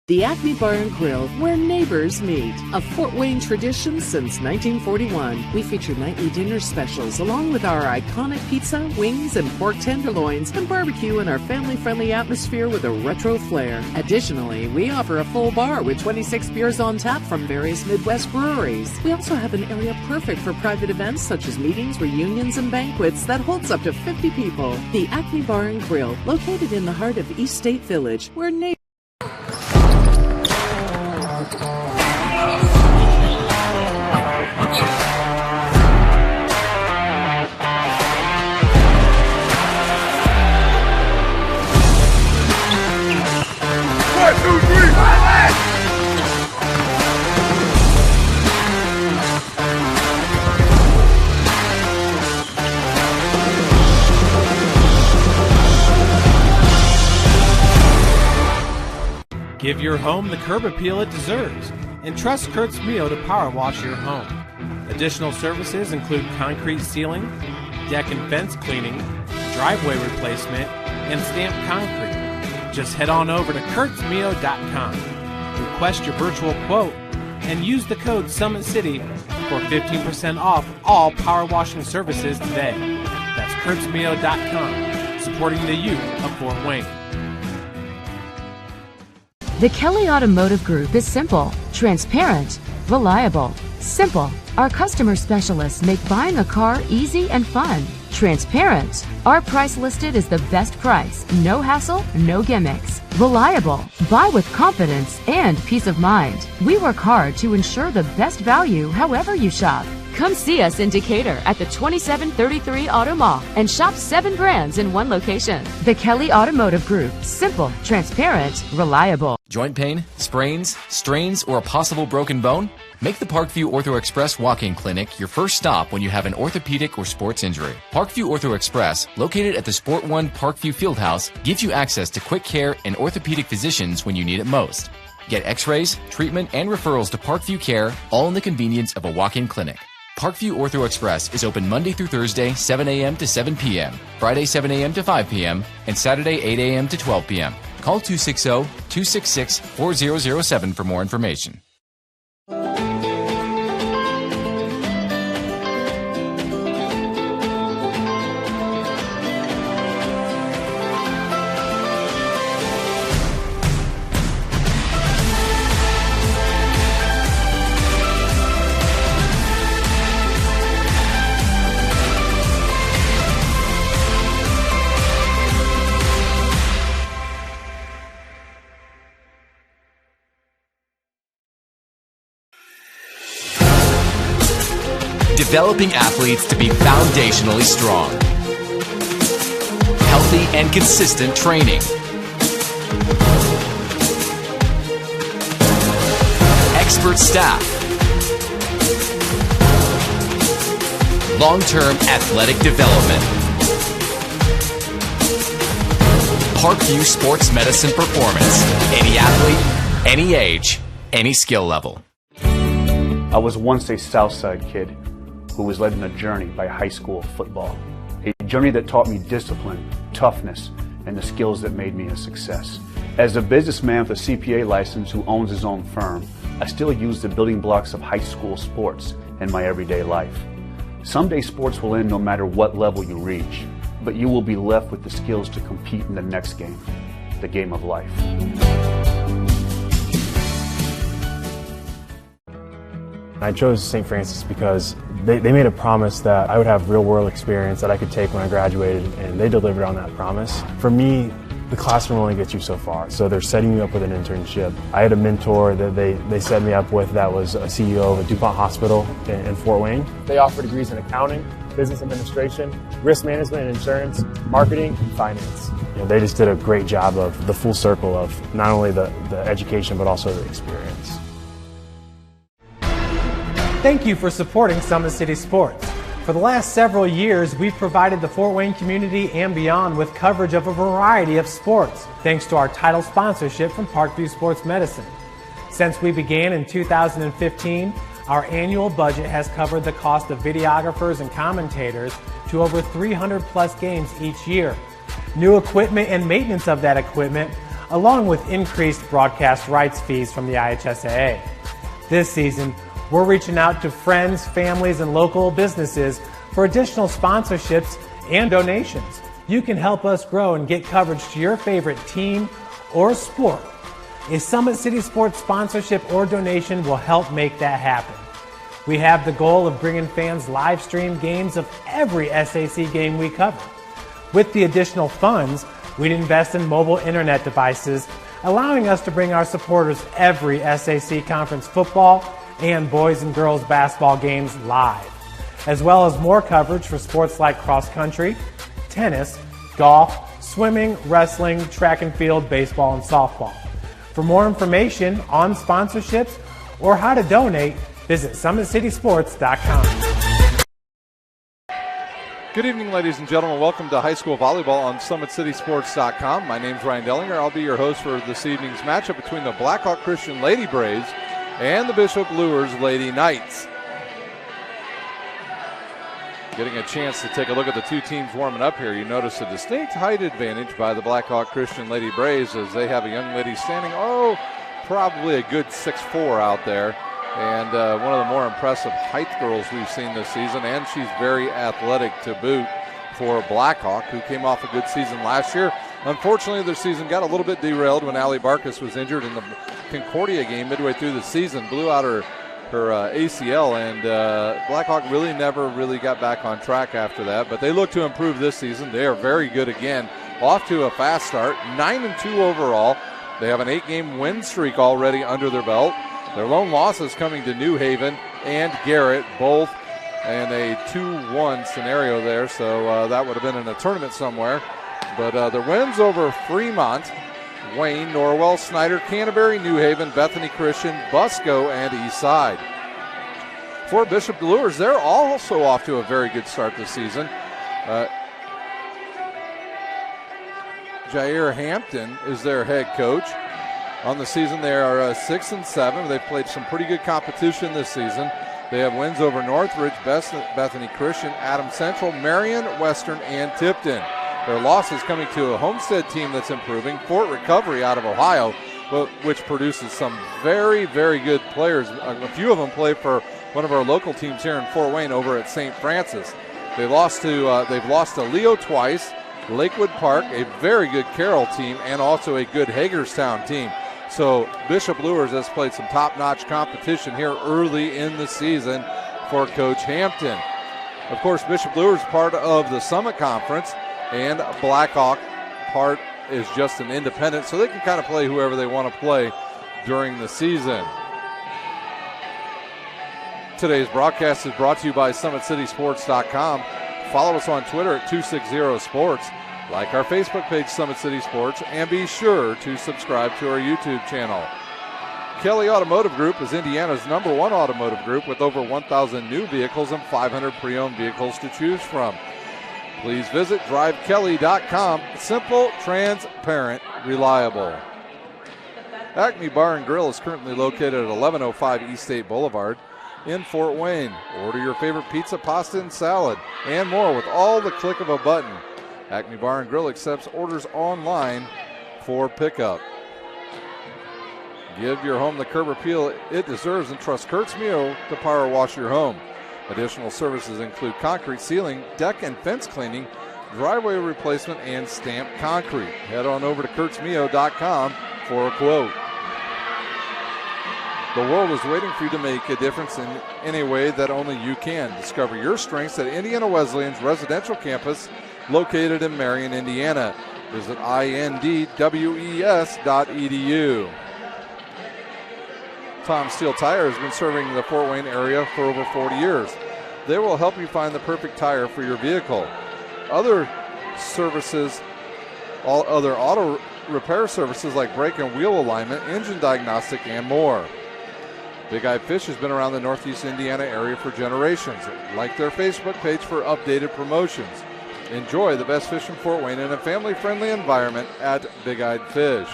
The Acme Bar and Grill, where neighbors meet. A Fort Wayne tradition since 1941. We feature nightly dinner specials along with our iconic pizza, wings, and pork tenderloins, and barbecue in our family-friendly atmosphere with a retro flair. Additionally, we offer a full bar with 26 beers on tap from various Midwest breweries. We also have an area perfect for private events such as meetings, reunions, and banquets that holds up to 50 people. The Acme Bar and Grill, located in the heart of East State Village, where neighbors Give your home the curb appeal it deserves and trust Kurt's Mio to power wash your home. Additional services include concrete sealing, deck and fence cleaning, driveway replacement, and stamped concrete. Just head on over to kurtzmio.com, request your virtual quote, and use the code SummitCity for 15% off all power washing services today. That's kurtzmio.com, supporting the youth of Fort Wayne. The Kelly Automotive Group is simple, transparent, reliable. Simple. Our customer specialists make buying a car easy and fun. Transparent. Our price listed is the best price. No hassle, no gimmicks. Reliable. Buy with confidence and peace of mind. We work hard to ensure the best value however you shop. Come see us in Decatur at the 2733 Auto Mall and shop 7 brands in one location. The Kelly Automotive Group. Simple, transparent, reliable. Joint pain, sprains, strains, or a possible broken bone? Make the Parkview Ortho Express walk-in clinic your first stop when you have an orthopedic or sports injury. Parkview Ortho Express, located at the Sport One Parkview Fieldhouse, gives you access to quick care and orthopedic physicians when you need it most. Get x-rays, treatment, and referrals to Parkview Care, all in the convenience of a walk-in clinic. Parkview Ortho Express is open Monday through Thursday, 7 a.m. to 7 p.m., Friday, 7 a.m. to 5 p.m., and Saturday, 8 a.m. to 12 p.m. Call 260-266-4007 for more information. Developing athletes to be foundationally strong. Healthy and consistent training. Expert staff. Long-term athletic development. Parkview Sports Medicine Performance. Any athlete, any age, any skill level. I was once a Southside kid who was led on a journey by high school football. A journey that taught me discipline, toughness, and the skills that made me a success. As a businessman with a CPA license who owns his own firm, I still use the building blocks of high school sports in my everyday life. Someday sports will end no matter what level you reach, but you will be left with the skills to compete in the next game, the game of life. I chose St. Francis because they made a promise that I would have real-world experience that I could take when I graduated, and they delivered on that promise. For me, the classroom only gets you so far, so they're setting you up with an internship. I had a mentor that they set me up with that was a CEO of a DuPont hospital in Fort Wayne. They offer degrees in accounting, business administration, risk management and insurance, marketing, and finance. You know, they just did a great job of the full circle of not only the education but also the experience. Thank you for supporting Summit City Sports. For the last several years, we've provided the Fort Wayne community and beyond with coverage of a variety of sports, thanks to our title sponsorship from Parkview Sports Medicine. Since we began in 2015, our annual budget has covered the cost of videographers and commentators to over 300 plus games each year. New equipment and maintenance of that equipment, along with increased broadcast rights fees from the IHSAA. This season, we're reaching out to friends, families, and local businesses for additional sponsorships and donations. You can help us grow and get coverage to your favorite team or sport. A Summit City Sports sponsorship or donation will help make that happen. We have the goal of bringing fans live stream games of every SAC game we cover. With the additional funds, we'd invest in mobile internet devices, allowing us to bring our supporters every SAC conference football and boys and girls basketball games live, as well as more coverage for sports like cross country, tennis, golf, swimming, wrestling, track and field, baseball, and softball. For more information on sponsorships or how to donate, visit SummitCitySports.com. Good evening, ladies and gentlemen. Welcome to high school volleyball on SummitCitySports.com. My name's Ryan Dellinger. I'll be your host for this evening's matchup between the Blackhawk Christian Lady Braves and the Bishop Luers Lady Knights. Getting a chance to take a look at the two teams warming up here, you notice a distinct height advantage by the Blackhawk Christian Lady Braves as they have a young lady standing, probably a good 6'4" out there. And one of the more impressive height girls we've seen this season, and she's very athletic to boot for Blackhawk, who came off a good season last year. Unfortunately, their season got a little bit derailed when Allie Barkas was injured in the Concordia game midway through the season, blew out her ACL, and Blackhawk never really got back on track after that. But they look to improve this season. They are very good again, off to a fast start, 9-2 overall. They have an 8-game win streak already under their belt. Their lone losses coming to New Haven and Garrett, both in a 2-1 scenario there, so that would have been in a tournament somewhere. But their wins over Fremont, Wayne, Norwell, Snyder, Canterbury, New Haven, Bethany Christian, Busco, and Eastside. For Bishop Luers, they're also off to a very good start this season. Jair Hampton is their head coach. On the season, they are 6-7. They've played some pretty good competition this season. They have wins over Northridge, Bethany Christian, Adams Central, Marion, Western, and Tipton. Their losses coming to a Homestead team that's improving, Fort Recovery out of Ohio, which produces some very, very good players. A few of them play for one of our local teams here in Fort Wayne over at St. Francis. They've lost to Leo twice, Lakewood Park, a very good Carroll team, and also a good Hagerstown team. So Bishop Luers has played some top-notch competition here early in the season for Coach Hampton. Of course, Bishop Luers part of the Summit Conference, and Blackhawk part is just an independent, so they can kind of play whoever they want to play during the season. Today's broadcast is brought to you by SummitCitySports.com. Follow us on Twitter at 260sports. Like our Facebook page, Summit City Sports, and be sure to subscribe to our YouTube channel. Kelly Automotive Group is Indiana's #1 automotive group with over 1,000 new vehicles and 500 pre-owned vehicles to choose from. Please visit drivekelly.com. Simple, transparent, reliable. Acme Bar and Grill is currently located at 1105 East State Boulevard in Fort Wayne. Order your favorite pizza, pasta, and salad, and more with all the click of a button. Acme Bar and Grill accepts orders online for pickup. Give your home the curb appeal it deserves and trust Kurt's Mio to power wash your home. Additional services include concrete sealing, deck and fence cleaning, driveway replacement, and stamped concrete. Head on over to kurtzmio.com for a quote. The world is waiting for you to make a difference in any way that only you can. Discover your strengths at Indiana Wesleyan's residential campus located in Marion, Indiana. Visit indwes.edu. Tom Steel Tire has been serving the Fort Wayne area for over 40 years. They will help you find the perfect tire for your vehicle. Other services, all other auto repair services like brake and wheel alignment, engine diagnostic, and more. Big Eyed Fish has been around the Northeast Indiana area for generations. Like their Facebook page for updated promotions. Enjoy the best fish in Fort Wayne in a family-friendly environment at Big Eyed Fish.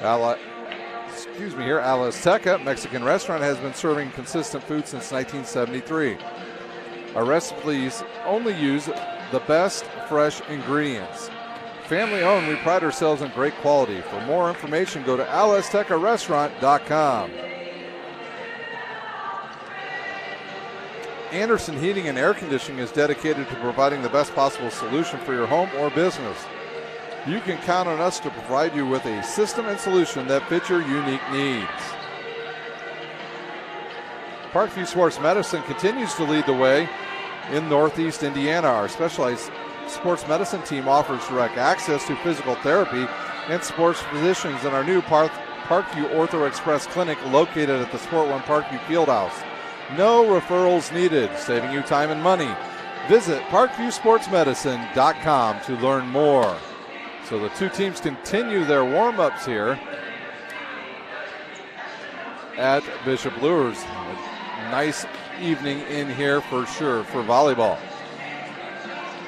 Alasteca Mexican restaurant has been serving consistent food since 1973. Our recipes only use the best fresh ingredients. Family owned, we pride ourselves in great quality. For more information, go to alaztecarestaurant.com. Anderson Heating and Air Conditioning is dedicated to providing the best possible solution for your home or business. You can count on us to provide you with a system and solution that fits your unique needs. Parkview Sports Medicine continues to lead the way in Northeast Indiana. Our specialized sports medicine team offers direct access to physical therapy and sports physicians in our new Parkview Ortho Express Clinic located at the Sport One Parkview Fieldhouse. No referrals needed, saving you time and money. Visit parkviewsportsmedicine.com to learn more. So the two teams continue their warm-ups here at Bishop Luers. A nice evening in here for sure for volleyball.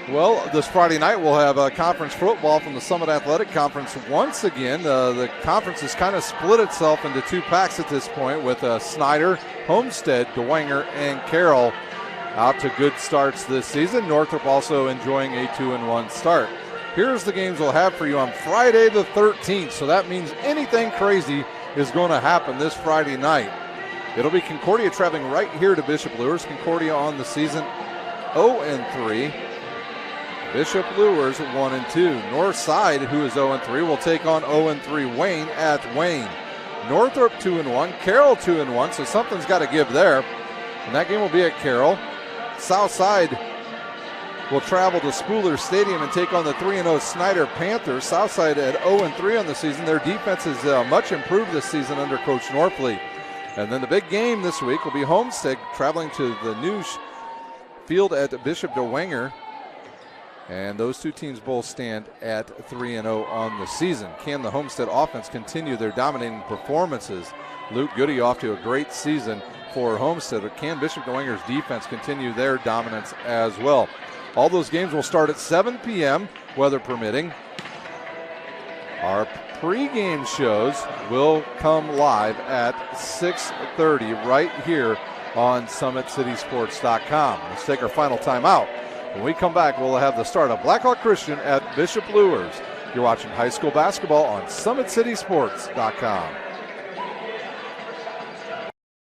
Well, this Friday night we'll have conference football from the Summit Athletic Conference once again. The conference has kind of split itself into two packs at this point with Snyder, Homestead, Dwenger, and Carroll out to good starts this season. Northrop also enjoying a 2-1 start. Here's the games we'll have for you on Friday the 13th. So that means anything crazy is going to happen this Friday night. It'll be Concordia traveling right here to Bishop Luers. Concordia on the season 0-3. Bishop Luers 1-2. Northside, who is 0-3, will take on 0-3 Wayne at Wayne. Northrop 2-1, Carroll 2-1, so something's got to give there. And that game will be at Carroll. Southside will travel to Spooler Stadium and take on the 3-0 Snyder Panthers. Southside at 0-3 on the season. Their defense is much improved this season under Coach Norfleet. And then the big game this week will be Homestead traveling to the new field at Bishop Dwenger. And those two teams both stand at 3-0 on the season. Can the Homestead offense continue their dominating performances? Luke Goody off to a great season for Homestead. But can Bishop Dwenger's defense continue their dominance as well? All those games will start at 7 p.m., weather permitting. Our pregame shows will come live at 6:30 right here on SummitCitySports.com. Let's take our final timeout. When we come back, we'll have the start of Blackhawk Christian at Bishop Luers. You're watching high school basketball on SummitCitySports.com.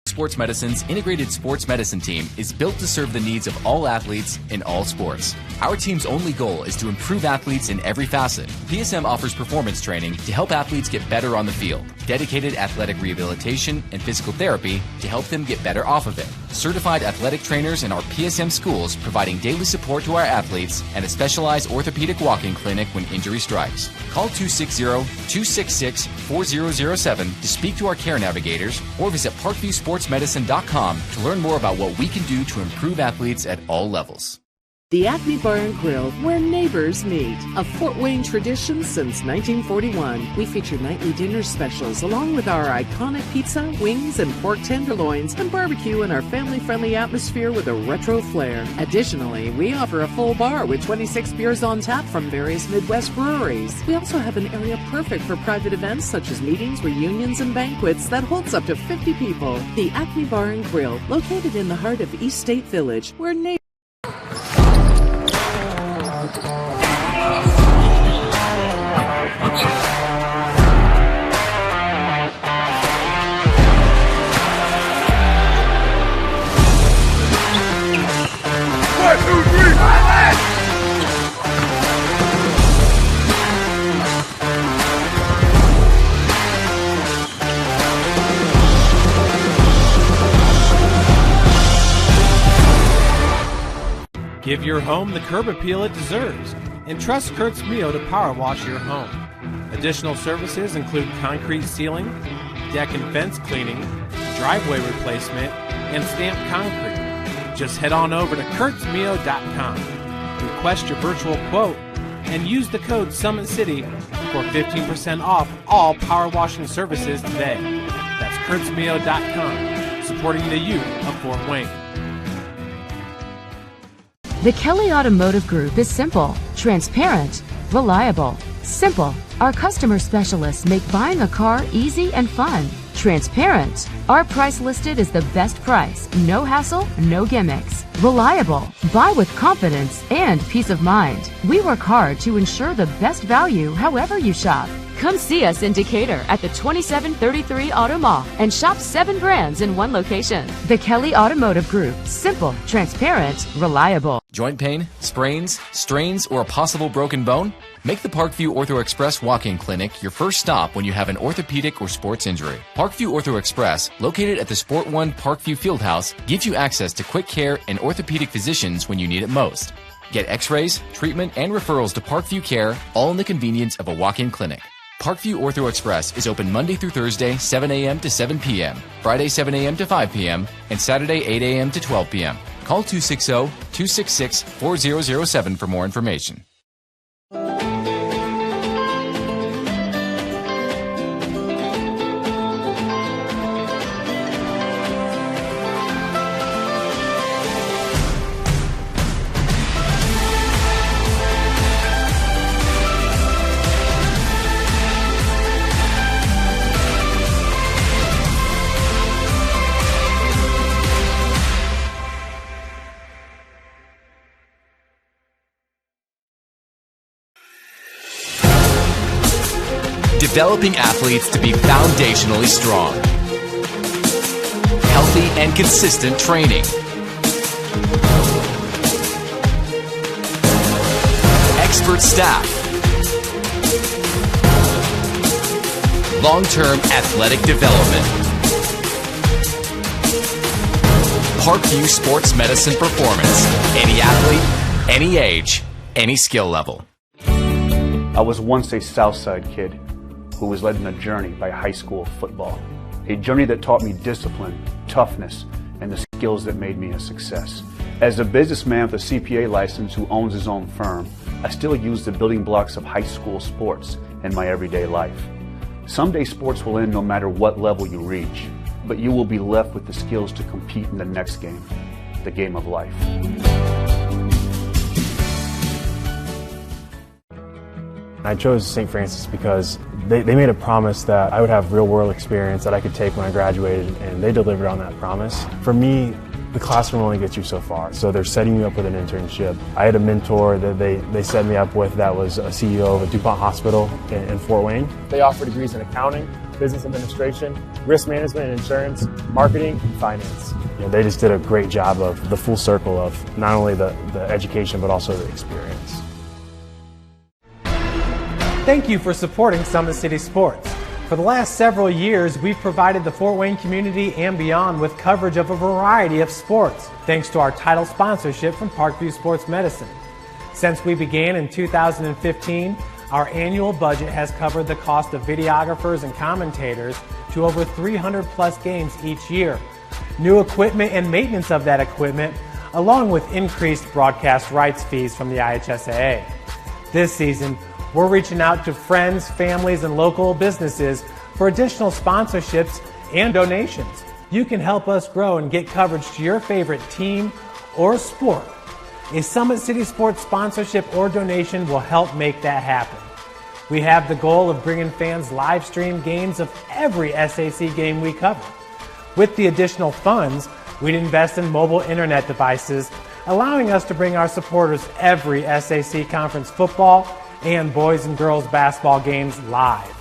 Sports Medicine's integrated sports medicine team is built to serve the needs of all athletes in all sports. Our team's only goal is to improve athletes in every facet. PSM offers performance training to help athletes get better on the field, dedicated athletic rehabilitation and physical therapy to help them get better off of it, certified athletic trainers in our PSM schools providing daily support to our athletes, and a specialized orthopedic walking clinic when injury strikes. Call 260-266-4007 to speak to our care navigators or visit parkviewsportsmedicine.com to learn more about what we can do to improve athletes at all levels. The Acme Bar and Grill, where neighbors meet. A Fort Wayne tradition since 1941. We feature nightly dinner specials along with our iconic pizza, wings, and pork tenderloins, and barbecue in our family-friendly atmosphere with a retro flair. Additionally, we offer a full bar with 26 beers on tap from various Midwest breweries. We also have an area perfect for private events such as meetings, reunions, and banquets that holds up to 50 people. The Acme Bar and Grill, located in the heart of East State Village, where neighbors Give your home the curb appeal it deserves and trust Kurt's Mio to power wash your home. Additional services include concrete sealing, deck and fence cleaning, driveway replacement, and stamped concrete. Just head on over to kurtzmio.com, request your virtual quote, and use the code SummitCity for 15% off all power washing services today. That's kurtzmio.com, supporting the youth of Fort Wayne. The Kelly Automotive Group is simple, transparent, reliable. Simple. Our customer specialists make buying a car easy and fun. Transparent. Our price listed is the best price. No hassle, no gimmicks. Reliable. Buy with confidence and peace of mind. We work hard to ensure the best value however you shop. Come see us in Decatur at the 2733 Auto Mall and shop 7 brands in one location. The Kelly Automotive Group. Simple, transparent, reliable. Joint pain, sprains, strains, or a possible broken bone? Make the Parkview Ortho Express walk-in clinic your first stop when you have an orthopedic or sports injury. Parkview Ortho Express, located at the Sport One Parkview Fieldhouse, gives you access to quick care and orthopedic physicians when you need it most. Get x-rays, treatment, and referrals to Parkview Care, all in the convenience of a walk-in clinic. Parkview Ortho Express is open Monday through Thursday, 7 a.m. to 7 p.m., Friday, 7 a.m. to 5 p.m., and Saturday, 8 a.m. to 12 p.m. Call 260-266-4007 for more information. Developing athletes to be foundationally strong. Healthy and consistent training. Expert staff. Long-term athletic development. Parkview Sports Medicine Performance. Any athlete, any age, any skill level. I was once a Southside kid who was led on a journey by high school football. A journey that taught me discipline, toughness, and the skills that made me a success. As a businessman with a CPA license who owns his own firm, I still use the building blocks of high school sports in my everyday life. Someday sports will end no matter what level you reach, but you will be left with the skills to compete in the next game, the game of life. I chose St. Francis because they made a promise that I would have real-world experience that I could take when I graduated, and they delivered on that promise. For me, the classroom only gets you so far, so they're setting you up with an internship. I had a mentor that they set me up with that was a CEO of a DuPont hospital in Fort Wayne. They offer degrees in accounting, business administration, risk management and insurance, marketing, and finance. You know, they just did a great job of the full circle of not only the education but also the experience. Thank you for supporting Summit City Sports. For the last several years, we've provided the Fort Wayne community and beyond with coverage of a variety of sports, thanks to our title sponsorship from Parkview Sports Medicine. Since we began in 2015, our annual budget has covered the cost of videographers and commentators to over 300 plus games each year. New equipment and maintenance of that equipment, along with increased broadcast rights fees from the IHSAA. This season, we're reaching out to friends, families, and local businesses for additional sponsorships and donations. You can help us grow and get coverage to your favorite team or sport. A Summit City Sports sponsorship or donation will help make that happen. We have the goal of bringing fans live stream games of every SAC game we cover. With the additional funds, we'd invest in mobile internet devices, allowing us to bring our supporters every SAC conference football and boys and girls basketball games live,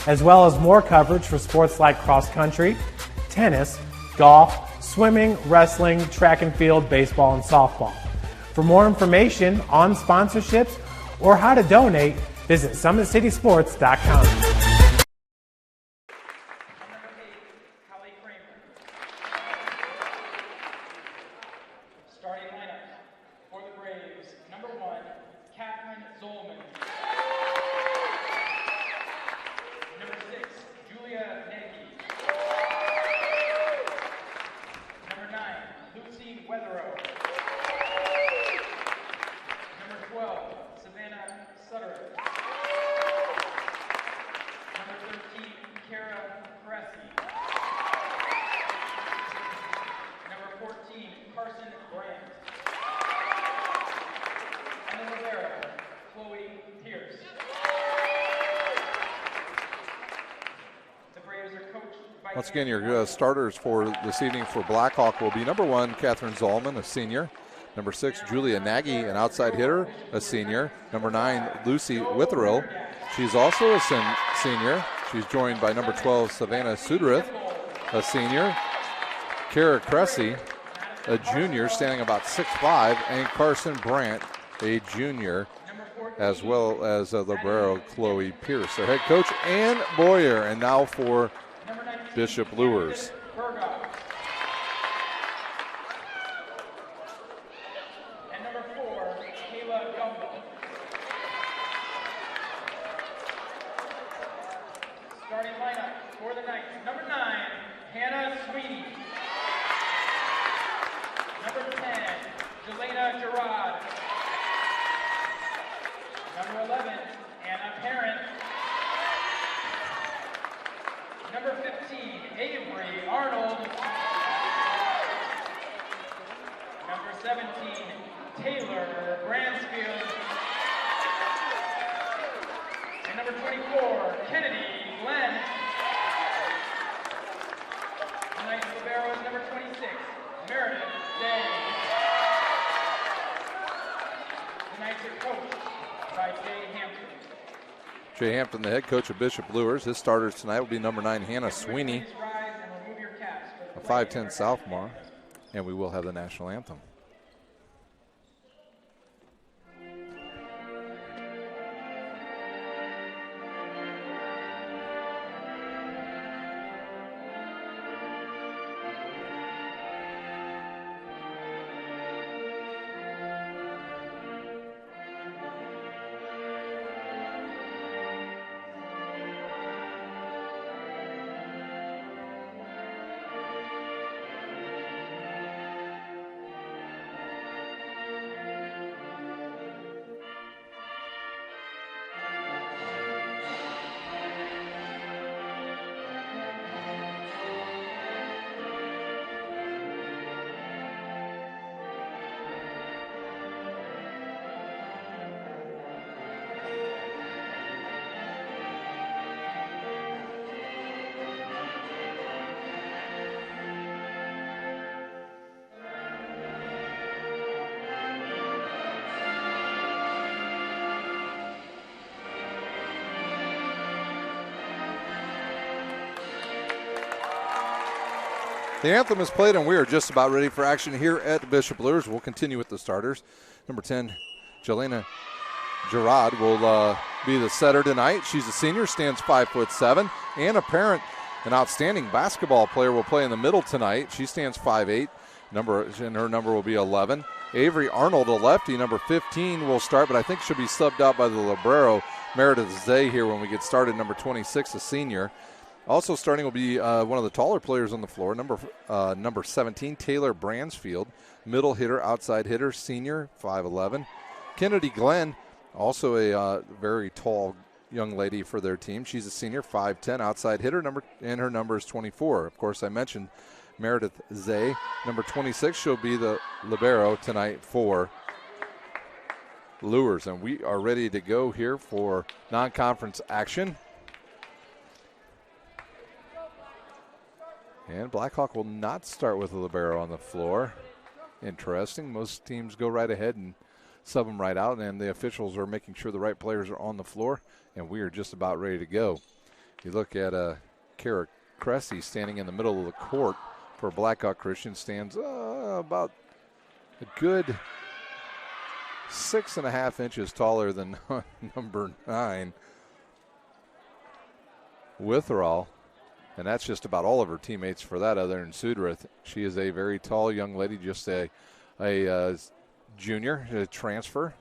as well as more coverage for sports like cross country, tennis, golf, swimming, wrestling, track and field, baseball, and softball. For more information on sponsorships or how to donate, visit SummitCitySports.com. Once again, your starters for this evening for Blackhawk will be number 1, Catherine Zollman, a senior. Number 6, Julia Nagy, an outside hitter, a senior. Number 9, Lucy Witherill. She's also a senior. She's joined by number 12, Savannah Suderith, a senior. Kara Cressy, a junior, standing about 6'5", and Carson Brandt, a junior, as well as libero Chloe Pierce, their head coach, Ann Boyer. And now for Bishop Luers. And number 4, Kayla Gumbo. Starting lineup for the Knights. Number 9, Hannah Sweeney. Number 10, Jelena Gerard. Number 11, Anna Parent. Number 15, Avery Arnold. Number 17, Taylor Bransfield. And number 24, Kennedy Glenn. Tonight's libero is number 26, Meredith Day. Tonight's are coached by Jay Hampton. Jay Hampton, the head coach of Bishop Luers. His starters tonight will be number 9, Hannah Sweeney, a 5'10" sophomore, and we will have the national anthem. The anthem is played, and we are just about ready for action here at Bishop Luers. We'll continue with the starters. Number 10, Jelena Gerard will be the setter tonight. She's a senior, stands 5'7". Anna Parent, an outstanding basketball player, will play in the middle tonight. She stands 5'8", and her number will be 11. Avery Arnold, a lefty, number 15, will start, but I think she'll be subbed out by the libero, Meredith Zay, here when we get started. Number 26, a senior. Also starting will be one of the taller players on the floor, number 17, Taylor Bransfield, middle hitter, outside hitter, senior, 5'11". Kennedy Glenn, also a very tall young lady for their team. She's a senior, 5'10", outside hitter, and her number is 24. Of course, I mentioned Meredith Zay, number 26. She'll be the libero tonight for Luers. And we are ready to go here for non-conference action. And Blackhawk will not start with a libero on the floor. Interesting. Most teams go right ahead and sub them right out, and the officials are making sure the right players are on the floor, and we are just about ready to go. You look at Kara Cressy standing in the middle of the court for Blackhawk Christian, stands about a good 6.5 inches taller than number 9, Witherall. And that's just about all of her teammates for that, other than Suderith. She is a very tall young lady, just a junior, a transfer.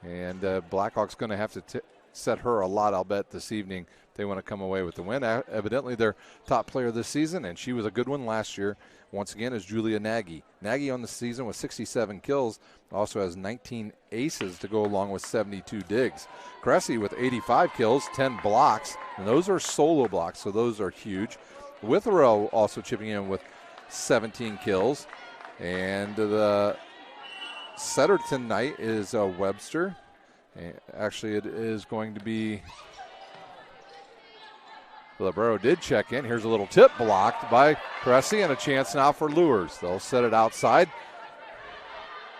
And Blackhawk's going to have to set her a lot, I'll bet, this evening if they want to come away with the win. Evidently, their top player this season, and she was a good one last year, once again, is Julia Nagy. Nagy on the season with 67 kills, also has 19 aces to go along with 72 digs. Cressy with 85 kills, 10 blocks, and those are solo blocks, so those are huge. Withrow also chipping in with 17 kills. And the setter tonight is Webster. Actually, it is going to be The libero did check in. Here's a little tip blocked by Cressy, and a chance now for Luers. They'll set it outside.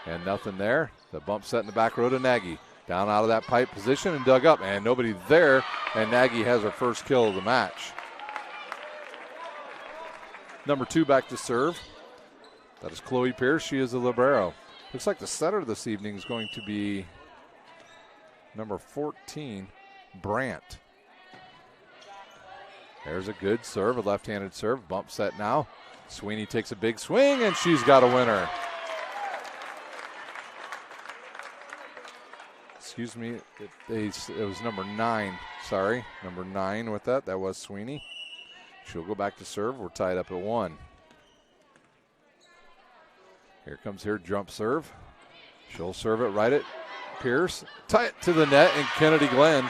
And nothing there. The bump set in the back row to Nagy. Down out of that pipe position and dug up. And nobody there. And Nagy has her first kill of the match. Number 2 back to serve. That is Chloe Pierce. She is the libero. Looks like the setter this evening is going to be number 14, Brandt. There's a good serve, a left-handed serve. Bump set now. Sweeney takes a big swing, and she's got a winner. Excuse me, it was number 9. Sorry, number 9 with that. That was Sweeney. She'll go back to serve. We're tied up at 1. Here comes her jump serve. She'll serve it right at Pierce. Tie it to the net, and Kennedy Glenn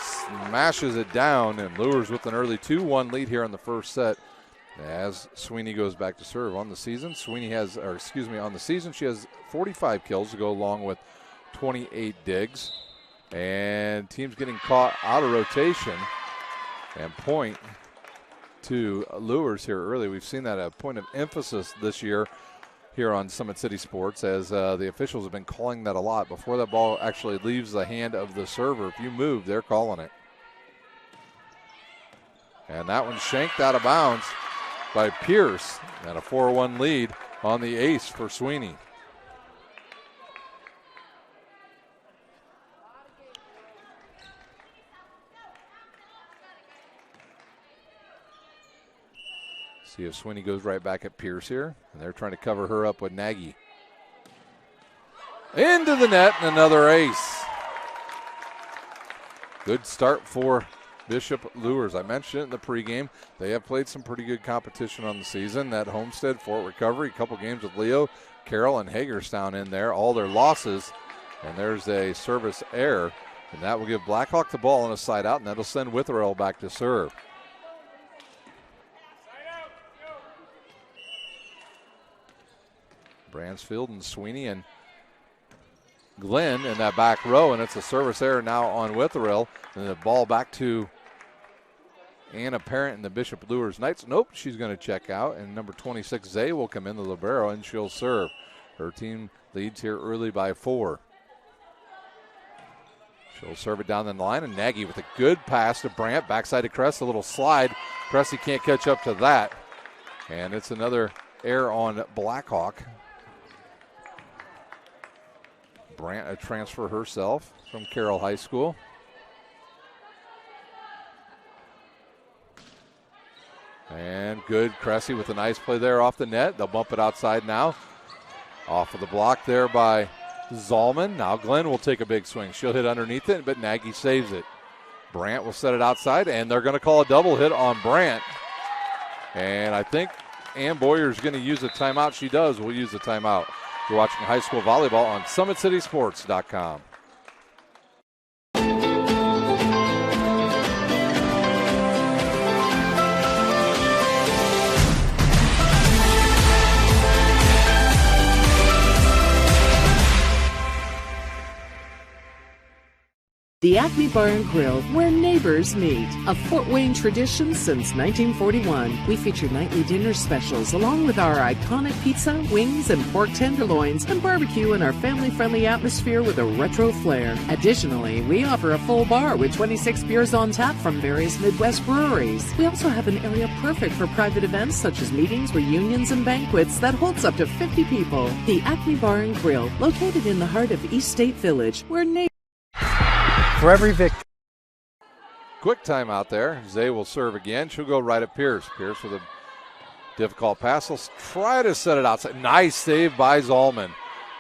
smashes it down, and Luers with an early 2-1 lead here in the first set as Sweeney goes back to serve. On the season, on the season she has 45 kills to go along with 28 digs. And teams getting caught out of rotation, and point to Luers here early. We've seen that a point of emphasis this year here on Summit City Sports, as the officials have been calling that a lot. Before that ball actually leaves the hand of the server, if you move, they're calling it. And that one's shanked out of bounds by Pierce, and a 4-1 lead on the ace for Sweeney. See if Sweeney goes right back at Pierce here, and they're trying to cover her up with Nagy. Into the net, and another ace. Good start for Bishop Luers. I mentioned it in the pregame. They have played some pretty good competition on the season. That Homestead, Fort Recovery, a couple games with Leo, Carroll, and Hagerstown in there. All their losses, and there's a service error, and that will give Blackhawk the ball on a side out, and that'll send Witherell back to serve. Bransfield and Sweeney and Glenn in that back row, and it's a service error now on Witherell. And the ball back to Anna Parent and the Bishop Luers Knights. Nope, she's going to check out, and number 26, Zay, will come in, the libero, and she'll serve. Her team leads here early by 4. She'll serve it down the line, and Nagy with a good pass to Brandt. Backside to Cress, a little slide. Cressy can't catch up to that. And it's another error on Blackhawk. Brandt, a transfer herself from Carroll High School. And good, Cressy with a nice play there off the net. They'll bump it outside now. Off of the block there by Zalman. Now Glenn will take a big swing. She'll hit underneath it, but Nagy saves it. Brandt will set it outside, and they're going to call a double hit on Brandt. And I think Ann Boyer's going to use a timeout. She does. We'll use the timeout. You're watching high school volleyball on SummitCitySports.com. The Acme Bar and Grill, where neighbors meet. A Fort Wayne tradition since 1941. We feature nightly dinner specials along with our iconic pizza, wings, and pork tenderloins, and barbecue in our family-friendly atmosphere with a retro flair. Additionally, we offer a full bar with 26 beers on tap from various Midwest breweries. We also have an area perfect for private events such as meetings, reunions, and banquets that holds up to 50 people. The Acme Bar and Grill, located in the heart of East State Village, where neighbors... For every victory. Quick timeout there. Zay will serve again. She'll go right at Pierce. Pierce with a difficult pass. Will try to set it outside. Nice save by Zalman.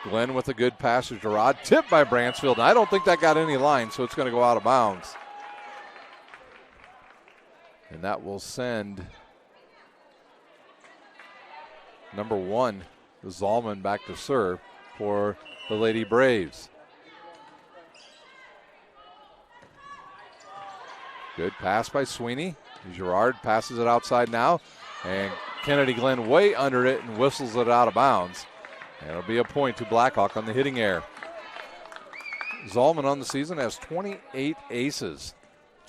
Glenn with a good pass to Gerard. Tipped by Bransfield. And I don't think that got any line, so it's going to go out of bounds. And that will send number 1, Zalman, back to serve for the Lady Braves. Good pass by Sweeney. Gerard passes it outside now. And Kennedy Glenn way under it and whistles it out of bounds. And it'll be a point to Blackhawk on the hitting error. Zalman on the season has 28 aces.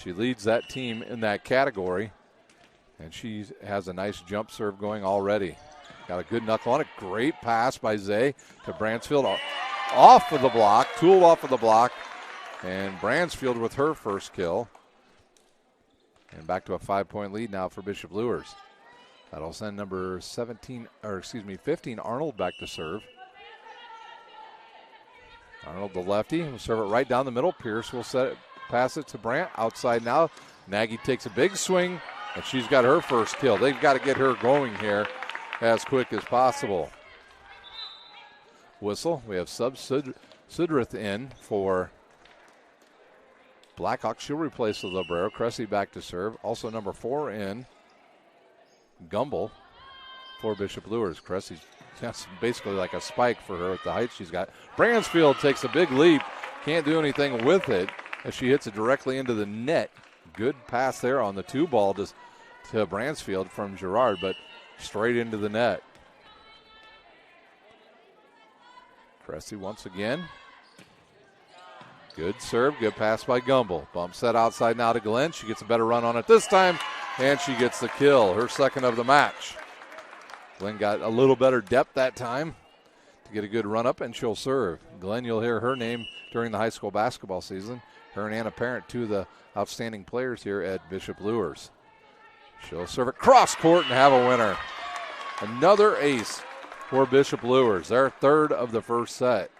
She leads that team in that category, and she has a nice jump serve going already. Got a good knuckle on it. Great pass by Zay to Bransfield. Off of the block, Toole off of the block, and Bransfield with her first kill. And back to a 5-point lead now for Bishop Luers. That'll send number 15 Arnold back to serve. Arnold, the lefty, will serve it right down the middle. Pierce will pass it to Brandt. Outside now. Nagy takes a big swing, and she's got her first kill. They've got to get her going here as quick as possible. Whistle. We have Sub Sudrith in for Blackhawk. She'll replace the Librero. Cressy back to serve. Also number 4 in. Gumble for Bishop Luers. Cressy's basically like a spike for her at the height she's got. Bransfield takes a big leap. Can't do anything with it as she hits it directly into the net. Good pass there on the 2-ball to Bransfield from Girard, but straight into the net. Cressy once again. Good serve, good pass by Gumble. Bump set outside now to Glenn. She gets a better run on it this time, and she gets the kill, her second of the match. Glenn got a little better depth that time to get a good run up, and she'll serve. Glenn, you'll hear her name during the high school basketball season. Her and Anna Parent, two of the outstanding players here at Bishop Luers. She'll serve it cross court and have a winner. Another ace for Bishop Luers, their third of the first set.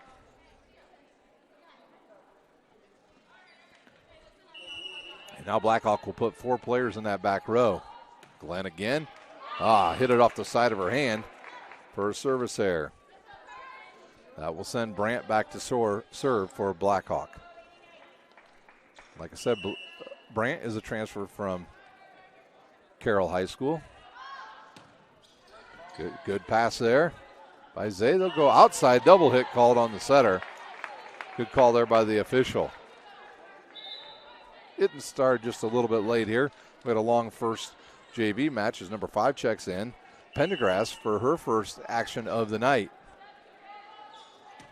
And now Blackhawk will put 4 players in that back row. Glenn again. Hit it off the side of her hand for a service error. That will send Brandt back to serve for Blackhawk. Like I said, Brandt is a transfer from Carroll High School. Good pass there by Zay. They'll go outside. Double hit called on the setter. Good call there by the official. It started just a little bit late here. We had a long first JV match as number 5 checks in. Pendergrass for her first action of the night.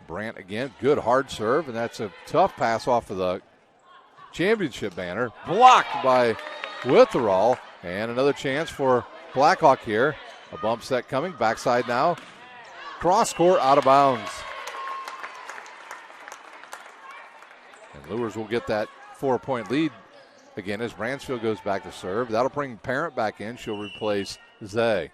Brandt again. Good hard serve, and that's a tough pass off of the championship banner. Blocked by Witherall. And another chance for Blackhawk here. A bump set coming. Backside now. Cross court out of bounds. And Luers will get that 4-point lead again as Bransfield goes back to serve. That'll bring Parent back in. She'll replace Zay.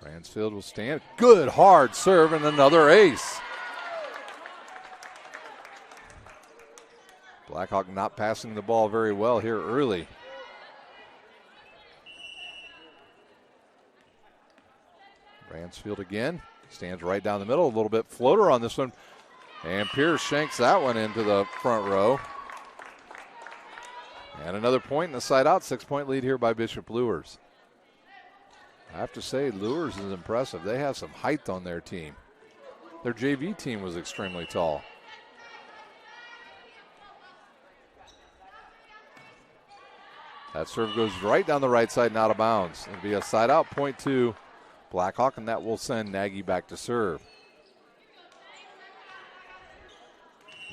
Bransfield will stand. Good hard serve and another ace. Blackhawk not passing the ball very well here early. Bransfield again. Stands right down the middle. A little bit floater on this one. And Pierce shanks that one into the front row. And another point in the side out. 6-point lead here by Bishop Luers. I have to say, Luers is impressive. They have some height on their team. Their JV team was extremely tall. That serve goes right down the right side and out of bounds. It'll be a side out, point to Blackhawk, and that will send Nagy back to serve.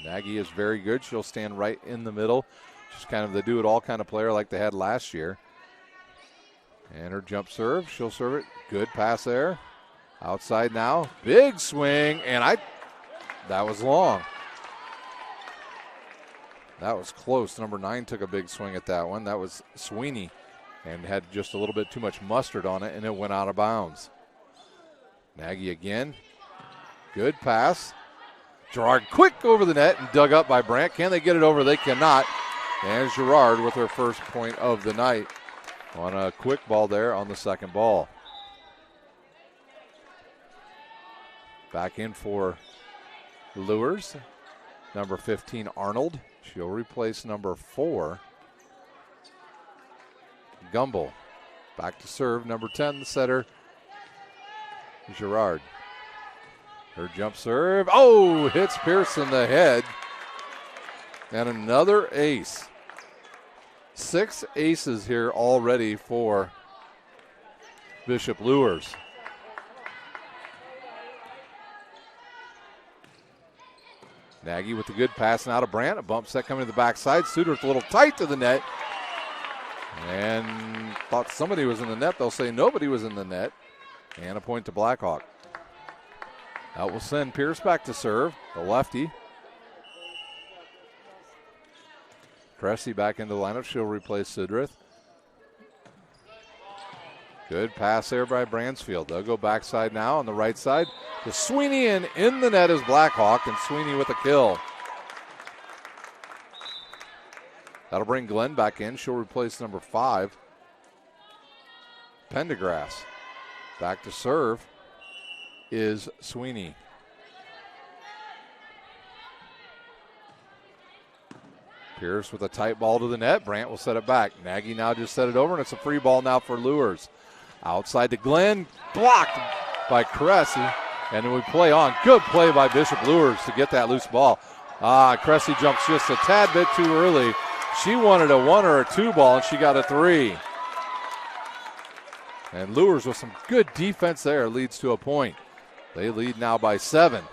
Nagy is very good. She'll stand right in the middle. She's kind of the do-it-all kind of player like they had last year. And her jump serve, she'll serve it. Good pass there. Outside now. Big swing, and that was long. That was close. Number 9 took a big swing at that one. That was Sweeney and had just a little bit too much mustard on it, and it went out of bounds. Nagy again. Good pass. Girard quick over the net and dug up by Brandt. Can they get it over? They cannot. And Girard with her first point of the night on a quick ball there on the second ball. Back in for Luers. Number 15, Arnold. She'll replace number 4, Gumble. Back to serve, number 10, the setter, Girard. Her jump serve. Oh, hits Pierce in the head. And another ace. 6 aces here already for Bishop Luers. Nagy with the good pass now to Brandt. A bump set coming to the backside. Sudrith a little tight to the net. And thought somebody was in the net. They'll say nobody was in the net. And a point to Blackhawk. That will send Pierce back to serve, the lefty. Cressy back into the lineup. She'll replace Sudrith. Good pass there by Bransfield. They'll go backside now on the right side to Sweeney, and in the net is Blackhawk, and Sweeney with a kill. That'll bring Glenn back in. She'll replace number 5, Pendergrass. Back to serve is Sweeney. Pierce with a tight ball to the net. Brandt will set it back. Nagy now just set it over, and it's a free ball now for Luers. Outside to Glenn, blocked by Cressy, and then we play on. Good play by Bishop Luers to get that loose ball. Cressy jumps just a tad bit too early. She wanted a 1 or a 2 ball, and she got a 3. And Luers with some good defense there leads to a point. They lead now by 7.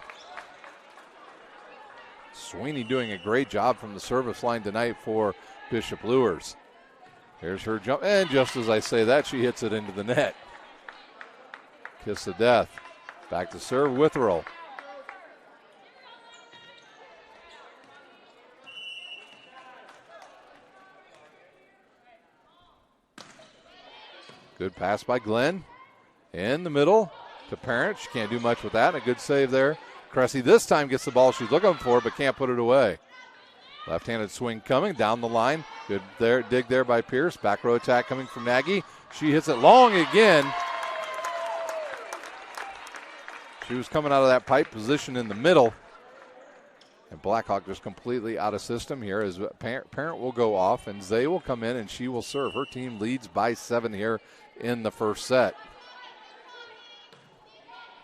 Sweeney doing a great job from the service line tonight for Bishop Luers. Here's her jump, and just as I say that, she hits it into the net. Kiss of death. Back to serve, Witherell. Good pass by Glenn. In the middle to Parent. She can't do much with that. A good save there. Cressy this time gets the ball she's looking for, but can't put it away. Left-handed swing coming down the line. Good there, dig there by Pierce. Back row attack coming from Nagy. She hits it long again. She was coming out of that pipe position in the middle. And Blackhawk just completely out of system here as Parent will go off and Zay will come in and she will serve. Her team leads by 7 here in the first set.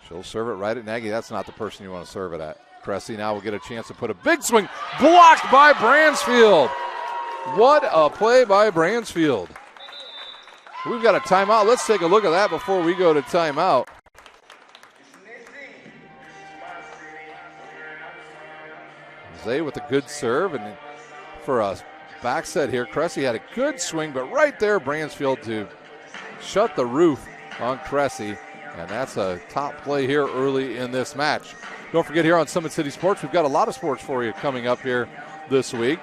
She'll serve it right at Nagy. That's not the person you want to serve it at. Cressy now will get a chance to put a big swing. Blocked by Bransfield. What a play by Bransfield. We've got a timeout. Let's take a look at that before we go to timeout. Zay with a good serve, and for a back set here, Cressy had a good swing, but right there, Bransfield to shut the roof on Cressy, and that's a top play here early in this match. Don't forget, here on Summit City Sports, we've got a lot of sports for you coming up here this week.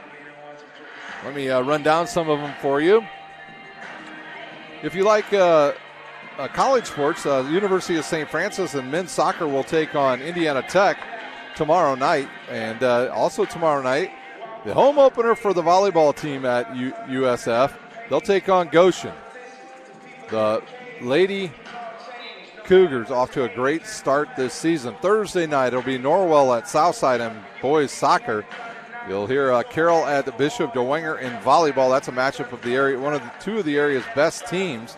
Let me run down some of them for you. If you like college sports, the University of St. Francis and men's soccer will take on Indiana Tech tomorrow night. And also tomorrow night, the home opener for the volleyball team at USF, they'll take on Goshen. The Lady Cougars off to a great start this season. Thursday night, it'll be Norwell at Southside and boys soccer. You'll hear Carroll at the Bishop DeWenger in volleyball. That's a matchup of the area, two of the area's best teams,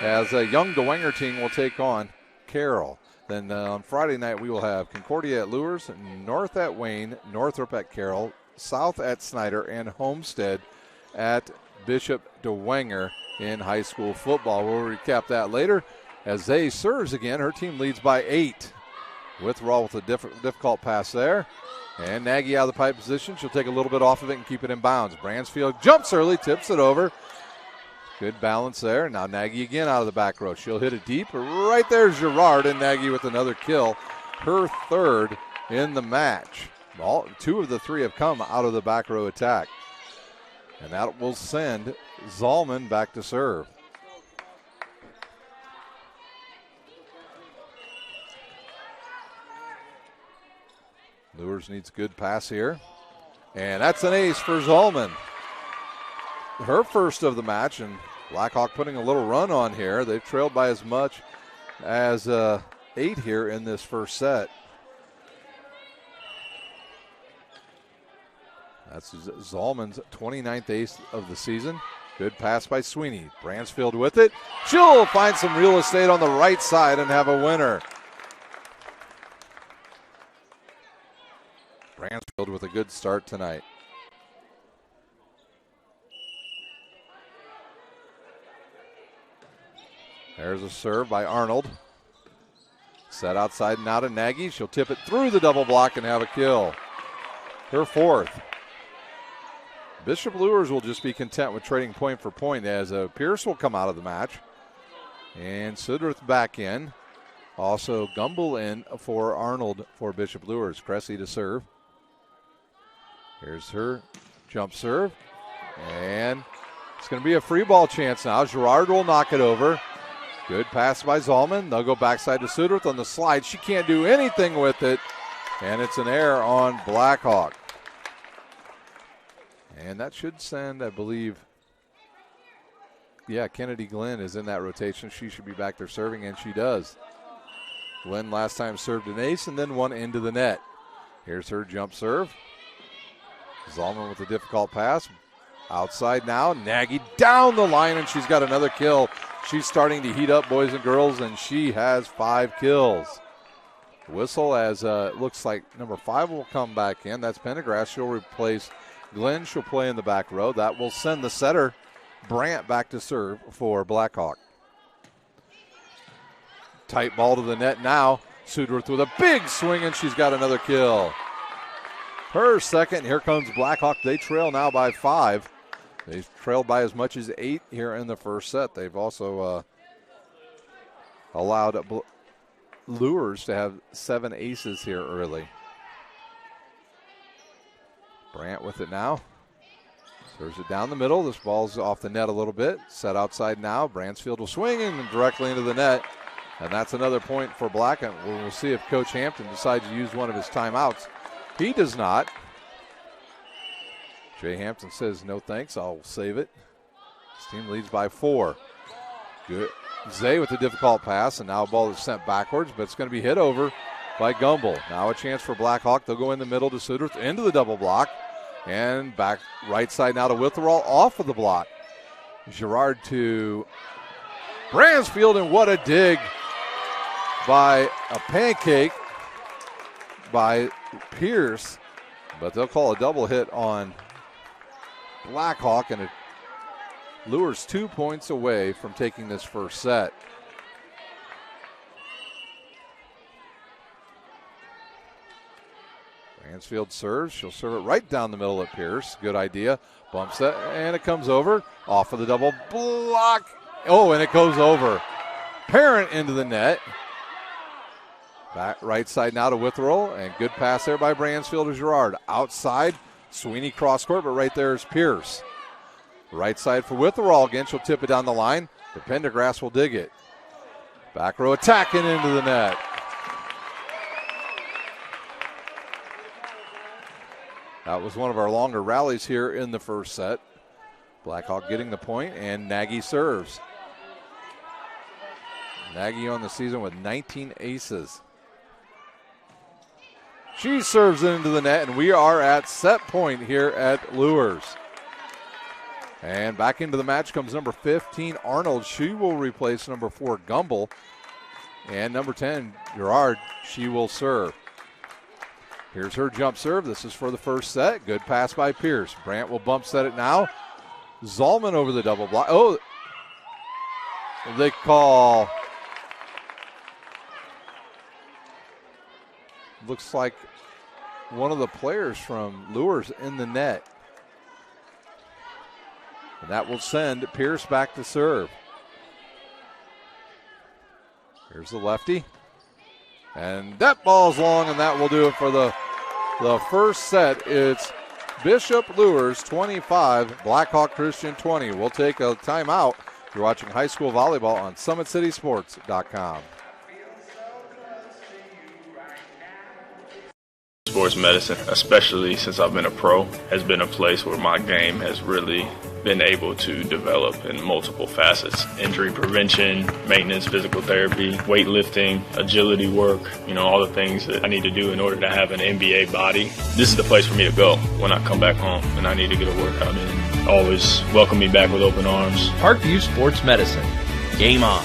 as a young DeWenger team will take on Carroll. Then on Friday night, we will have Concordia at Luers, North at Wayne, Northrop at Carroll, South at Snyder, and Homestead at Bishop DeWenger in high school football. We'll recap that later. As Zay serves again, her team leads by 8. Witherall with a difficult pass there. And Nagy out of the pipe position. She'll take a little bit off of it and keep it in bounds. Bransfield jumps early, tips it over. Good balance there. Now Nagy again out of the back row. She'll hit it deep. Right there's Girard, and Nagy with another kill. Her third in the match. Two of the 3 have come out of the back row attack. And that will send Zalman back to serve. Luers needs a good pass here. And that's an ace for Zalman. Her first of the match, and Blackhawk putting a little run on here. They've trailed by as much as 8 here in this first set. That's Zalman's 29th ace of the season. Good pass by Sweeney. Bransfield with it. She'll find some real estate on the right side and have a winner. Bransfield with a good start tonight. There's a serve by Arnold. Set outside now to Nagy. She'll tip it through the double block and have a kill. her fourth. Bishop Luers will just be content with trading point for point as Pierce will come out of the match. And Sudworth back in. Also Gumble in for Arnold for Bishop Luers. Cressy to serve. Here's her jump serve. And it's going to be a free ball chance now. Girard will knock it over. Good pass by Zalman. They'll go backside to Sudworth on the slide. She can't do anything with it. And it's an error on Blackhawk. And that should send, I believe, Kennedy Glenn is in that rotation. She should be back there serving, and she does. Glenn last time served an ace and then one into the net. Here's her jump serve. Zalman with a difficult pass. Outside now. Nagy down the line, and she's got another kill. She's starting to heat up, boys and girls, and she has 5 kills. Whistle as it looks like number 5 will come back in. That's Pendergrass. She'll replace Glenn. She'll play in the back row. That will send the setter, Brandt, back to serve for Blackhawk. Tight ball to the net now. Sudworth with a big swing, and she's got another kill. Her second. Here comes Blackhawk. They trail now by 5. They've trailed by as much as 8 here in the first set. They've also allowed Luers to have 7 aces here early. Brandt with it now. Serves it down the middle. This ball's off the net a little bit. Set outside now. Bransfield will swing and directly into the net. And that's another point for Black. And we'll see if Coach Hampton decides to use one of his timeouts. He does not. Jay Hampton says, no thanks, I'll save it. His team leads by 4. Good. Zay with a difficult pass, and now a ball that's sent backwards, but it's going to be hit over by Gumble. Now a chance for Blackhawk. They'll go in the middle to Sudworth, into the double block, and back right side now to Witherall, off of the block. Girard to Bransfield, and what a dig by a pancake by Pierce, but they'll call a double hit on Blackhawk, and it Luers 2 points away from taking this first set. Bransfield serves. She'll serve it right down the middle of Pierce. Good idea. Bumps that, and it comes over. Off of the double block. Oh, and it goes over. Parent into the net. Back right side now to Witherall, and good pass there by Bransfield to Girard. Outside, Sweeney cross court, but right there is Pierce. Right side for Witherall again. She'll tip it down the line. The Pendergrass will dig it. Back row attacking into the net. That was one of our longer rallies here in the first set. Blackhawk getting the point, and Nagy serves. Nagy on the season with 19 aces. She serves it into the net, and we are at set point here at Luers. And back into the match comes number 15, Arnold. She will replace number 4, Gumble. And number 10, Girard, she will serve. Here's her jump serve. This is for the first set. Good pass by Pierce. Brandt will bump set it now. Zalman over the double block. Oh, they call. Looks like one of the players from Luers in the net. And that will send Pierce back to serve. Here's the lefty. And that ball's long, and that will do it for the first set. It's Bishop Luers 25, Blackhawk Christian 20. We'll take a timeout. You're watching high school volleyball on SummitCitySports.com. Sports medicine, especially since I've been a pro, has been a place where my game has really been able to develop in multiple facets. Injury prevention, maintenance, physical therapy, weightlifting, agility work, all the things that I need to do in order to have an NBA body. This is the place for me to go when I come back home and I need to get a workout in. Always welcome me back with open arms. Parkview Sports Medicine. Game on.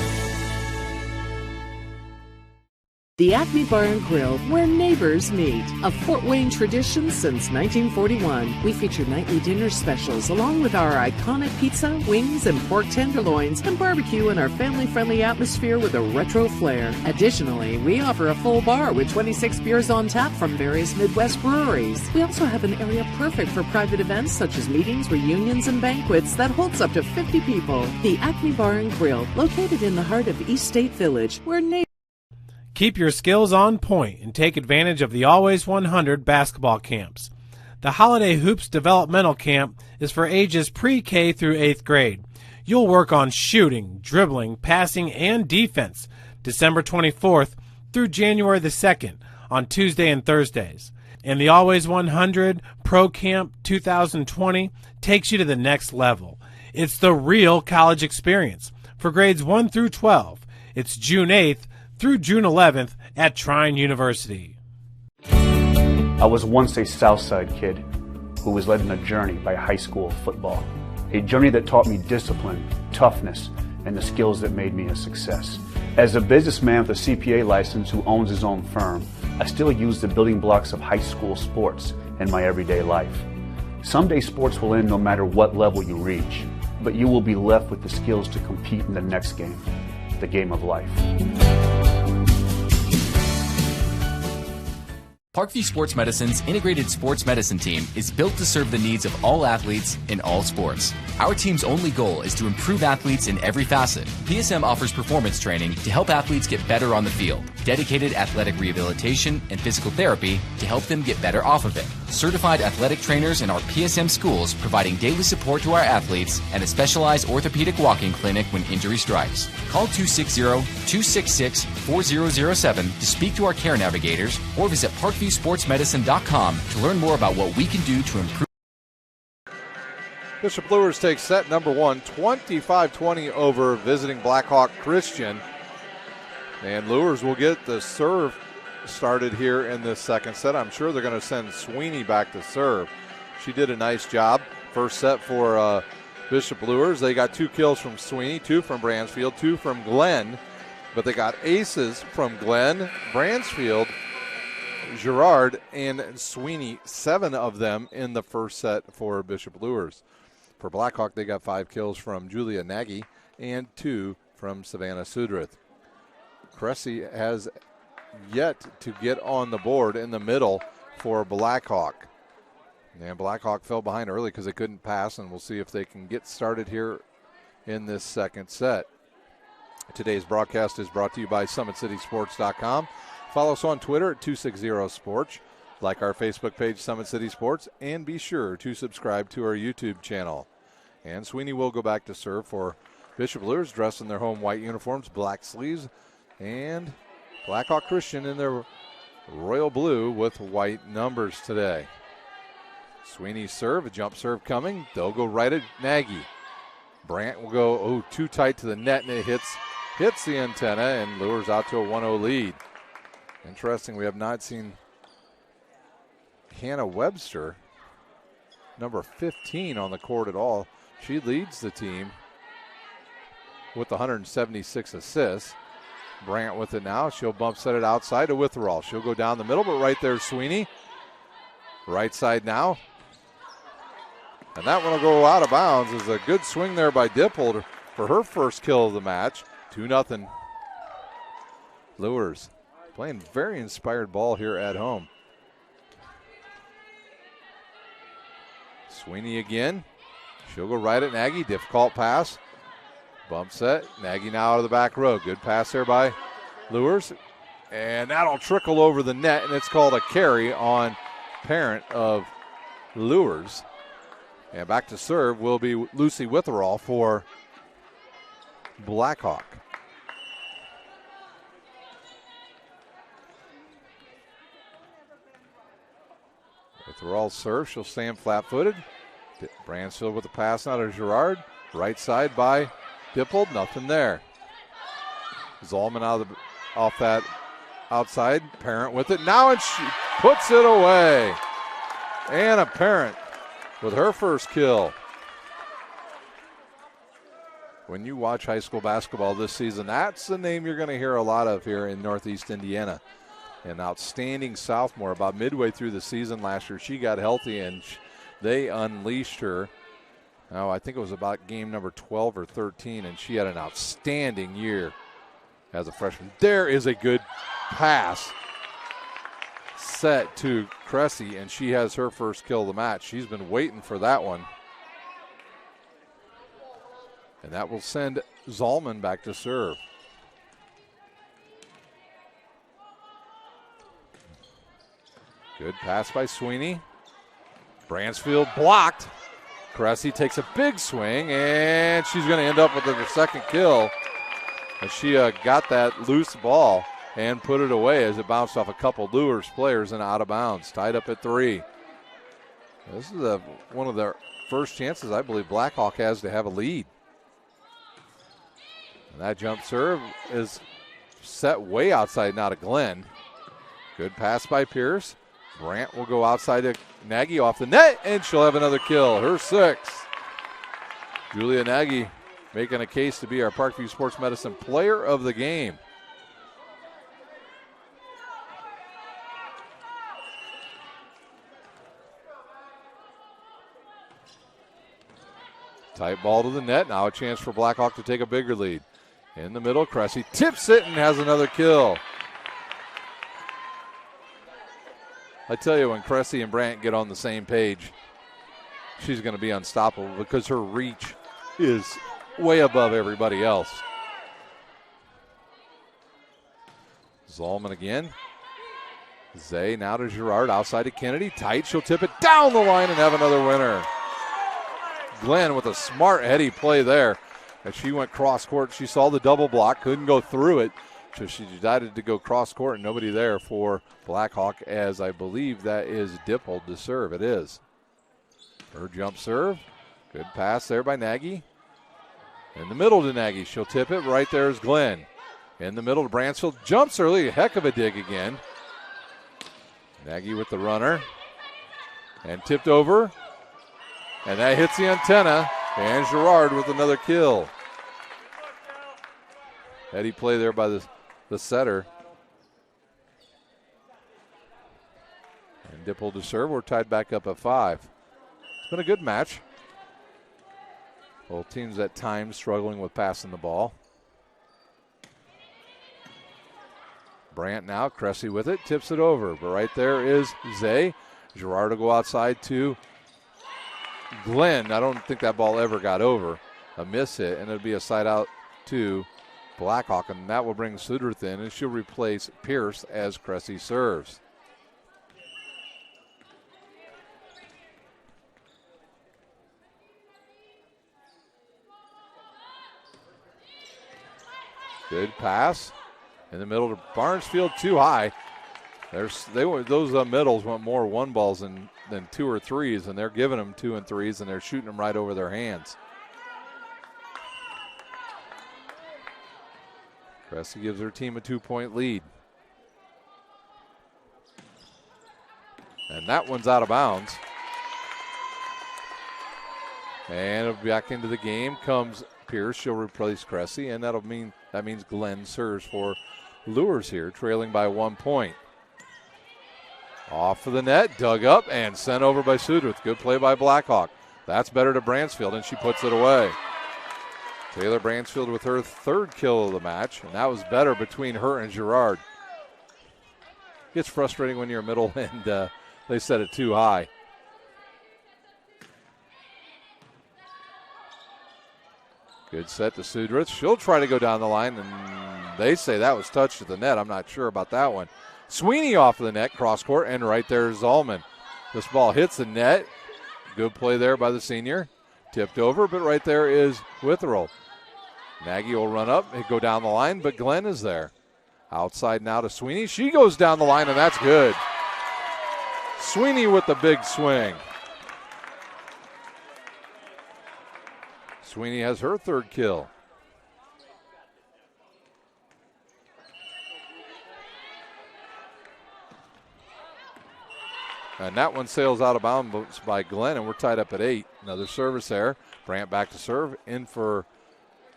The Acme Bar and Grill, where neighbors meet. A Fort Wayne tradition since 1941. We feature nightly dinner specials along with our iconic pizza, wings, and pork tenderloins, and barbecue in our family-friendly atmosphere with a retro flair. Additionally, we offer a full bar with 26 beers on tap from various Midwest breweries. We also have an area perfect for private events such as meetings, reunions, and banquets that holds up to 50 people. The Acme Bar and Grill, located in the heart of East State Village, where neighbors... Keep your skills on point and take advantage of the Always 100 basketball camps. The Holiday Hoops Developmental Camp is for ages pre-K through 8th grade. You'll work on shooting, dribbling, passing, and defense December 24th through January the 2nd on Tuesday and Thursdays. And the Always 100 Pro Camp 2020 takes you to the next level. It's the real college experience for grades 1 through 12. It's June 8th through June 11th at Trine University. I was once a Southside kid who was led on a journey by high school football. A journey that taught me discipline, toughness, and the skills that made me a success. As a businessman with a CPA license who owns his own firm, I still use the building blocks of high school sports in my everyday life. Someday sports will end no matter what level you reach, but you will be left with the skills to compete in the next game, the game of life. Parkview Sports Medicine's integrated sports medicine team is built to serve the needs of all athletes in all sports. Our team's only goal is to improve athletes in every facet. PSM offers performance training to help athletes get better on the field, dedicated athletic rehabilitation and physical therapy to help them get better off of it, certified athletic trainers in our PSM schools providing daily support to our athletes, and a specialized orthopedic walking clinic when injury strikes. Call 260-266-4007 to speak to our care navigators or visit parkviewsportsmedicine.com to learn more about what we can do to improve. Bishop Luers takes set number 1, 25-20 over visiting Blackhawk Christian. And Luers will get the serve started here in this second set. I'm sure they're going to send Sweeney back to serve. She did a nice job. First set for Bishop Luers. They got 2 kills from Sweeney, 2 from Bransfield, 2 from Glenn. But they got aces from Glenn, Bransfield, Girard, and Sweeney, 7 of them in the first set for Bishop Luers. For Blackhawk, they got 5 kills from Julia Nagy and 2 from Savannah Sudrith. Cressy has yet to get on the board in the middle for Blackhawk. And Blackhawk fell behind early because they couldn't pass, and we'll see if they can get started here in this second set. Today's broadcast is brought to you by SummitCitySports.com. Follow us on Twitter at 260sports. Like our Facebook page, Summit City Sports, and be sure to subscribe to our YouTube channel. And Sweeney will go back to serve for Bishop Luers, dressed in their home white uniforms, black sleeves, and Blackhawk Christian in their royal blue with white numbers today. Sweeney's serve, a jump serve coming. They'll go right at Nagy. Brandt will go, too tight to the net, and it hits the antenna, and Luers out to a 1-0 lead. Interesting, we have not seen Hannah Webster, number 15, on the court at all. She leads the team with 176 assists. Brandt with it now. She'll bump set it outside to Witherall. She'll go down the middle, but right there's Sweeney. Right side now. And that one will go out of bounds. It's a good swing there by Dippold for her first kill of the match. 2-0. Luers playing very inspired ball here at home. Sweeney again. She'll go right at Nagy. Difficult pass. Bump set. Nagy now out of the back row. Good pass there by Luers. And that'll trickle over the net, and it's called a carry on parent of Luers. And back to serve will be Lucy Witherall for Blackhawk. Witherall serve. She'll stand flat-footed. Bransfield with the pass out of Girard. Right side by Dippold. Nothing there. Zollman off that outside. Parent with it now, and she puts it away. Anna Parent with her first kill. when you watch high school basketball this season, that's the name you're going to hear a lot of here in Northeast Indiana. An outstanding sophomore. About midway through the season last year, she got healthy and they unleashed her. Now, I think it was about game number 12 or 13, and she had an outstanding year as a freshman. There is a good pass set to Cressy, and she has her first kill of the match. She's been waiting for that one. And that will send Zollman back to serve. Good pass by Sweeney. Bransfield blocked. Cressy takes a big swing, and she's going to end up with her second kill. And she got that loose ball and put it away as it bounced off a couple Luers players and out of bounds. Tied up at 3. This is one of the first chances I believe Blackhawk has to have a lead. And that jump serve is set way outside now to Glenn. Good pass by Pierce. Brandt will go outside to Nagy off the net, and she'll have another kill, her 6th. Julia Nagy making a case to be our Parkview Sports Medicine player of the game. Tight ball to the net. Now a chance for Blackhawk to take a bigger lead. In the middle, Cressy tips it and has another kill. I tell you, when Cressy and Brandt get on the same page, she's going to be unstoppable because her reach is way above everybody else. Zollman again. Zay now to Girard outside to Kennedy. Tight, she'll tip it down the line and have another winner. Glenn with a smart heady play there. As she went cross court, she saw the double block, couldn't go through it. So she decided to go cross court and nobody there for Blackhawk, as I believe that is Dippold to serve. It is. Her jump serve. Good pass there by Nagy. In the middle to Nagy. She'll tip it. Right there is Glenn. In the middle to Bransfield. Jumps early. A heck of a dig again. Nagy with the runner. And tipped over. And that hits the antenna. And Girard with another kill. Heady play there by the setter. And Dippold to serve. We're tied back up at 5. It's been a good match. Both teams at times struggling with passing the ball. Brandt now, Cressy with it, tips it over. But right there is Zay. Girard will go outside to Glenn. I don't think that ball ever got over. A miss hit, and it'll be a side out to Blackhawk, and that will bring Sudruth in, and she'll replace Pierce as Cressy serves. Good pass in the middle to Barnesfield, too high. Those middles want more 1-balls than 2 or 3s, and they're giving them 2 and 3s, and they're shooting them right over their hands. Cressy gives her team a 2-point lead. And that one's out of bounds. And back into the game comes Pierce. She'll replace Cressy, and that means Glenn serves for Luers here, trailing by 1 point. Off of the net, dug up, and sent over by Sudruth. Good play by Blackhawk. That's better to Bransfield, and she puts it away. Taylor Bransfield with her 3rd kill of the match, and that was better between her and Girard. Gets frustrating when you're middle and they set it too high. Good set to Sudruth. She'll try to go down the line, and they say that was touched at the net. I'm not sure about that one. Sweeney off of the net, cross court, and right there is Zollman. This ball hits the net. Good play there by the senior. Tipped over, but right there is Witherell. Nagy will run up and go down the line, but Glenn is there. Outside now to Sweeney. She goes down the line, and that's good. Sweeney with the big swing. Sweeney has her 3rd kill. And that one sails out of bounds by Glenn, and we're tied up at 8. Another service there. Brandt back to serve. In for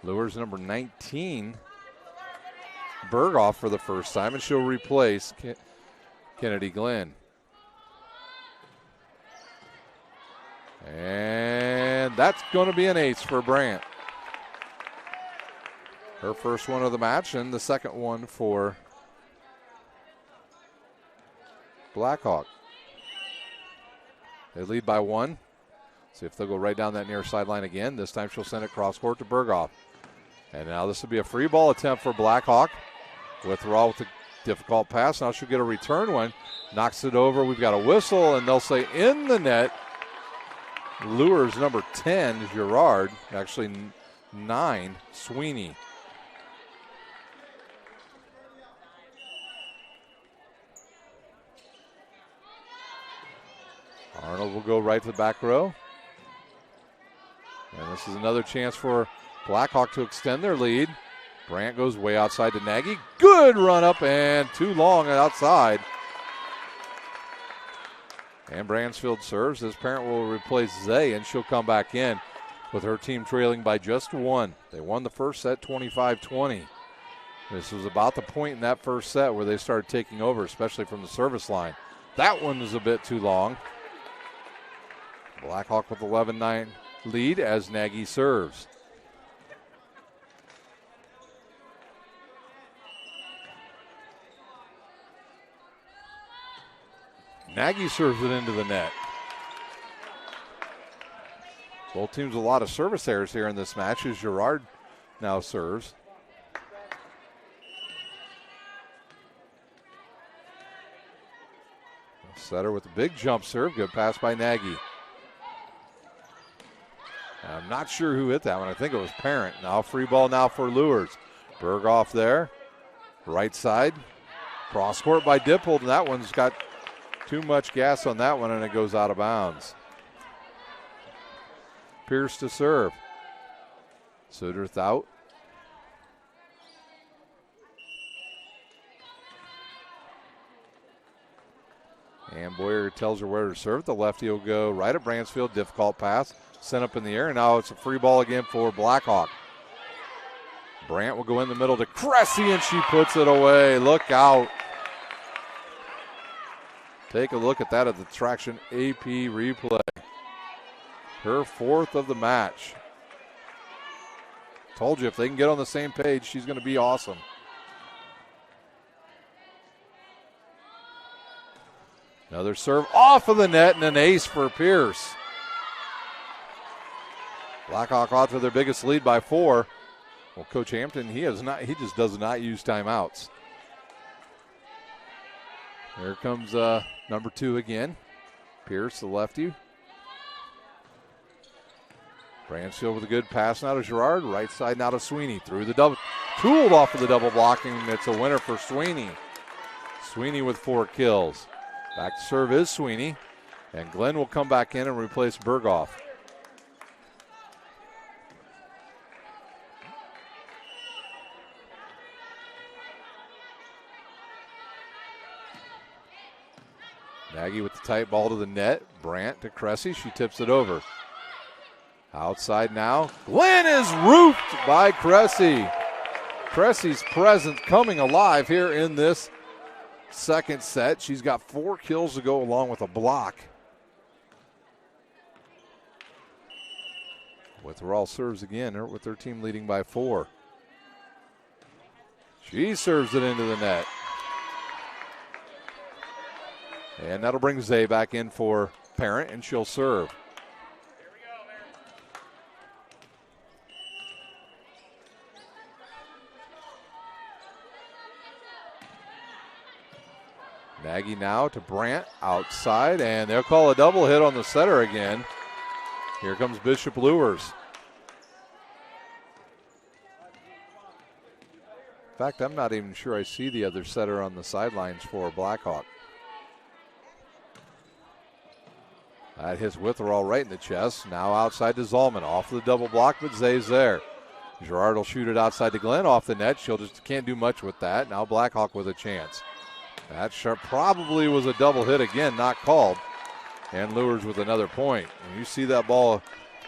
Luers number 19, Berghoff for the first time, and she'll replace Kennedy Glenn. And that's going to be an ace for Brandt. Her first one of the match and the second one for Blackhawk. They lead by 1. See if they'll go right down that near sideline again. This time she'll send it cross court to Berghoff. And now this will be a free ball attempt for Blackhawk. Withdrawal with a difficult pass. Now she'll get a return one. Knocks it over. We've got a whistle, and they'll say in the net. Luers number 10, Girard. Actually 9, Sweeney. Arnold will go right to the back row. And this is another chance for Blackhawk to extend their lead. Brandt goes way outside to Nagy. Good run up and too long outside. And Bransfield serves. This parent will replace Zay, and she'll come back in with her team trailing by just 1. They won the first set 25-20. This was about the point in that first set where they started taking over, especially from the service line. That one was a bit too long. Blackhawk with 11-9 lead as Nagy serves. Nagy serves it into the net. Both teams a lot of service errors here in this match as Girard now serves. Setter with a big jump serve. Good pass by Nagy. I'm not sure who hit that one. I think it was Parent. Now free ball now for Luers. Berghoff there. Right side. Cross court by Dippold, and that one's got too much gas on that one, and it goes out of bounds. Pierce to serve. Suderth out. And Boyer tells her where to serve. The lefty will go right at Bransfield. Difficult pass. Sent up in the air, and now it's a free ball again for Blackhawk. Brandt will go in the middle to Cressy, and she puts it away. Look out. Take a look at that at the Traction AP replay. Her 4th of the match. Told you if they can get on the same page, she's going to be awesome. Another serve off of the net and an ace for Pierce. Blackhawk out to their biggest lead by 4. Well, Coach Hampton, he just does not use timeouts. Here comes number 2 again. Pierce, the lefty. Bransfield with a good pass now to Girard. Right side now to Sweeney. Through the double. Tooled off of the double blocking. It's a winner for Sweeney. Sweeney with 4 kills. Back to serve is Sweeney. And Glenn will come back in and replace Berghoff. Nagy with the tight ball to the net. Brandt to Cressy. She tips it over. Outside now. Glenn is roofed by Cressy. Cressy's presence coming alive here in this second set. She's got 4 kills to go along with a block. Withdrawal serves again with their team leading by 4. She serves it into the net. And that'll bring Zay back in for Parent, and she'll serve. Nagy now to Brandt outside, and they'll call a double hit on the setter again. Here comes Bishop Luers. In fact, I'm not even sure I see the other setter on the sidelines for Blackhawk. That hits Witherall right in the chest. Now outside to Zalman. Off the double block, but Zay's there. Girard will shoot it outside to Glenn off the net. She'll just can't do much with that. Now Blackhawk with a chance. That probably was a double hit again, not called. And Luers with another point. And you see that ball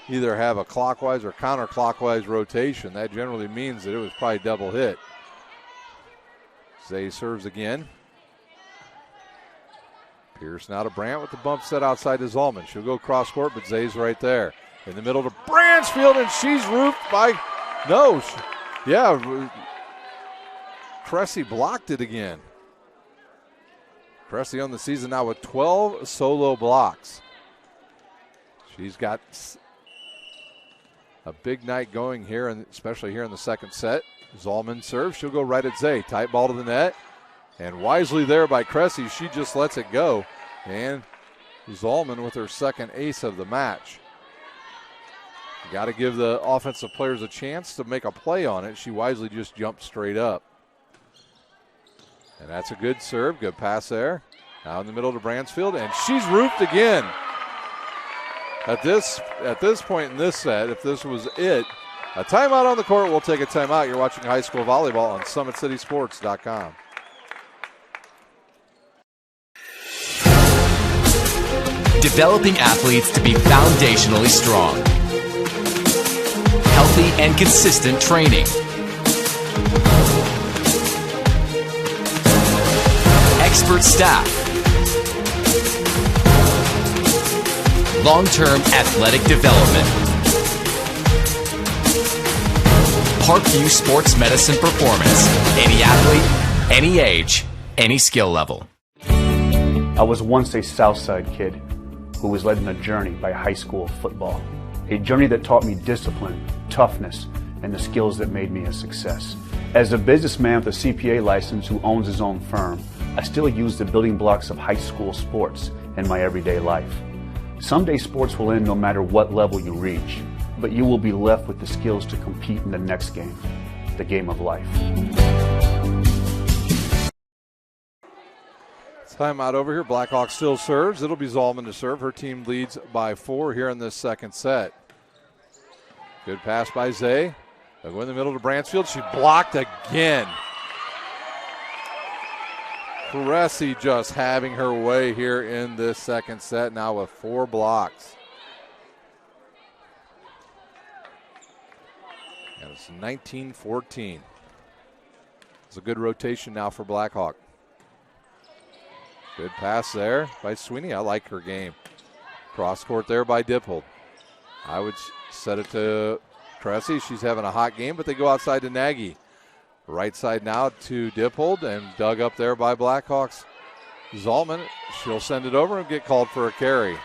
either have a clockwise or counterclockwise rotation. That generally means that it was probably double hit. Zay serves again. Pierce now to Brandt with the bump set outside to Zalman. She'll go cross court, but Zay's right there. In the middle to Bransfield, and she's roofed by, Cressy blocked it again. Cressy on the season now with 12 solo blocks. She's got a big night going here, and especially here in the second set. Zalman serves. She'll go right at Zay. Tight ball to the net. And wisely there by Cressy. She just lets it go. And Zalman with her second ace of the match. You got to give the offensive players a chance to make a play on it. She wisely just jumped straight up. And that's a good serve. Good pass there. Now in the middle to Bransfield. And she's roofed again. At this point in this set, if this was it, a timeout on the court. We'll take a timeout. You're watching high school volleyball on SummitCitySports.com. Developing athletes to be foundationally strong. Healthy and consistent training. Expert staff. Long-term athletic development. Parkview Sports Medicine Performance. Any athlete, any age, any skill level. I was once a Southside kid who was led on a journey by high school football. A journey that taught me discipline, toughness, and the skills that made me a success. As a businessman with a CPA license who owns his own firm, I still use the building blocks of high school sports in my everyday life. Someday sports will end no matter what level you reach, but you will be left with the skills to compete in the next game, the game of life. Timeout over here. Blackhawk still serves. It'll be Zalman to serve. Her team leads by 4 here in this second set. Good pass by Zay. They'll go in the middle to Bransfield. She blocked again. Cressy just having her way here in this second set now with 4 blocks. And it's 19-14. It's a good rotation now for Blackhawk. Good pass there by Sweeney. I like her game. Cross court there by Dippold. I would set it to Cressy. She's having a hot game, but they go outside to Nagy. Right side now to Dippold and dug up there by Blackhawks. Zalman, she'll send it over and get called for a carry.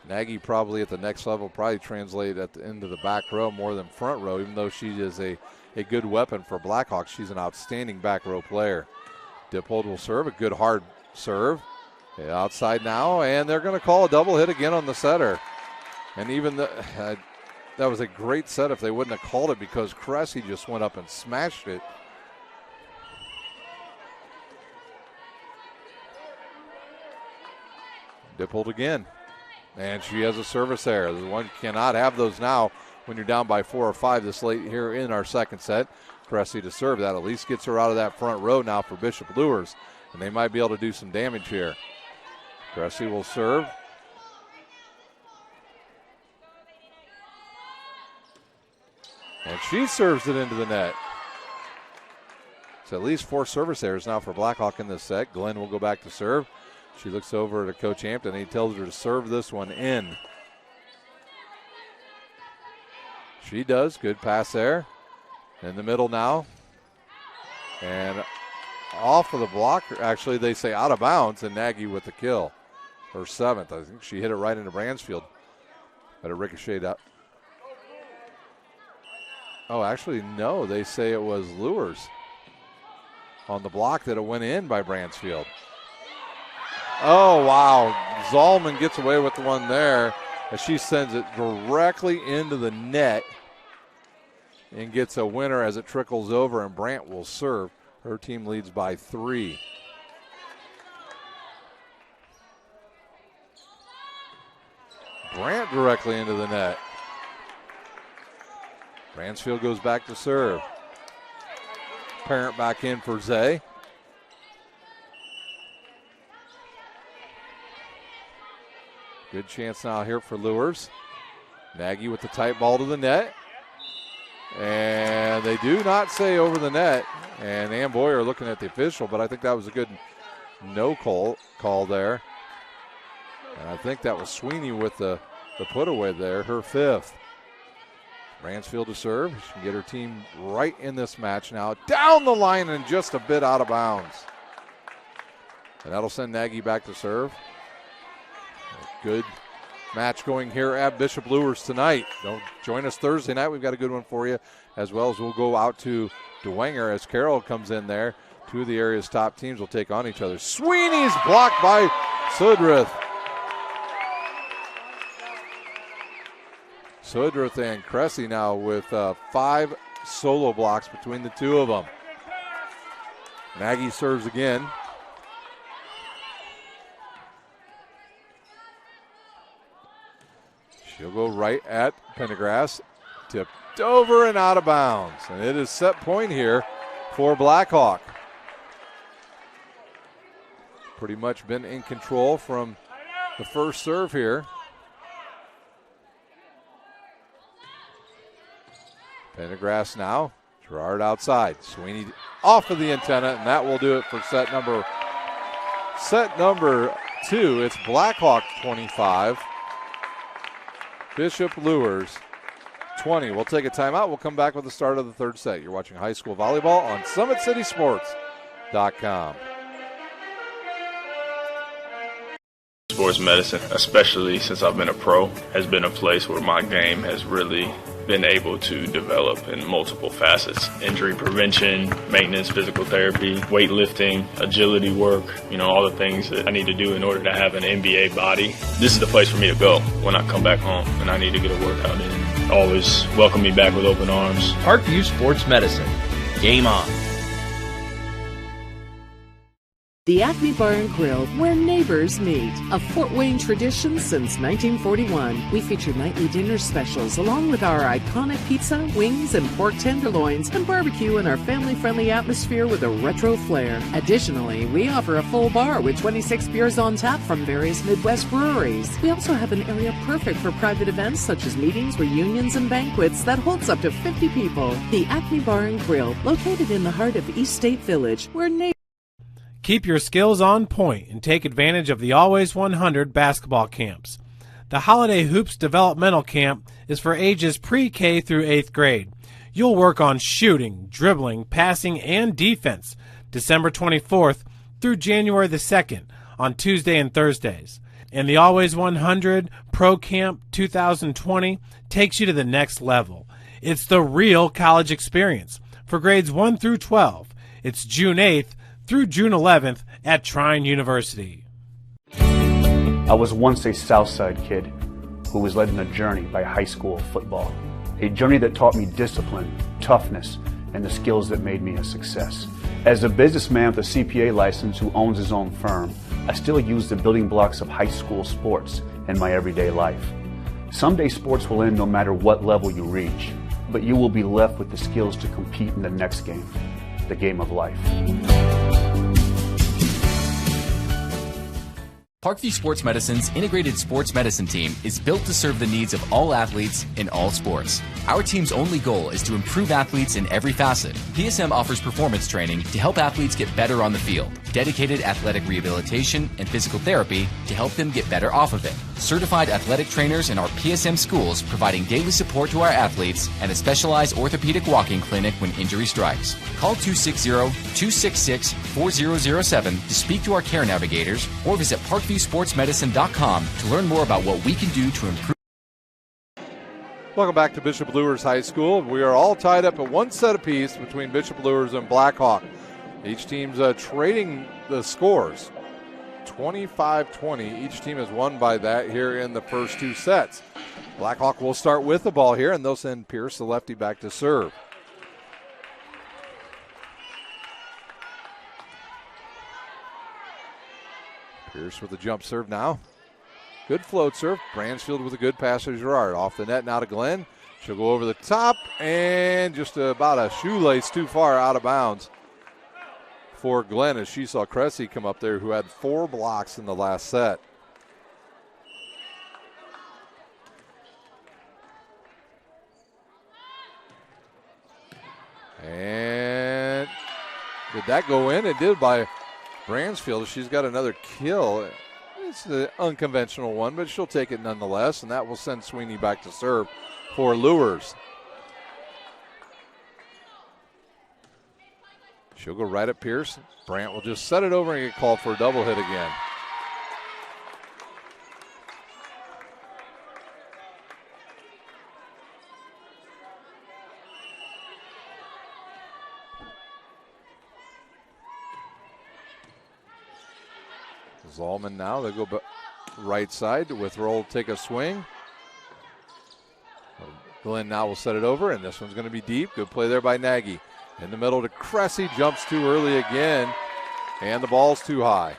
Nagy probably at the next level, probably translate at the end of the back row more than front row, even though she is a good weapon for Blackhawks. She's an outstanding back row player. Dippold will serve, a good hard serve. Outside now, and they're going to call a double hit again on the setter. And even that was a great set if they wouldn't have called it, because Cressy just went up and smashed it. Dippold again. And she has a service error. One cannot have those now when you're down by 4 or 5 this late here in our second set. Cressy to serve. That at least gets her out of that front row now for Bishop Luers. And they might be able to do some damage here. Cressy will serve. And she serves it into the net. So at least 4 service errors now for Blackhawk in this set. Glenn will go back to serve. She looks over to Coach Hampton. He tells her to serve this one in. She does. Good pass there. In the middle now. And off of the blocker. Actually, they say out of bounds, and Nagy with the kill. Her 7th. I think she hit it right into Bransfield. But it ricocheted up. Oh, actually, no. They say it was Luers on the block that it went in by Bransfield. Oh, wow. Zalman gets away with the one there as she sends it directly into the net and gets a winner as it trickles over, and Brandt will serve. Her team leads by 3. Brandt directly into the net. Bransfield goes back to serve. Parent back in for Zay. Good chance now here for Luers. Nagy with the tight ball to the net. And they do not say over the net. And Ann Boyer looking at the official, but I think that was a good no call there. And I think that was Sweeney with the put away there, her 5th. Bransfield to serve. She can get her team right in this match now. Down the line and just a bit out of bounds. And that'll send Nagy back to serve. Good match going here at Bishop Luers tonight. Don't join us Thursday night. We've got a good one for you, as well as we'll go out to Dwenger as Carroll comes in there. Two of the area's top teams will take on each other. Sweeney's blocked by Sudrith. Sudrith and Cressy now with 5 solo blocks between the two of them. Nagy serves again. She'll go right at Pendergrass. Tipped over and out of bounds. And it is set point here for Blackhawk. Pretty much been in control from the first serve here. Pendergrass now. Gerard outside. Sweeney off of the antenna, and that will do it for set number 2. It's Blackhawk 25. Bishop Luers 20. We'll take a timeout. We'll come back with the start of the third set. You're watching high school volleyball on SummitCitySports.com. Sports medicine, especially since I've been a pro, has been a place where my game has really been able to develop in multiple facets. Injury prevention, maintenance, physical therapy, weightlifting, agility work, all the things that I need to do in order to have an NBA body. This is the place for me to go when I come back home and I need to get a workout in. Always welcome me back with open arms. Parkview Sports Medicine. Game on. The Acme Bar and Grill, where neighbors meet. A Fort Wayne tradition since 1941. We feature nightly dinner specials along with our iconic pizza, wings, and pork tenderloins, and barbecue in our family-friendly atmosphere with a retro flair. Additionally, we offer a full bar with 26 beers on tap from various Midwest breweries. We also have an area perfect for private events such as meetings, reunions, and banquets that holds up to 50 people. The Acme Bar and Grill, located in the heart of East State Village, where neighbors... Keep your skills on point and take advantage of the Always 100 basketball camps. The Holiday Hoops Developmental Camp is for ages pre-K through 8th grade. You'll work on shooting, dribbling, passing, and defense December 24th through January the 2nd on Tuesday and Thursdays. And the Always 100 Pro Camp 2020 takes you to the next level. It's the real college experience for grades 1 through 12. It's June 8th through June 11th at Trine University. I was once a Southside kid who was led on a journey by high school football. A journey that taught me discipline, toughness, and the skills that made me a success. As a businessman with a CPA license who owns his own firm, I still use the building blocks of high school sports in my everyday life. Someday sports will end no matter what level you reach, but you will be left with the skills to compete in the next game, the game of life. Parkview Sports Medicine's integrated sports medicine team is built to serve the needs of all athletes in all sports. Our team's only goal is to improve athletes in every facet. PSM offers performance training to help athletes get better on the field, dedicated athletic rehabilitation and physical therapy to help them get better off of it, certified athletic trainers in our PSM schools providing daily support to our athletes, and a specialized orthopedic walking clinic when injury strikes. Call 260-266-4007 to speak to our care navigators or visit parkviewsportsmedicine.com to learn more about what we can do to improve. Welcome back to Bishop Luers High School. We are all tied up at one set apiece between Bishop Luers and Blackhawk. Each team's trading the scores. 25-20. Each team has won by that here in the first two sets. Blackhawk will start with the ball here, and they'll send Pierce, the lefty, back to serve. Pierce with a jump serve now. Good float serve. Bransfield with a good pass to Gerard. Off the net now to Glenn. She'll go over the top and just about a shoelace too far out of bounds for Glenn as she saw Cressy come up there who had 4 blocks in the last set. And did that go in? It did by Bransfield. She's got another kill. It's an unconventional one, but she'll take it nonetheless, and that will send Sweeney back to serve for Luers. She'll go right at Pierce. Brandt will just set it over and get called for a double hit again. Zalman now, they go right side. Witherell will take a swing. Glenn now will set it over, and this one's going to be deep. Good play there by Nagy. In the middle to Cressy, jumps too early again, and the ball's too high.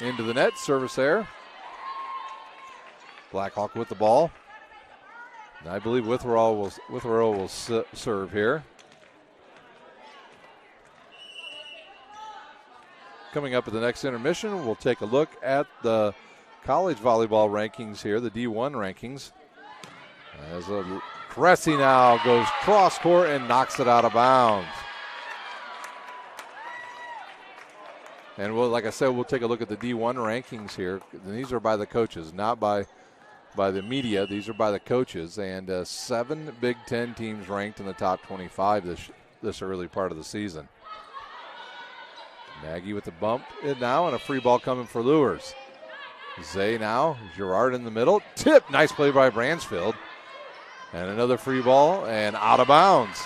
Into the net, service error. Blackhawk with the ball. And I believe Witherell will serve here. Coming up at the next intermission, we'll take a look at the college volleyball rankings here, the D1 rankings. As Cressy now goes cross court and knocks it out of bounds. And like I said, we'll take a look at the D1 rankings here. And these are by the coaches, not by the media. These are by the coaches. And 7 Big Ten teams ranked in the top 25 this early part of the season. Nagy with the bump in now, and a free ball coming for Luers. Zay now, Girard in the middle. Tip, nice play by Bransfield. And another free ball, and out of bounds.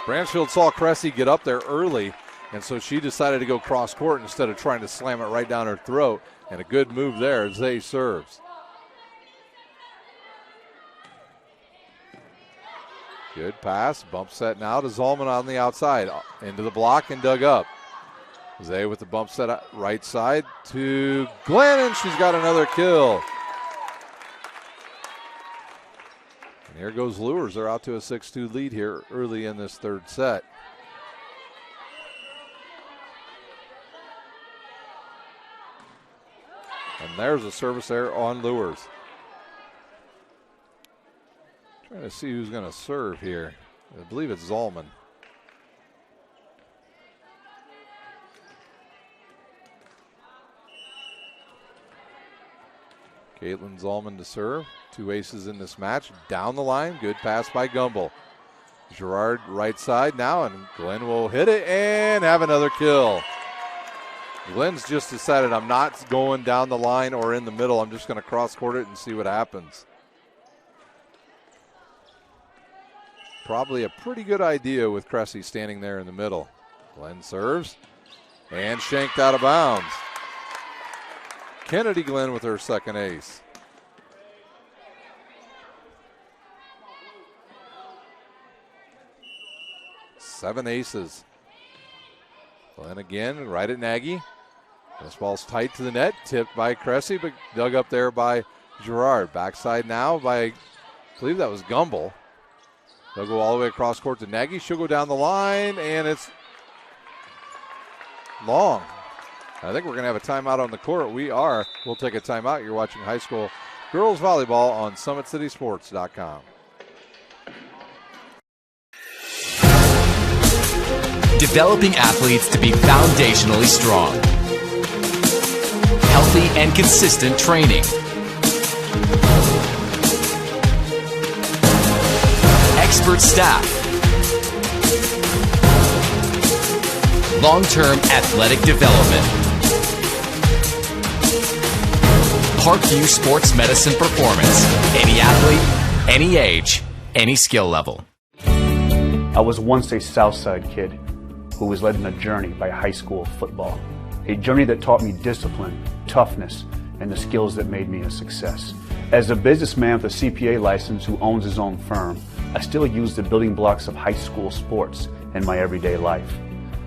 Bransfield saw Cressy get up there early, and so she decided to go cross court instead of trying to slam it right down her throat. And a good move there. Zay serves. Good pass. Bump set now to Zalman on the outside. Into the block and dug up. Zay with the bump set right side to Glenn, and she's got another kill. And here goes Luers. They're out to a 6-2 lead here early in this third set. And there's a service error on Luers. Trying to see who's going to serve here. I believe it's Zalman. Caitlin Zalman to serve. 2 aces in this match. Down the line. Good pass by Gumbel. Girard right side now, and Glenn will hit it and have another kill. Glenn's just decided, I'm not going down the line or in the middle. I'm just going to cross court it and see what happens. Probably a pretty good idea with Cressy standing there in the middle. Glenn serves and shanked out of bounds. Kennedy Glenn with her second ace. Seven aces. Glenn again, right at Nagy. This ball's tight to the net, tipped by Cressy, but dug up there by Girard. Backside now by, I believe that was Gumbel. They'll go all the way across court to Nagy. She'll go down the line, and it's long. I think we're going to have a timeout on the court. We are. We'll take a timeout. You're watching high school girls volleyball on SummitCitySports.com. Developing athletes to be foundationally strong. Healthy and consistent training. Expert staff. Long-term athletic development. Parkview Sports Medicine Performance. Any athlete, any age, any skill level. I was once a Southside kid who was led on a journey by high school football. A journey that taught me discipline, toughness, and the skills that made me a success. As a businessman with a CPA license who owns his own firm, I still use the building blocks of high school sports in my everyday life.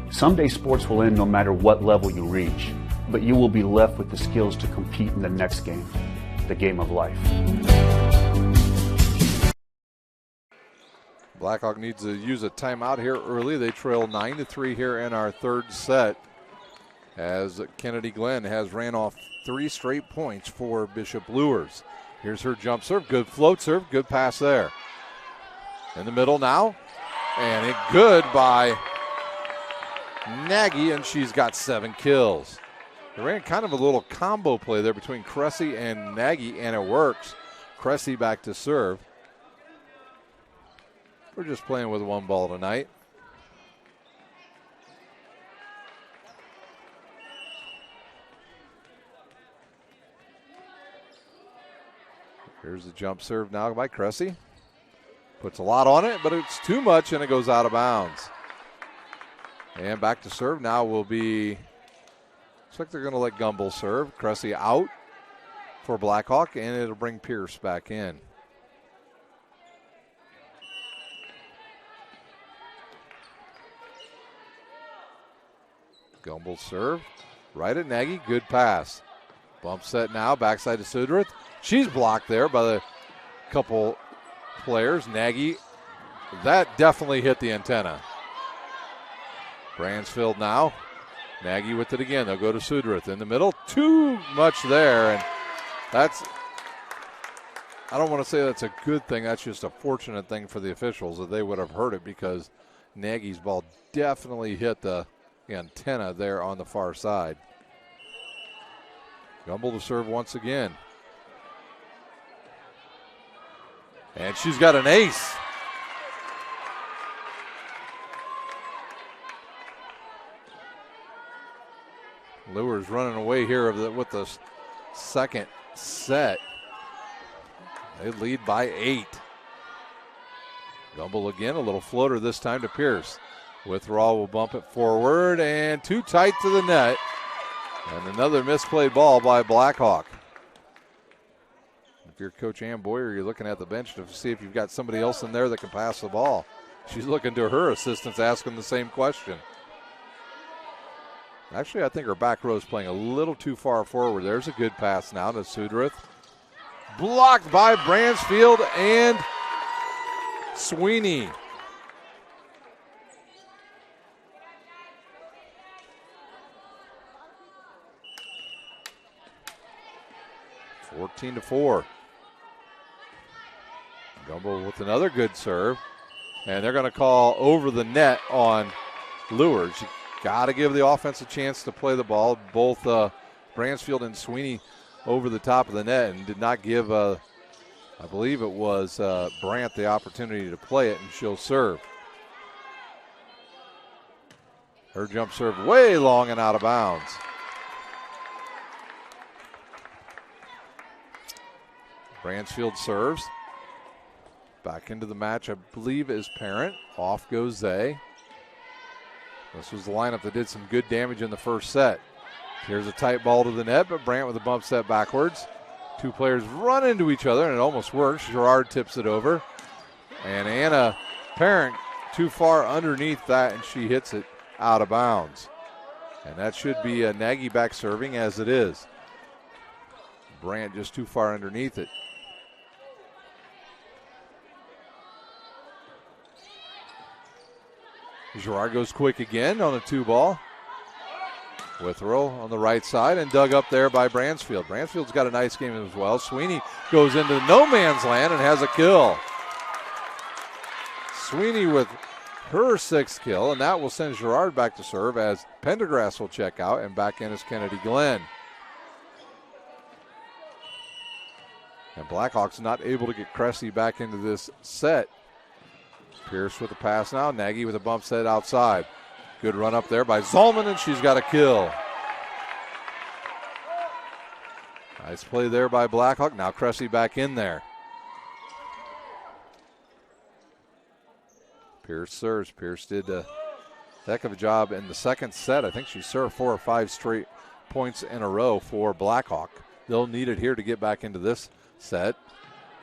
Someday sports will end no matter what level you reach, but you will be left with the skills to compete in the next game, the game of life. Blackhawk needs to use a timeout here early. They trail 9-3 here in our third set. as Kennedy Glenn has ran off 3 straight points for Bishop Luers. Here's her jump serve. Good float serve. Good pass there. In the middle now. And it good by Nagy, and she's got 7 kills. They ran kind of a little combo play there between Cressy and Nagy, and it works. Cressy back to serve. We're just playing with one ball tonight. Here's the jump serve now by Cressy. Puts a lot on it, but it's too much, and it goes out of bounds. And back to serve now will be, looks like they're going to let Gumbel serve. Cressy out for Blackhawk, and it'll bring Pierce back in. Gumbel serve, right at Nagy, good pass. Bump set now, backside to Sudrith. She's blocked there by the couple players. Nagy, that definitely hit the antenna. Bransfield now. Nagy with it again. They'll go to Sudrith in the middle. Too much there, and that's, I don't want to say that's a good thing. That's just a fortunate thing for the officials that they would have heard it, because Nagy's ball definitely hit the antenna there on the far side. Gumbel to serve once again. And she's got an ace. Luers running away here with the second set. They lead by 8. Gumbel again, a little floater this time to Pierce. Withdrawal will bump it forward, and too tight to the net. And another misplayed ball by Blackhawk. If you're Coach Ann Boyer, you're looking at the bench to see if you've got somebody else in there that can pass the ball. She's looking to her assistants, asking the same question. Actually, I think her back row is playing a little too far forward. There's a good pass now to Sudrith. Blocked by Bransfield and Sweeney. (14-4). Gumbel with another good serve. And they're going to call over the net on Luers. You got to give the offense a chance to play the ball. Both Bransfield and Sweeney over the top of the net, and did not give, I believe it was Brandt, the opportunity to play it, and she'll serve. Her jump serve way long and out of bounds. Bransfield serves. Back into the match, I believe, is Parent. Off goes Zay. This was the lineup that did some good damage in the first set. Here's a tight ball to the net, but Brandt with a bump set backwards. Two players run into each other, and it almost works. Gerard tips it over. And Anna Parent too far underneath that, and she hits it out of bounds. And that should be a Nagy back serving, as it is. Brandt just too far underneath it. Gerard goes quick again on a 2-ball. Witherell on the right side and dug up there by Bransfield. Bransfield's got a nice game as well. Sweeney goes into no man's land and has a kill. Sweeney with her 6th kill, and that will send Gerard back to serve as Pendergrass will check out, and back in is Kennedy Glenn. And Blackhawks not able to get Cressy back into this set. Pierce with the pass now. Nagy with a bump set outside. Good run up there by Zolman, and she's got a kill. Nice play there by Blackhawk. Now Cressy back in there. Pierce serves. Pierce did a heck of a job in the second set. I think she served 4 or 5 straight points in a row for Blackhawk. They'll need it here to get back into this set.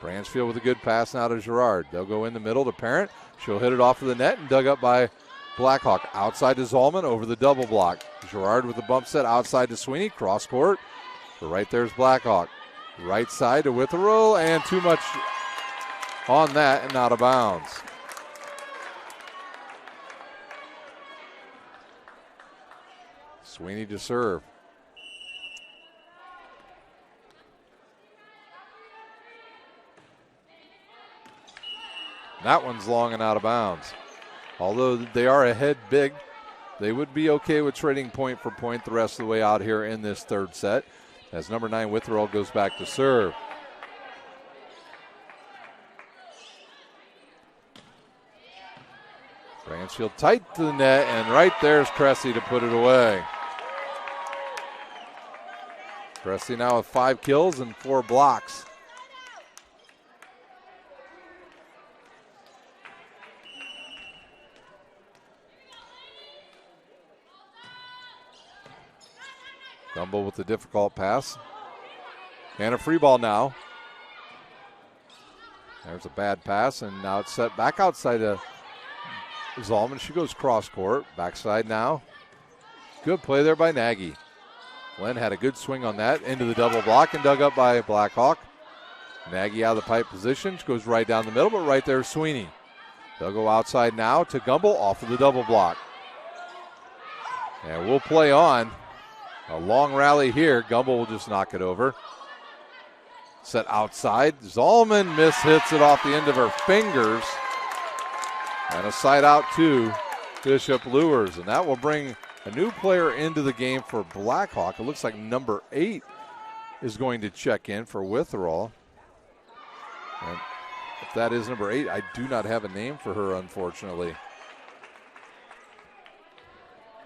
Bransfield with a good pass now to Gerard. They'll go in the middle to Parent. She'll hit it off of the net and dug up by Blackhawk. Outside to Zolman over the double block. Gerard with the bump set outside to Sweeney. Cross court. But right there's Blackhawk. Right side to Witherell, and too much on that and out of bounds. Sweeney to serve. That one's long and out of bounds. Although they are ahead big, they would be okay with trading point for point the rest of the way out here in this third set, as number 9 Witherell goes back to serve. Bransfield tight to the net, and right there's Cressy to put it away. Cressy now with 5 kills and 4 blocks. Gumble with the difficult pass. And a free ball now. There's a bad pass, and now it's set back outside of Zalman. She goes cross court. Backside now. Good play there by Nagy. Glenn had a good swing on that. Into the double block and dug up by Blackhawk. Nagy out of the pipe position. Goes right down the middle, but right there Sweeney. They'll go outside now to Gumble off of the double block. And we'll play on. A long rally here. Gumble will just knock it over. Set outside. Zalman mishits it off the end of her fingers. And a side out to Bishop Luers. And that will bring a new player into the game for Blackhawk. It looks like number 8 is going to check in for Witherell. And if that is number 8, I do not have a name for her, unfortunately.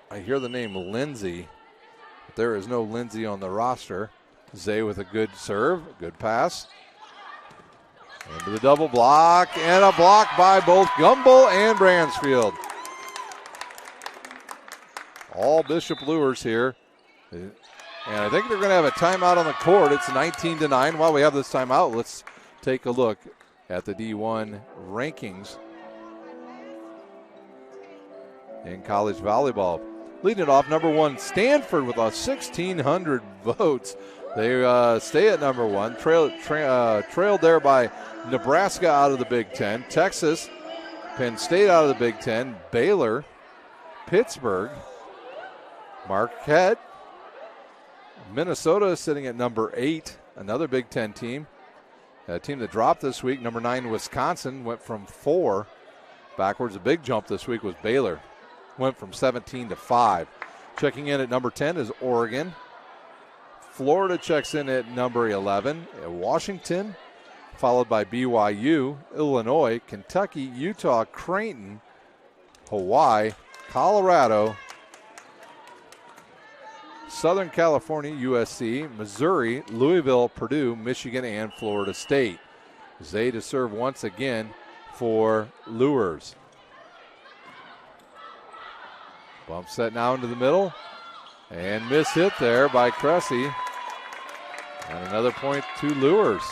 I hear the name Lindsay. There is no Lindsay on the roster. Zay with a good serve, good pass. Into the double block, and a block by both Gumble and Bransfield. All Bishop Luers here. And I think they're going to have a timeout on the court. It's 19-9. While we have this timeout, let's take a look at the D1 rankings in college volleyball. Leading it off, number 1, Stanford with 1,600 votes. They stay at number 1. Trailed there by Nebraska out of the Big Ten. Texas, Penn State out of the Big Ten. Baylor, Pittsburgh, Marquette. Minnesota is sitting at number 8, another Big Ten team. A team that dropped this week, number 9, Wisconsin, went from 4 backwards. A big jump this week was Baylor. Went from 17 to 5. Checking in at number 10 is Oregon. Florida checks in at number 11. Washington, followed by BYU, Illinois, Kentucky, Utah, Creighton, Hawaii, Colorado, Southern California, USC, Missouri, Louisville, Purdue, Michigan, and Florida State. Zay to serve once again for Luers. Bump set now into the middle. And mishit there by Cressy. And another point to Luers.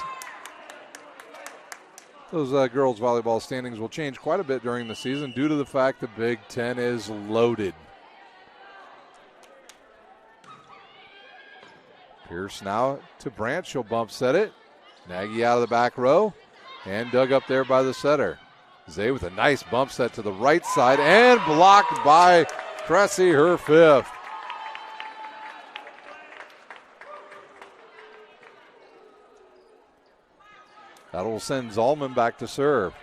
Those girls' volleyball standings will change quite a bit during the season due to the fact the Big Ten is loaded. Pierce now to Branch. She'll bump set it. Nagy out of the back row. And dug up there by the setter. Zay with a nice bump set to the right side. And blocked by Cressy, her 5th. That will send Zalman back to serve.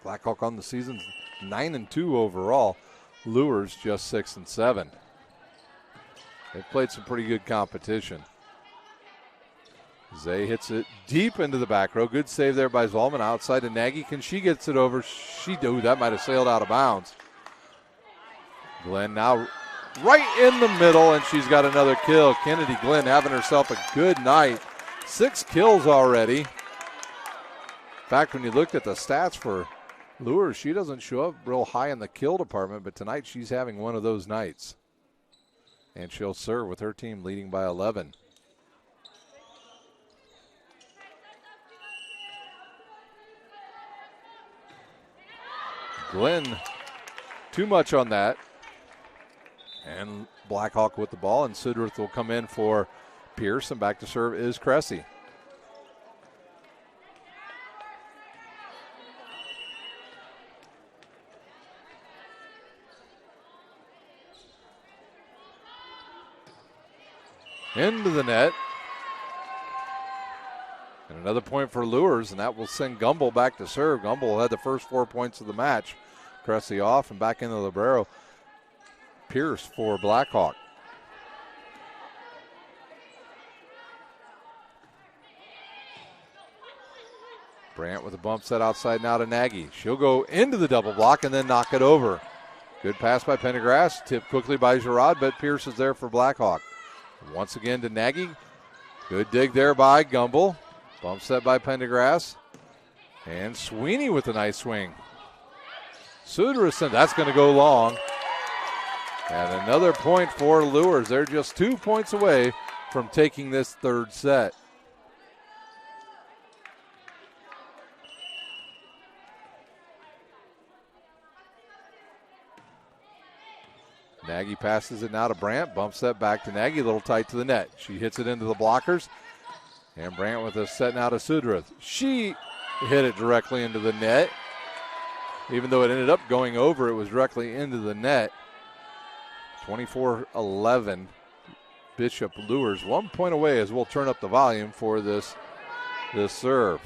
Blackhawk on the season 9-2 overall. Luers just 6-7. They've played some pretty good competition. Zay hits it deep into the back row. Good save there by Zalman outside to Nagy. Can she gets it over? That might have sailed out of bounds. Glenn now right in the middle, and she's got another kill. Kennedy Glenn having herself a good night. 6 kills already. In fact, when you looked at the stats for Luers, she doesn't show up real high in the kill department, but tonight she's having one of those nights. And she'll serve with her team leading by 11. Glenn, too much on that. And Blackhawk with the ball, and Sidworth will come in for Pierce, and back to serve is Cressy. into the net. And another point for Luers, and that will send Gumbel back to serve. Gumbel had the first 4 points of the match. Cressy off and back into the libero. Pierce for Blackhawk. Brandt with a bump set outside now to Nagy. She'll go into the double block and then knock it over. Good pass by Pendergrass, tipped quickly by Girard, but Pierce is there for Blackhawk. Once again to Nagy. Good dig there by Gumbel. Bump set by Pendergrass. And Sweeney with a nice swing. Suderson, that's going to go long. And another point for Luers. They're just 2 points away from taking this third set. Nagy passes it now to Brandt. Bumps that back to Nagy. A little tight to the net. She hits it into the blockers. And Brandt with a set now to Sudrath. She hit it directly into the net. Even though it ended up going over, it was directly into the net. 24-11. Bishop Luers 1 point away as we'll turn up the volume for this serve.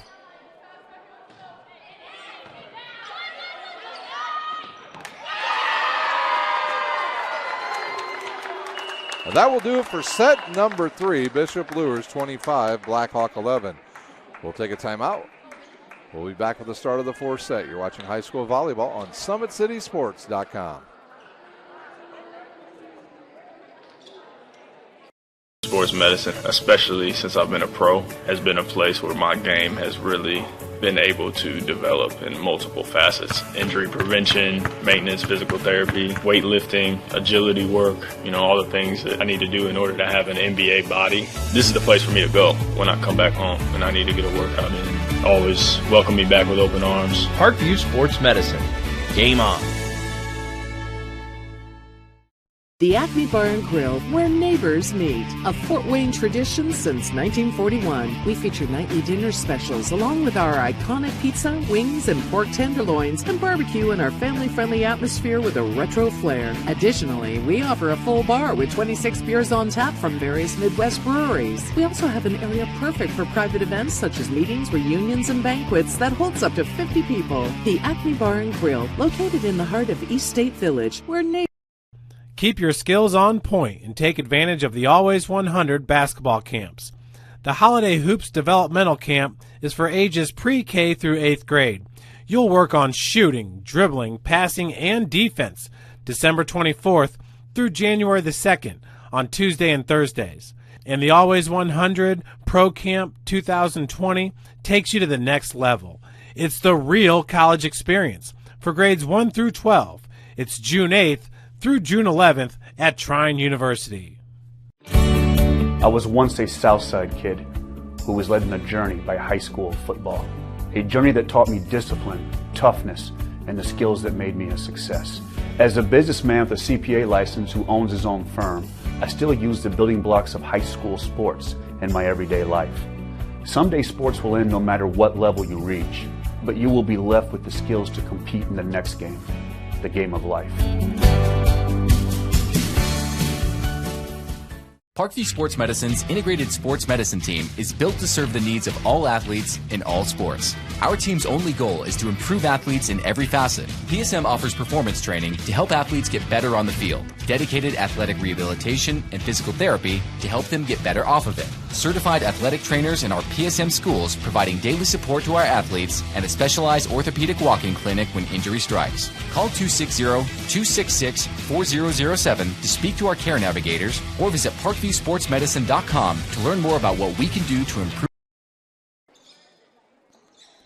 That will do it for set number 3. Bishop Luers 25, Blackhawk 11. We'll take a timeout. We'll be back with the start of the fourth set. You're watching high school volleyball on SummitCitySports.com. Sports medicine, especially since I've been a pro, has been a place where my game has really been able to develop in multiple facets. Injury prevention, maintenance, physical therapy, weightlifting, agility work, all the things that I need to do in order to have an NBA body. This is the place for me to go when I come back home and I need to get a workout in. Always welcome me back with open arms. Parkview Sports Medicine. Game on. The Acme Bar and Grill, where neighbors meet. A Fort Wayne tradition since 1941. We feature nightly dinner specials along with our iconic pizza, wings, and pork tenderloins, and barbecue in our family-friendly atmosphere with a retro flair. Additionally, we offer a full bar with 26 beers on tap from various Midwest breweries. We also have an area perfect for private events such as meetings, reunions, and banquets that holds up to 50 people. The Acme Bar and Grill, located in the heart of East State Village, where neighbors... Keep your skills on point and take advantage of the Always 100 basketball camps. The Holiday Hoops Developmental Camp is for ages pre-K through 8th grade. You'll work on shooting, dribbling, passing, and defense December 24th through January the 2nd on Tuesday and Thursdays. And the Always 100 Pro Camp 2020 takes you to the next level. It's the real college experience for grades 1 through 12. It's June 8th through June 11th at Trine University. I was once a Southside kid who was led on a journey by high school football. A journey that taught me discipline, toughness, and the skills that made me a success. As a businessman with a CPA license who owns his own firm, I still use the building blocks of high school sports in my everyday life. Someday sports will end no matter what level you reach, but you will be left with the skills to compete in the next game, the game of life. Parkview Sports Medicine's integrated sports medicine team is built to serve the needs of all athletes in all sports. Our team's only goal is to improve athletes in every facet. PSM offers performance training to help athletes get better on the field, dedicated athletic rehabilitation and physical therapy to help them get better off of it, certified athletic trainers in our PSM schools providing daily support to our athletes, and a specialized orthopedic walking clinic when injury strikes. Call 260-266-4007 to speak to our care navigators or visit parkviewsportsmedicine.com to learn more about what we can do to improve.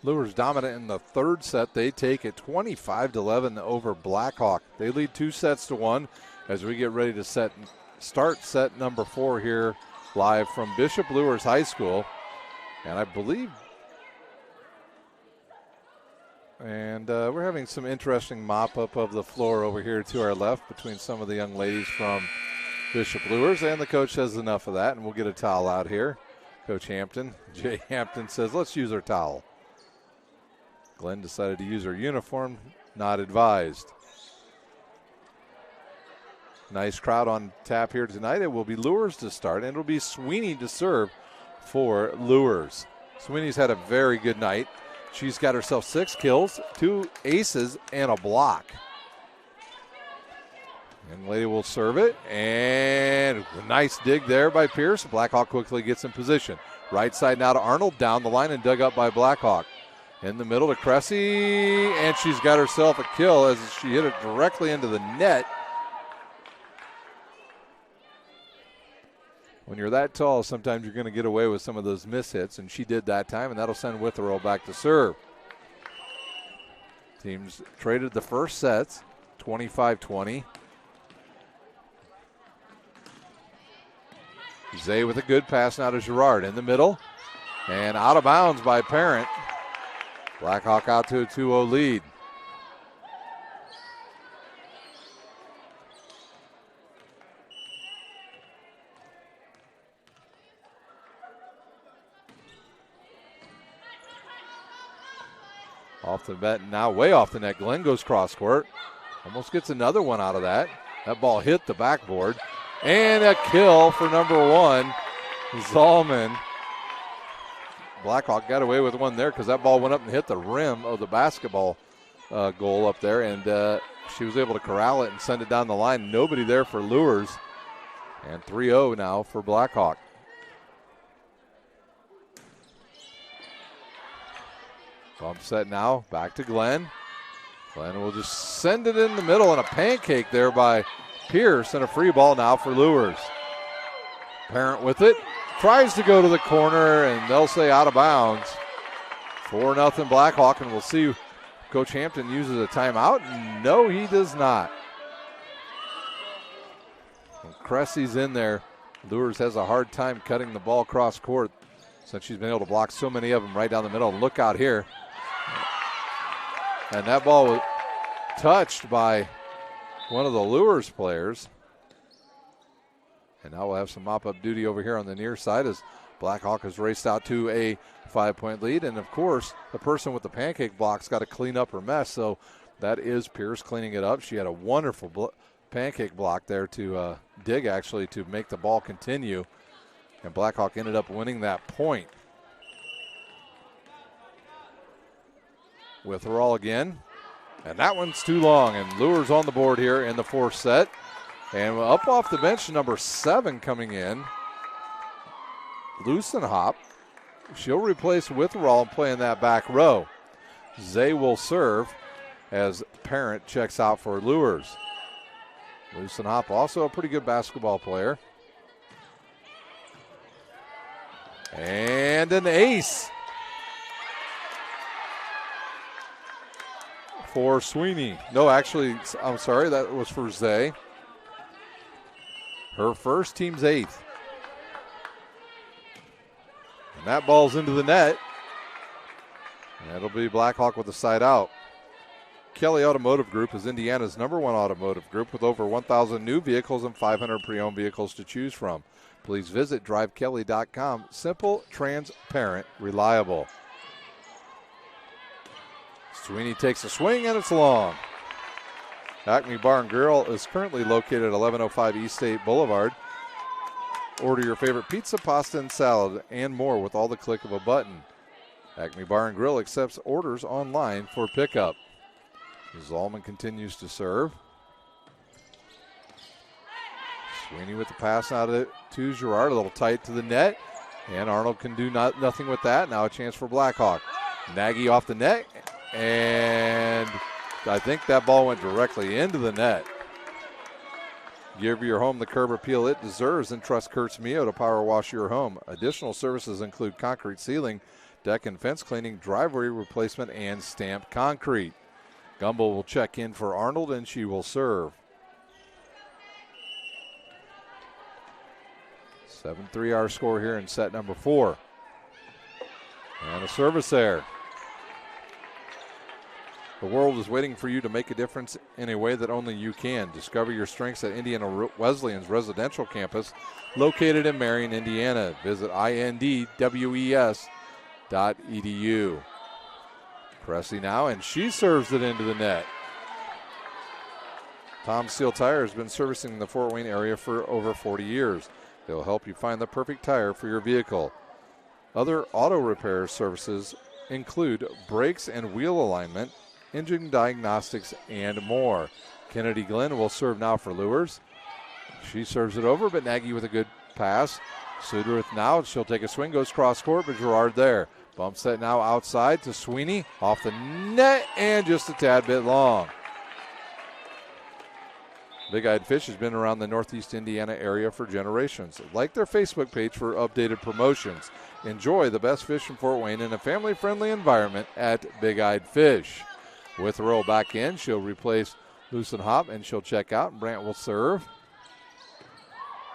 Luers dominant in the third set. They take it 25-11 over Blackhawk. They lead 2-1 as we get ready to start set number 4 here live from Bishop Luers High School. And I believe, we're having some interesting mop-up of the floor over here to our left between some of the young ladies from Bishop Luers, and the coach says enough of that, and we'll get a towel out here. Coach Hampton, Jay Hampton, says let's use our towel. Glenn decided to use her uniform, not advised. Nice crowd on tap here tonight. It will be Luers to start, and it'll be Sweeney to serve for Luers. Sweeney's had a very good night. She's got herself 6 kills, 2 aces, and a block. Young lady will serve it, and a nice dig there by Pierce. Blackhawk quickly gets in position. Right side now to Arnold, down the line and dug up by Blackhawk. In the middle to Cressy, and she's got herself a kill as she hit it directly into the net. When you're that tall, sometimes you're going to get away with some of those mishits, and she did that time, and that'll send Witherell back to serve. Teams traded the first sets, 25-20. Zay with a good pass now to Girard in the middle, and out of bounds by Parent. Blackhawk out to a 2-0 lead. Off the net now, way off the net. Glenn goes cross court. Almost gets another one out of that. That ball hit the backboard. And a kill for number 1, Zalman. Blackhawk got away with one there because that ball went up and hit the rim of the basketball goal up there. And she was able to corral it and send it down the line. Nobody there for Luers. And 3-0 now for Blackhawk. Bump set now, back to Glenn. Glenn will just send it in the middle, and a pancake there by Pierce, and a free ball now for Luers. Parent with it, tries to go to the corner, and they'll say out of bounds. 4-0 Blackhawk, and we'll see Coach Hampton uses a timeout. No, he does not. When Cressy's in there, Luers has a hard time cutting the ball across court since she's been able to block so many of them right down the middle. Look out here. And that ball was touched by one of the Luers players. And now we'll have some mop-up duty over here on the near side as Blackhawk has raced out to a 5-point lead. And, of course, the person with the pancake block's got to clean up her mess. So that is Pierce cleaning it up. She had a wonderful pancake block there to dig, actually, to make the ball continue. And Blackhawk ended up winning that point. Witherall again. And that one's too long. And Luers on the board here in the 4th set. And up off the bench, number 7 coming in. Loosenhop. She'll replace Witherall and play in that back row. Zay will serve as Parent checks out for Luers. Loosenhop also a pretty good basketball player. And an ace for Sweeney. No, actually, I'm sorry, that was for Zay. Her first, team's 8th. And that ball's into the net. And it'll be Blackhawk with the side out. Kelly Automotive Group is Indiana's #1 automotive group with over 1,000 new vehicles and 500 pre-owned vehicles to choose from. Please visit drivekelly.com. Simple, transparent, reliable. Sweeney takes a swing, and it's long. Acme Bar and Grill is currently located at 1105 East State Boulevard. Order your favorite pizza, pasta, and salad, and more with all the click of a button. Acme Bar and Grill accepts orders online for pickup. Zalman continues to serve. Sweeney with the pass out of it to Girard, a little tight to the net. And Arnold can do nothing with that. Now a chance for Blackhawk. Nagy off the net. And I think that ball went directly into the net. Give your home the curb appeal it deserves and trust Kurtz Mio to power wash your home. Additional services include concrete sealing, deck and fence cleaning, driveway replacement, and stamped concrete. Gumbel will check in for Arnold, and she will serve. 7-3 our score here in set number 4. And a service there. The world is waiting for you to make a difference in a way that only you can. Discover your strengths at Indiana Wesleyan's residential campus located in Marion, Indiana. Visit indwes.edu. Cressy now, and she serves it into the net. Tom Seal Tire has been servicing the Fort Wayne area for over 40 years. They'll help you find the perfect tire for your vehicle. Other auto repair services include brakes and wheel alignment, engine diagnostics, and more. Kennedy Glenn will serve now for Luers. She serves it over, but Nagy with a good pass. Sudruth now, she'll take a swing, goes cross court, but Gerard there. Bump set now outside to Sweeney, off the net, and just a tad bit long. Big Eyed Fish has been around the Northeast Indiana area for generations. Like their Facebook page for updated promotions. Enjoy the best fish in Fort Wayne in a family-friendly environment at Big Eyed Fish. With the roll back in, she'll replace Lucen Hop, and she'll check out, and Brandt will serve.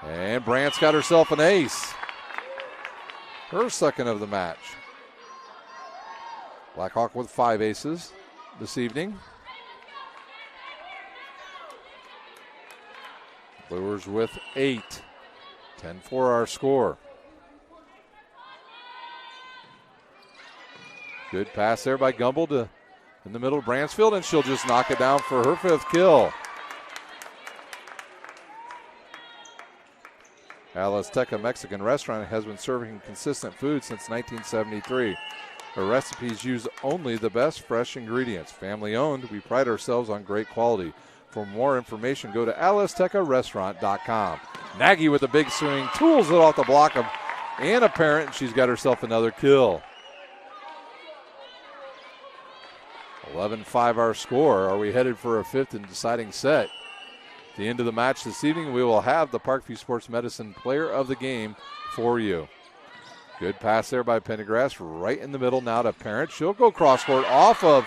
And Brandt's got herself an ace. Her second of the match. Blackhawk with 5 aces this evening. Luers with 8. 10-4 our score. Good pass there by Gumbel to in the middle of Bransfield, and she'll just knock it down for her 5th kill. Al Azteca Mexican Restaurant has been serving consistent food since 1973. Her recipes use only the best fresh ingredients. Family owned, we pride ourselves on great quality. For more information, go to alaztecarestaurant.com. Nagy with a big swing, tools it off the block of Anna Parent, and she's got herself another kill. 11-5 our score. Are we headed for a 5th and deciding set? At the end of the match this evening, we will have the Parkview Sports Medicine Player of the Game for you. Good pass there by Pendergrass, right in the middle now to Parent. She'll go cross court off of,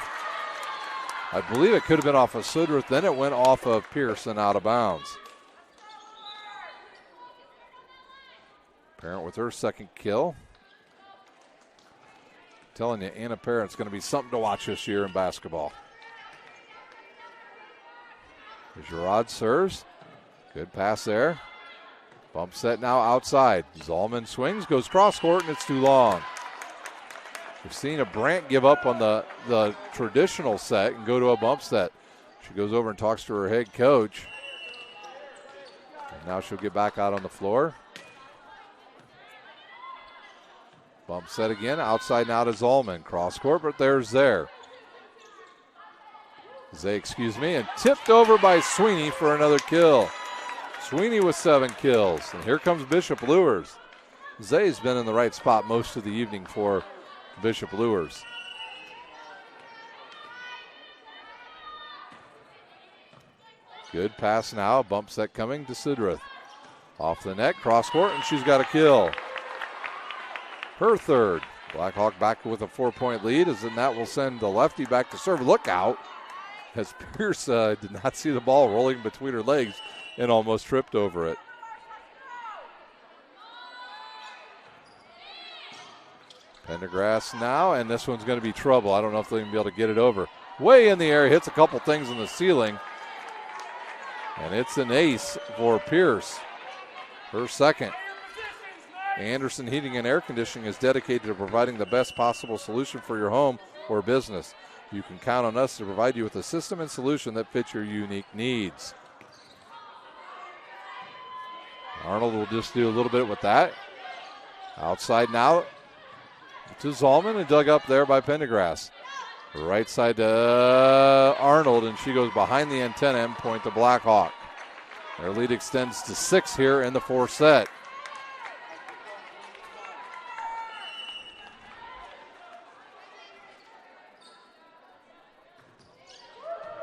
I believe it could have been off of Sudruth, then it went off of Pearson out of bounds. Parent with her 2nd kill. Telling you, Anna Parent's going to be something to watch this year in basketball. Gerard serves. Good pass there. Bump set now outside. Zalman swings, goes cross court, and it's too long. We've seen a Brandt give up on the traditional set and go to a bump set. She goes over and talks to her head coach. And now she'll get back out on the floor. Bump set again, outside now to Zalman. Cross court, but there's there. And tipped over by Sweeney for another kill. Sweeney with 7 kills. And here comes Bishop Luers. Zay's been in the right spot most of the evening for Bishop Luers. Good pass now, bump set coming to Sudruth. Off the net, cross court, and she's got a kill. Her 3rd. Blackhawk back with a 4-point lead, and that will send the lefty back to serve. Look out, as Pierce did not see the ball rolling between her legs and almost tripped over it. Pendergrass now, and this one's going to be trouble. I don't know if they'll even be able to get it over. Way in the air, hits a couple things in the ceiling. And it's an ace for Pierce. Her 2nd. Anderson Heating and Air Conditioning is dedicated to providing the best possible solution for your home or business. You can count on us to provide you with a system and solution that fits your unique needs. Arnold will just do a little bit with that. Outside now to Zalman, and dug up there by Pendergrass. Right side to Arnold, and she goes behind the antenna and point to Blackhawk. Their lead extends to 6 here in the 4th set.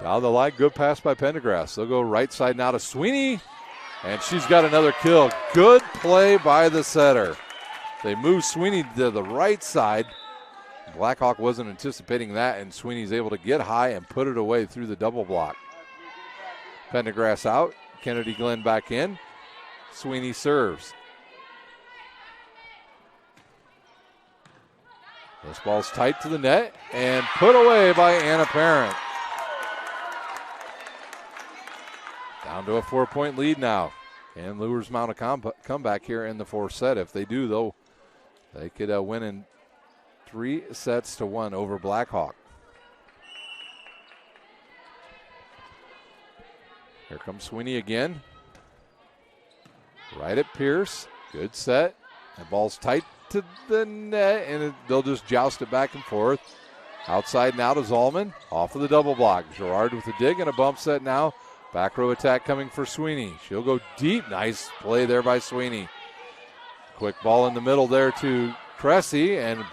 Down the line, good pass by Pendergrass. They'll go right side now to Sweeney, and she's got another kill. Good play by the setter. They move Sweeney to the right side. Blackhawk wasn't anticipating that, and Sweeney's able to get high and put it away through the double block. Pendergrass out, Kennedy Glenn back in. Sweeney serves. This ball's tight to the net and put away by Anna Parent. Down to a 4-point lead now. And Luers mount a comeback here in the 4th set. If they do, though, they could win in 3-1 over Blackhawk. Here comes Sweeney again. Right at Pierce. Good set. The ball's tight to the net, and they'll just joust it back and forth. Outside now to Zalman. Off of the double block. Girard with a dig and a bump set now. Back row attack coming for Sweeney. She'll go deep. Nice play there by Sweeney. Quick ball in the middle there to Cressy, and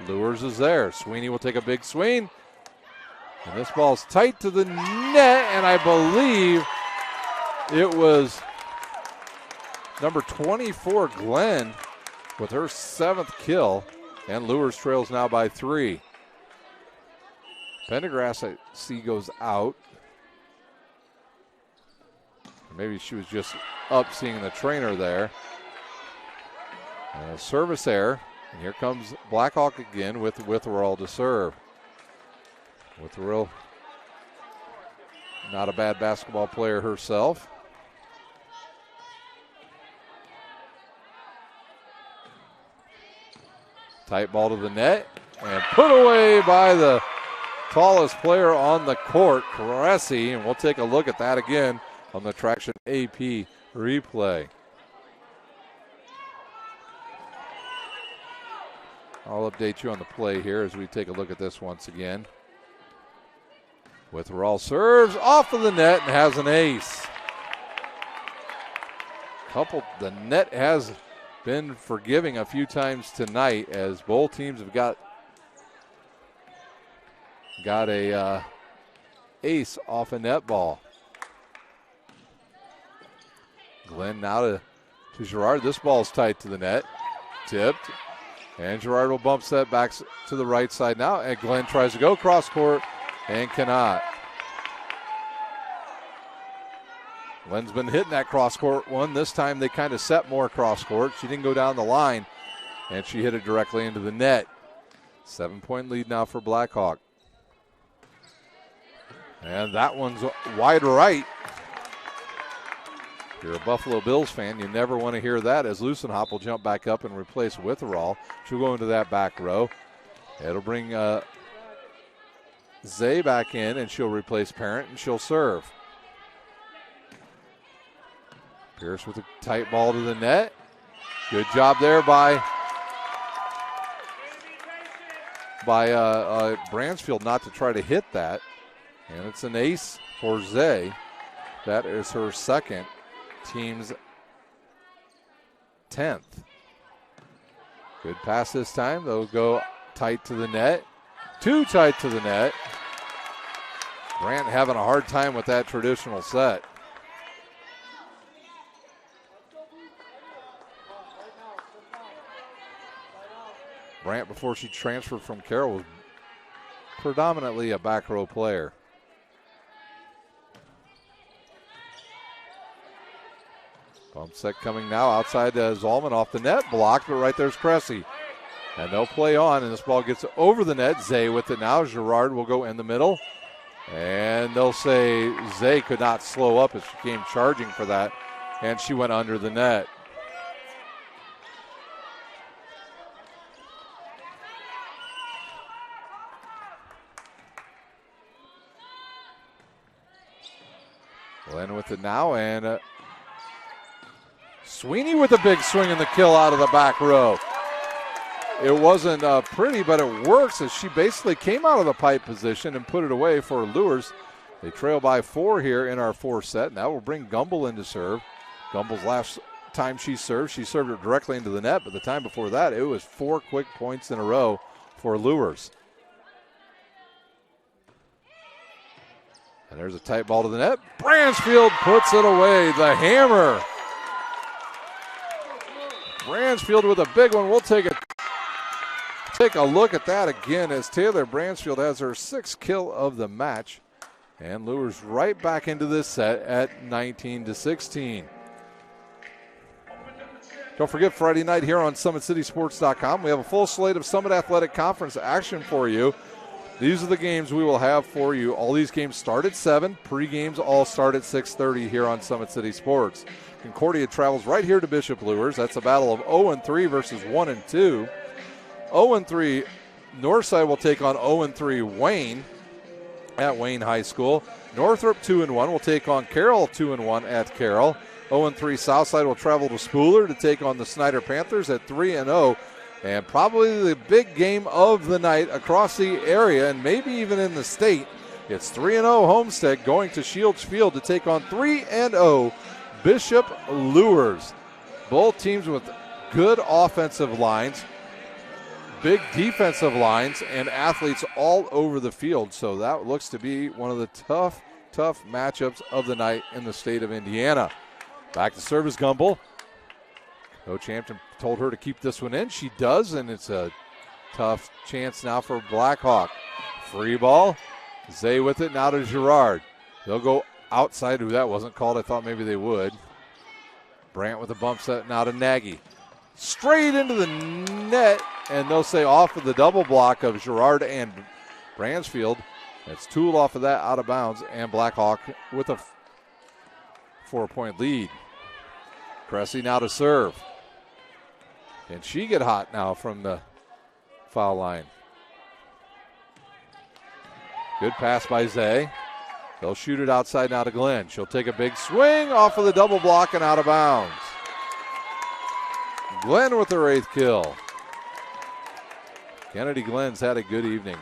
Luers is there. Sweeney will take a big swing. And this ball's tight to the net, and I believe it was number 24, Glenn, with her 7th kill, and Luers trails now by 3. Pendergrass, I see, goes out. Maybe she was just up seeing the trainer there. Service error, and here comes Blackhawk again with Witherall to serve. Witherall, not a bad basketball player herself. Tight ball to the net, and put away by the tallest player on the court, Cressy, and we'll take a look at that again on the Traction AP replay. I'll update you on the play here as we take a look at this once again. Witherall serves off of the net and has an ace. The net has been forgiving a few times tonight as both teams have got a ace off a net ball. Glenn now to Girard. This ball's tight to the net. Tipped. And Girard will bump set back to the right side now. And Glenn tries to go cross court and cannot. Glenn's been hitting that cross court one. This time they kind of set more cross court. She didn't go down the line, and she hit it directly into the net. 7-point lead now for Blackhawk. And that one's wide right. If you're a Buffalo Bills fan, you never want to hear that, as Lucenhop will jump back up and replace Witherall. She'll go into that back row. It'll bring Zay back in, and she'll replace Parent, and she'll serve. Pierce with a tight ball to the net. Good job there by Bransfield not to try to hit that. And it's an ace for Zay. That is her second, team's 10th. Good pass this time. They'll go tight to the net. Too tight to the net. Brant having a hard time with that traditional set. Brant, before she transferred from Carroll, was predominantly a back row player. Bump set coming now outside Zalman off the net. Blocked, but right there's Cressy. And they'll play on, and this ball gets over the net. Zay with it now. Girard will go in the middle. And they'll say Zay could not slow up as she came charging for that, and she went under the net. Glenn with it now, and Sweeney with a big swing and the kill out of the back row. It wasn't pretty, but it works as she basically came out of the pipe position and put it away for Luers. They trail by 4 here in our 4th set. Now we'll bring Gumble in to serve. Gumble's last time she served it directly into the net, but the time before that, it was 4 quick points in a row for Luers. And there's a tight ball to the net. Bransfield puts it away. The hammer. Bransfield with a big one. We'll take a look at that again as Taylor Bransfield has her 6th kill of the match. And Luers right back into this set at 19-16. Don't forget, Friday night here on SummitCitySports.com, we have a full slate of Summit Athletic Conference action for you. These are the games we will have for you. All these games start at 7. Pre-games all start at 6:30 here on Summit City Sports. Concordia travels right here to Bishop Luers. That's a battle of 0-3 versus 1-2. 0-3, Northside will take on 0-3 Wayne. at Wayne High School. Northrop 2-1 will take on Carroll 2-1 at Carroll. 0-3 Southside will travel to Spooler to take on the Snyder Panthers at 3-0. And probably the big game of the night across the area and maybe even in the state. It's 3-0 Homestead going to Shields Field to take on 3-0 Bishop Luers. Both teams with good offensive lines, big defensive lines, and athletes all over the field. So that looks to be one of the tough matchups of the night in the state of Indiana. Back to service Gumbel. Coach Hampton told her to keep this one in. She does, and it's a tough chance now for Blackhawk. Free ball. Zay with it, now to Girard. They'll go outside. Ooh, that wasn't called. I thought maybe they would. Brandt with a bump set, now to Nagy. Straight into the net, and they'll say off of the double block of Girard and Bransfield. It's Toole off of that, out of bounds, and Blackhawk with a 4-point lead. Cressy now to serve. Can she get hot now from the foul line? Good pass by Zay. They'll shoot it outside now to Glenn. She'll take a big swing off of the double block and out of bounds. Glenn with her 8th kill. Kennedy Glenn's had a good evening.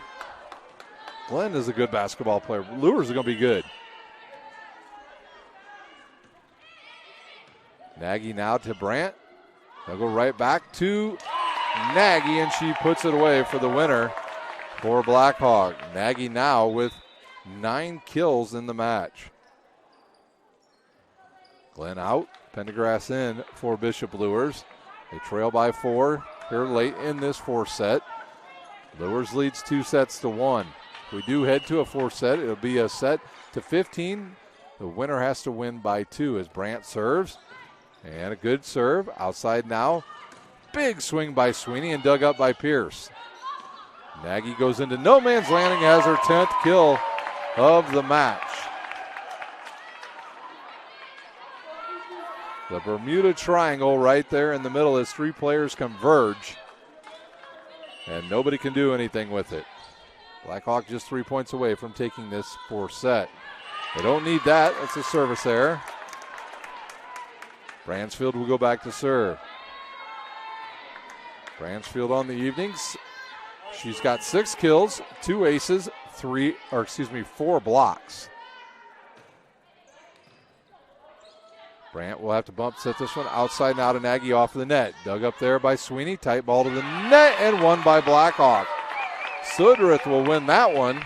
Glenn is a good basketball player. Luers are going to be good. Nagy now to Brandt. They'll go right back to Nagy, and she puts it away for the winner for Blackhawk. Nagy now with 9 kills in the match. Glenn out, Pendergrass in for Bishop Luers. They trail by 4 here late in this 4th set. Luers leads 2-1. If we do head to a 4th set, it'll be a set to 15. The winner has to win by 2 as Brandt serves. And a good serve outside now. Big swing by Sweeney and dug up by Pierce. Nagy goes into no man's landing, has her 10th kill of the match. The Bermuda Triangle right there in the middle as 3 players converge. And nobody can do anything with it. Blackhawk just 3 points away from taking this 4th set. They don't need that. That's a service error. Bransfield will go back to serve. Bransfield on the evenings. She's got 6 kills, 2 aces, 4 blocks. Brandt will have to bump set this one outside now to Nagy off of the net. Dug up there by Sweeney. Tight ball to the net and won by Blackhawk. Sudrith will win that one.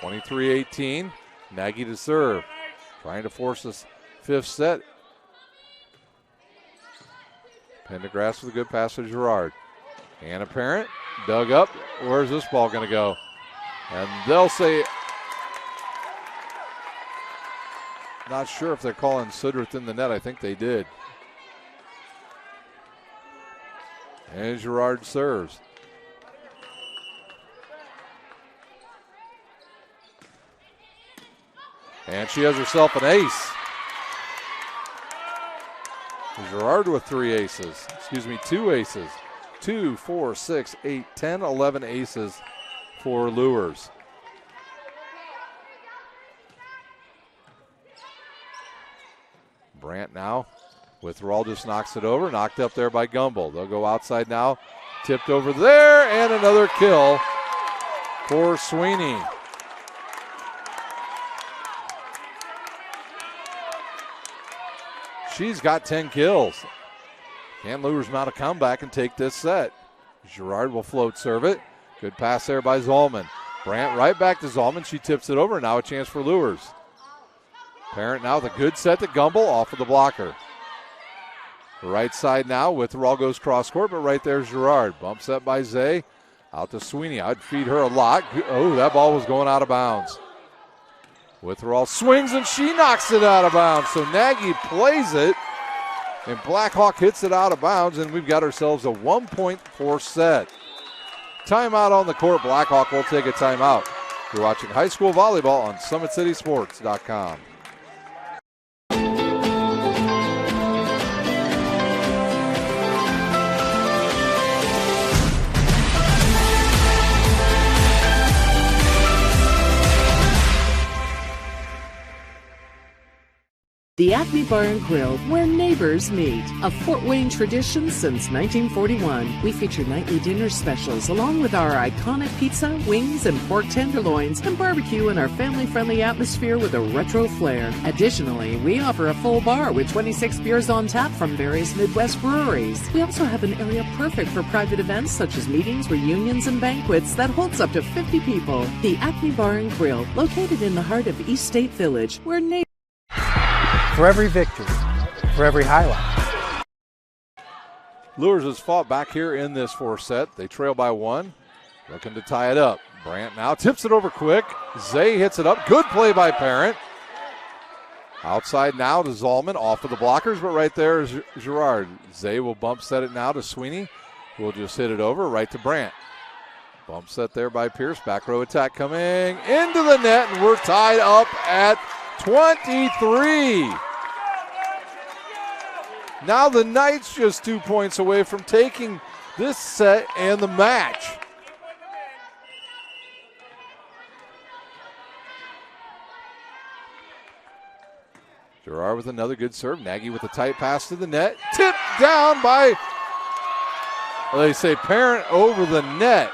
(23-18). Nagy to serve. Trying to force this 5th set. Pendergrass with a good pass to Girard. Anna Parent dug up. Where's this ball going to go? And they'll say, not sure if they're calling Sudrith in the net. I think they did. And Girard serves. And she has herself an ace. Girard with 2 aces. 2, 4, 6, 8, 10, 11 aces for Luers. Brandt now with just knocks it over. Knocked up there by Gumbel. They'll go outside now. Tipped over there, and another kill for Sweeney. She's got 10 kills. Can Luers mount a comeback and take this set? Girard will float serve it. Good pass there by Zalman. Brandt right back to Zalman. She tips it over. Now a chance for Luers. Parent now with a good set to Gumbel off of the blocker. Right side now. Witherall goes cross court, but right there's Girard. Bump set by Zay. Out to Sweeney. I'd feed her a lot. Oh, that ball was going out of bounds. Witherall swings and she knocks it out of bounds. So Nagy plays it and Blackhawk hits it out of bounds, and we've got ourselves a 1-point 4th set. Timeout on the court. Blackhawk will take a timeout. You're watching high school volleyball on SummitCitySports.com. The Acme Bar and Grill, where neighbors meet. A Fort Wayne tradition since 1941. We feature nightly dinner specials along with our iconic pizza, wings, and pork tenderloins, and barbecue in our family-friendly atmosphere with a retro flair. Additionally, we offer a full bar with 26 beers on tap from various Midwest breweries. We also have an area perfect for private events such as meetings, reunions, and banquets that holds up to 50 people. The Acme Bar and Grill, located in the heart of East State Village, where neighbors... For every victory, for every highlight. Luers has fought back here in this fourth set. They trail by one, looking to tie it up. Brandt now tips it over quick. Zay hits it up. Good play by Parent. Outside now to Zalman, off of the blockers, but right there is Girard. Zay will bump set it now to Sweeney, who will just hit it over right to Brandt. Bump set there by Pierce. Back row attack coming into the net, and we're tied up at 23. Now the Knights just 2 points away from taking this set and the match. Girard with another good serve. Nagy with a tight pass to the net. Tipped down by, they say, Parent over the net.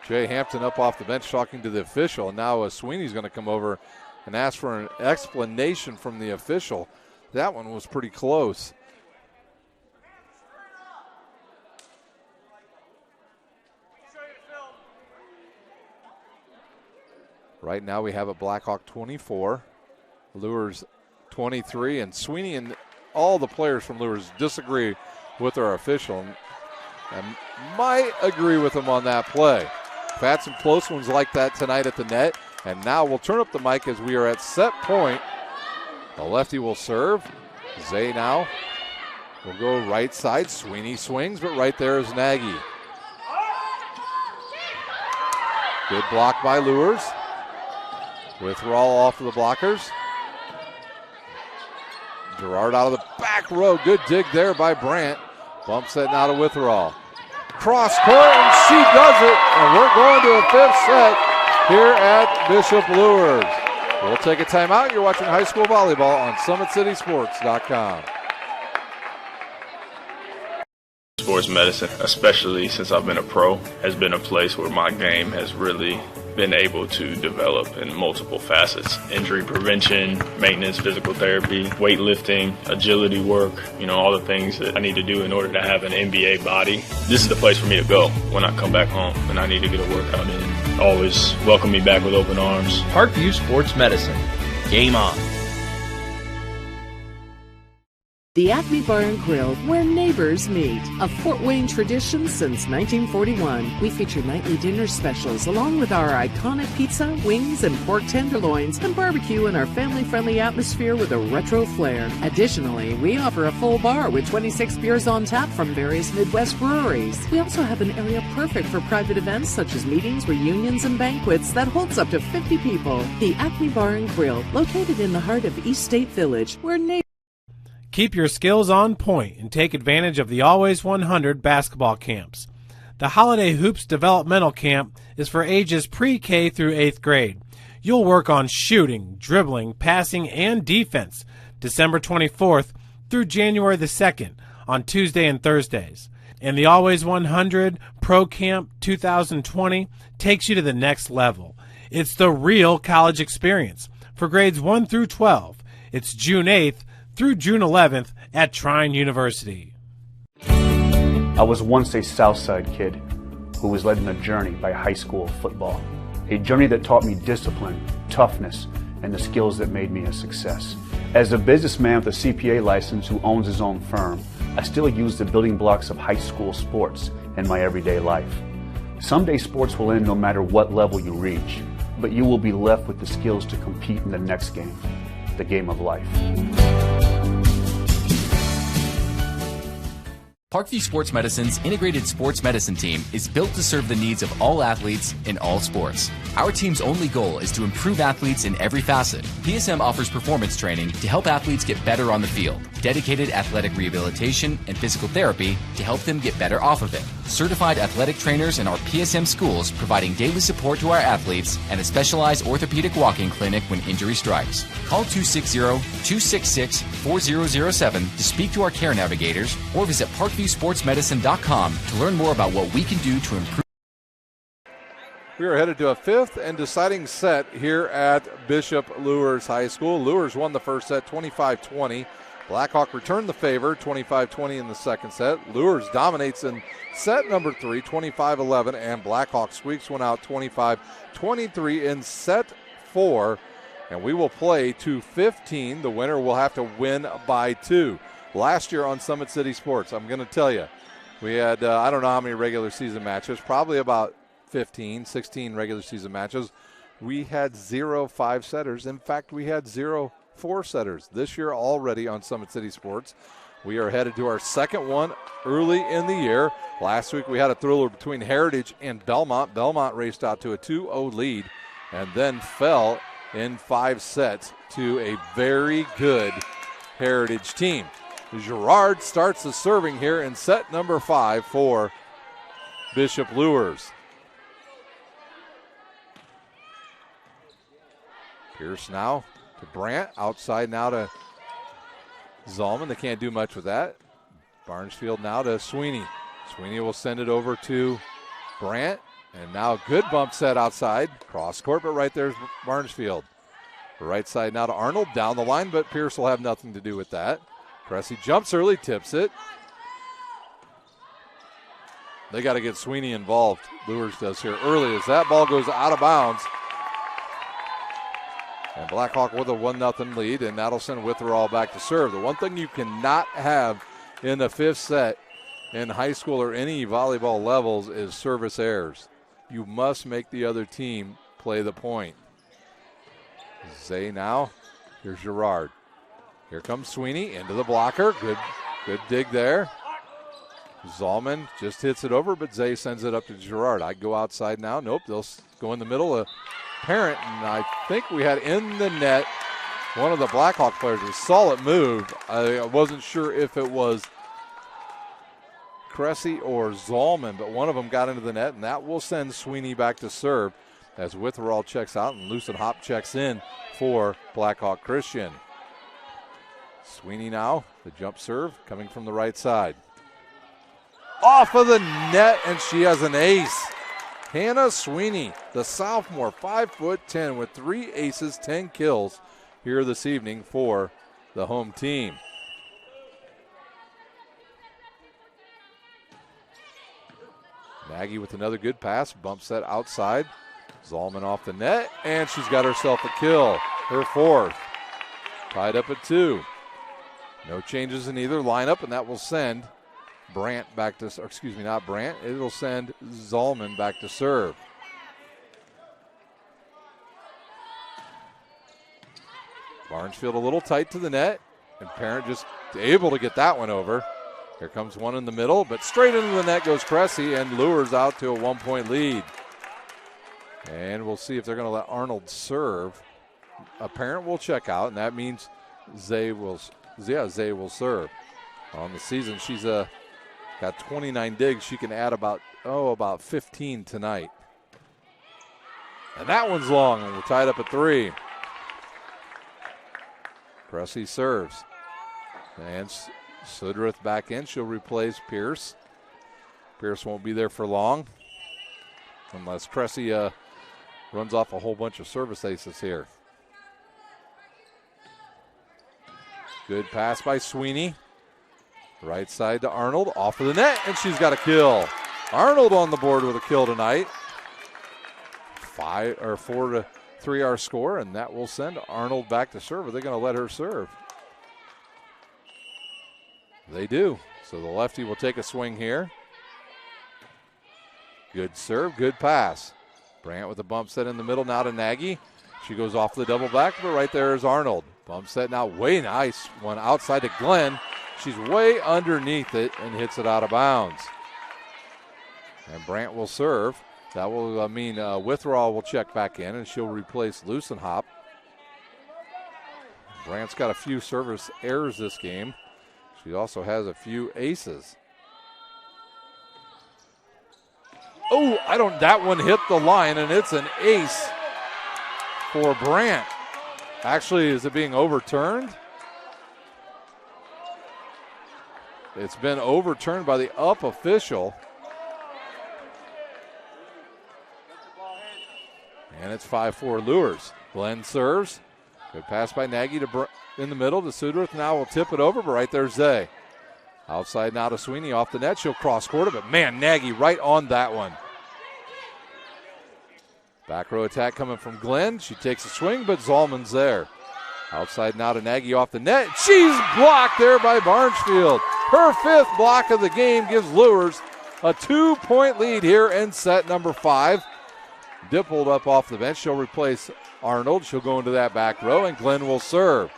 Jay Hampton up off the bench talking to the official. And now Sweeney's going to come over and ask for an explanation from the official. That one was pretty close. Right now we have a Blackhawk 24, Luers 23, and Sweeney and all the players from Luers disagree with our official and might agree with him on that play. We've had some close ones like that tonight at the net, and now we'll turn up the mic as we are at set point. The lefty will serve. Zay now will go right side. Sweeney swings, but right there is Nagy. Good block by Luers. Withdrawal off of the blockers. Girard out of the back row. Good dig there by Brandt. Bumps it now to Withdrawal. Cross court, and she does it. And we're going to a fifth set here at Bishop Luers. We'll take a timeout. You're watching high school volleyball on SummitCitySports.com. Sports medicine, especially since I've been a pro, has been a place where my game has really been able to develop in multiple facets. Injury prevention, maintenance, physical therapy, weightlifting, agility work, all the things that I need to do in order to have an NBA body. This is the place for me to go when I come back home and I need to get a workout in. Always welcome me back with open arms. Parkview Sports Medicine. Game on. The Acme Bar and Grill, where neighbors meet. A Fort Wayne tradition since 1941. We feature nightly dinner specials along with our iconic pizza, wings, and pork tenderloins, and barbecue in our family-friendly atmosphere with a retro flair. Additionally, we offer a full bar with 26 beers on tap from various Midwest breweries. We also have an area perfect for private events such as meetings, reunions, and banquets that holds up to 50 people. The Acme Bar and Grill, located in the heart of East State Village, where neighbors... Keep your skills on point and take advantage of the Always 100 basketball camps. The Holiday Hoops Developmental Camp is for ages pre-K through 8th grade. You'll work on shooting, dribbling, passing, and defense December 24th through January the 2nd on Tuesday and Thursdays. And the Always 100 Pro Camp 2020 takes you to the next level. It's the real college experience for grades 1 through 12. It's June 8th through June 11th at Trine University. I was once a Southside kid who was led on a journey by high school football. A journey that taught me discipline, toughness, and the skills that made me a success. As a businessman with a CPA license who owns his own firm, I still use the building blocks of high school sports in my everyday life. Someday sports will end no matter what level you reach, but you will be left with the skills to compete in the next game, the game of life. Parkview Sports Medicine's integrated sports medicine team is built to serve the needs of all athletes in all sports. Our team's only goal is to improve athletes in every facet. PSM offers performance training to help athletes get better on the field, dedicated athletic rehabilitation and physical therapy to help them get better off of it, certified athletic trainers in our PSM schools providing daily support to our athletes, and a specialized orthopedic walk-in clinic when injury strikes. Call 260-266-4007 to speak to our care navigators or visit parkviewsportsmedicine.com to learn more about what we can do to improve. We are headed to a fifth and deciding set here at Bishop Luers High School. Luers won the first set 25-20. Blackhawk returned the favor 25-20 in the second set. Luers dominates in set number 3 25-11, and Blackhawk squeaks one out 25-23 in set 4. And we will play to 15. The winner will have to win by 2. Last year on Summit City Sports, I'm going to tell you, we had, I don't know how many regular season matches, probably about 15, 16 regular season matches. We had 0 5-setters. In fact, we had 0 4-setters. This year already on Summit City Sports, we are headed to our second one early in the year. Last week we had a thriller between Heritage and Belmont. Belmont raced out to a 2-0 lead and then fell in 5 sets to a very good Heritage team. Girard starts the serving here in set number 5 for Bishop Luers. Pierce now to Brandt. Outside now to Zalman. They can't do much with that. Barnesfield now to Sweeney. Sweeney will send it over to Brandt. And now a good bump set outside. Cross court, but right there's Barnesfield. Right side now to Arnold. Down the line, but Pierce will have nothing to do with that. Cressy jumps early, tips it. They got to get Sweeney involved. Luers does here early as that ball goes out of bounds. And Blackhawk with a 1-0 lead, and that'll send Witherall back to serve. The one thing you cannot have in the 5th set in high school or any volleyball levels is service errors. You must make the other team play the point. Zay now. Here's Girard. Here comes Sweeney into the blocker. Good dig there. Zalman just hits it over, but Zay sends it up to Girard. I go outside now. Nope, they'll go in the middle. Parent, and I think we had in the net one of the Blackhawk players. A solid move. I wasn't sure if it was Cressy or Zalman, but one of them got into the net, and that will send Sweeney back to serve as Witherall checks out and Lucen Hop checks in for Blackhawk Christian. Sweeney now, the jump serve coming from the right side. Off of the net, and she has an ace. Hannah Sweeney, the sophomore, 5'10", with 3 aces, 10 kills here this evening for the home team. Nagy with another good pass, bump set outside. Zalman off the net, and she's got herself a kill, her 4th. Tied up at 2. No changes in either lineup, and that will send Brandt back to, or excuse me, not Brandt. It'll send Zalman back to serve. Barnesfield a little tight to the net, and Parent just able to get that one over. Here comes one in the middle, but straight into the net goes Cressy, and Luers out to a 1-point lead. And we'll see if they're going to let Arnold serve. Parent will check out, and that means Zay will serve. On the season, she's got 29 digs. She can add about 15 tonight. And that one's long, and we're tied up at 3. Cressy serves. And Sudrith back in. She'll replace Pierce. Pierce won't be there for long unless Cressy runs off a whole bunch of service aces here. Good pass by Sweeney. Right side to Arnold, off of the net, and she's got a kill. Arnold on the board with a kill tonight. 4-3 our score, and that will send Arnold back to serve. Are they going to let her serve? They do. So the lefty will take a swing here. Good serve, good pass. Brandt with a bump set in the middle now to Nagy. She goes off the double back, but right there is Arnold. Bump set now, way nice. One outside to Glenn. She's way underneath it and hits it out of bounds. And Brandt will serve. That will mean Witherall will check back in, and she'll replace Lucenhop. Brandt's got a few service errors this game. She also has a few aces. Oh, that one hit the line, and it's an ace for Brandt. Actually, is it being overturned? It's been overturned by the up official. And it's 5-4 Luers. Glenn serves. Good pass by Nagy in the middle to Sudworth. Now will tip it over, but right there's Zay. Outside now to Sweeney off the net. She'll cross court it, but man, Nagy right on that one. Back row attack coming from Glenn. She takes a swing, but Zalman's there. Outside now to Nagy off the net. She's blocked there by Barnesfield. Her 5th block of the game gives Luers a 2-point lead here in set number 5. Dippled up off the bench. She'll replace Arnold. She'll go into that back row, and Glenn will serve.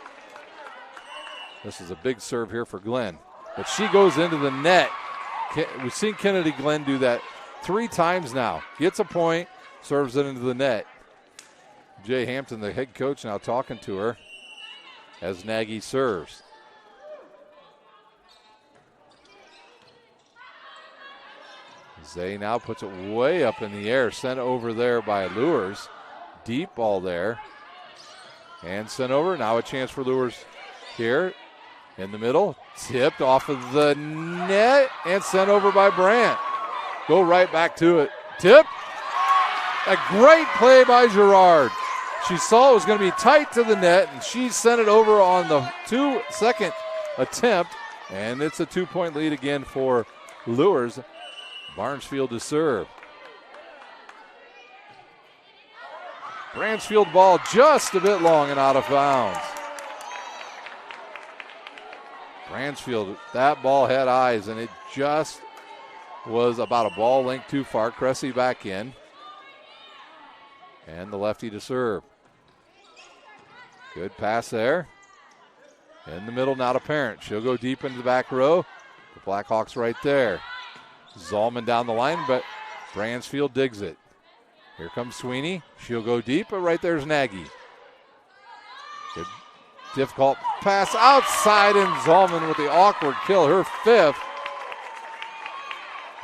This is a big serve here for Glenn. But she goes into the net. We've seen Kennedy Glenn do that 3 times now. Gets a point, serves it into the net. Jay Hampton, the head coach, now talking to her as Nagy serves. Zay now puts it way up in the air, sent over there by Luers. Deep ball there. And sent over. Now a chance for Luers here in the middle. Tipped off of the net and sent over by Brandt. Go right back to it. Tip. A great play by Girard. She saw it was going to be tight to the net, and she sent it over on the 2-second attempt. And it's a 2-point lead again for Luers. Barnesfield to serve. Bransfield ball just a bit long and out of bounds. Bransfield, that ball had eyes, and it just was about a ball length too far. Cressy back in. And the lefty to serve. Good pass there. In the middle, not apparent. She'll go deep into the back row. The Blackhawks right there. Zalman down the line, but Bransfield digs it. Here comes Sweeney. She'll go deep, but right there's Nagy. Good, difficult pass outside, and Zalman with the awkward kill, her 5th.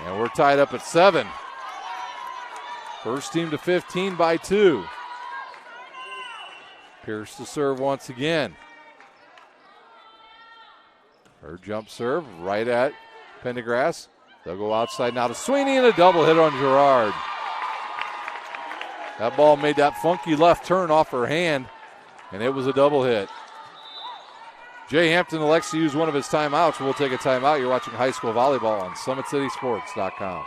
And we're tied up at 7. First team to 15 by 2. Pierce to serve once again. Her jump serve right at Pendergrass. They'll go outside now to Sweeney, and a double hit on Girard. That ball made that funky left turn off her hand, and it was a double hit. Jay Hampton elects to use one of his timeouts. We'll take a timeout. You're watching high school volleyball on SummitCitySports.com.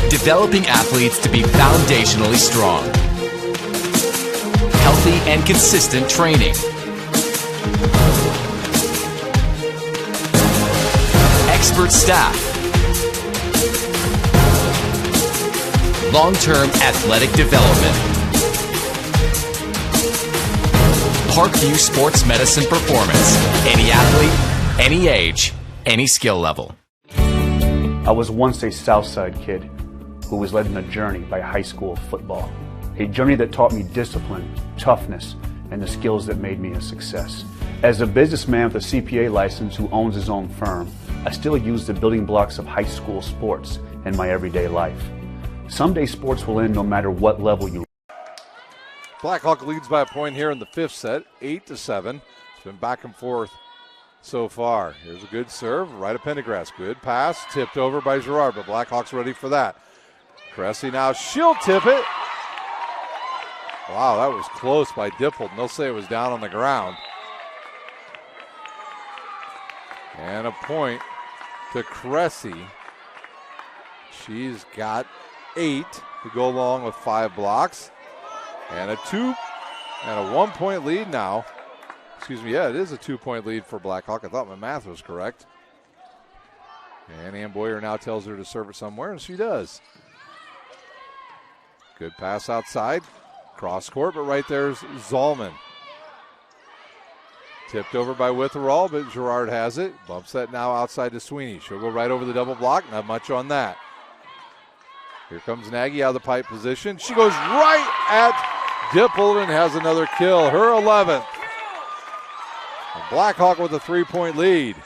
Developing athletes to be foundationally strong. Healthy and consistent training. Expert staff. Long-term athletic development. Parkview Sports Medicine Performance. Any athlete, any age, any skill level. I was once a Southside kid who was led on a journey by high school football. A journey that taught me discipline, toughness, and the skills that made me a success. As a businessman with a CPA license who owns his own firm, I still use the building blocks of high school sports in my everyday life. Someday sports will end no matter what level you are. Blackhawk leads by a point here in the 5th set, 8-7. It's been back and forth so far. Here's a good serve, right at Pendergrass. Good pass, tipped over by Girard, but Blackhawks ready for that. Cressy now, she'll tip it. Wow, that was close by Dippold, and they'll say it was down on the ground. And a point to Cressy. She's got 8 to go along with 5 blocks. And a 1-point lead now. Excuse me, yeah, it is a 2-point lead for Blackhawk. I thought my math was correct. And Ann Boyer now tells her to serve it somewhere, and she does. Good pass outside. Cross court, but right there's Zalman. Tipped over by Witherall, but Girard has it. Bumps that now outside to Sweeney. She'll go right over the double block. Not much on that. Here comes Nagy out of the pipe position. She goes right at Dipple and has another kill. Her 11th. And Blackhawk with a 3-point lead.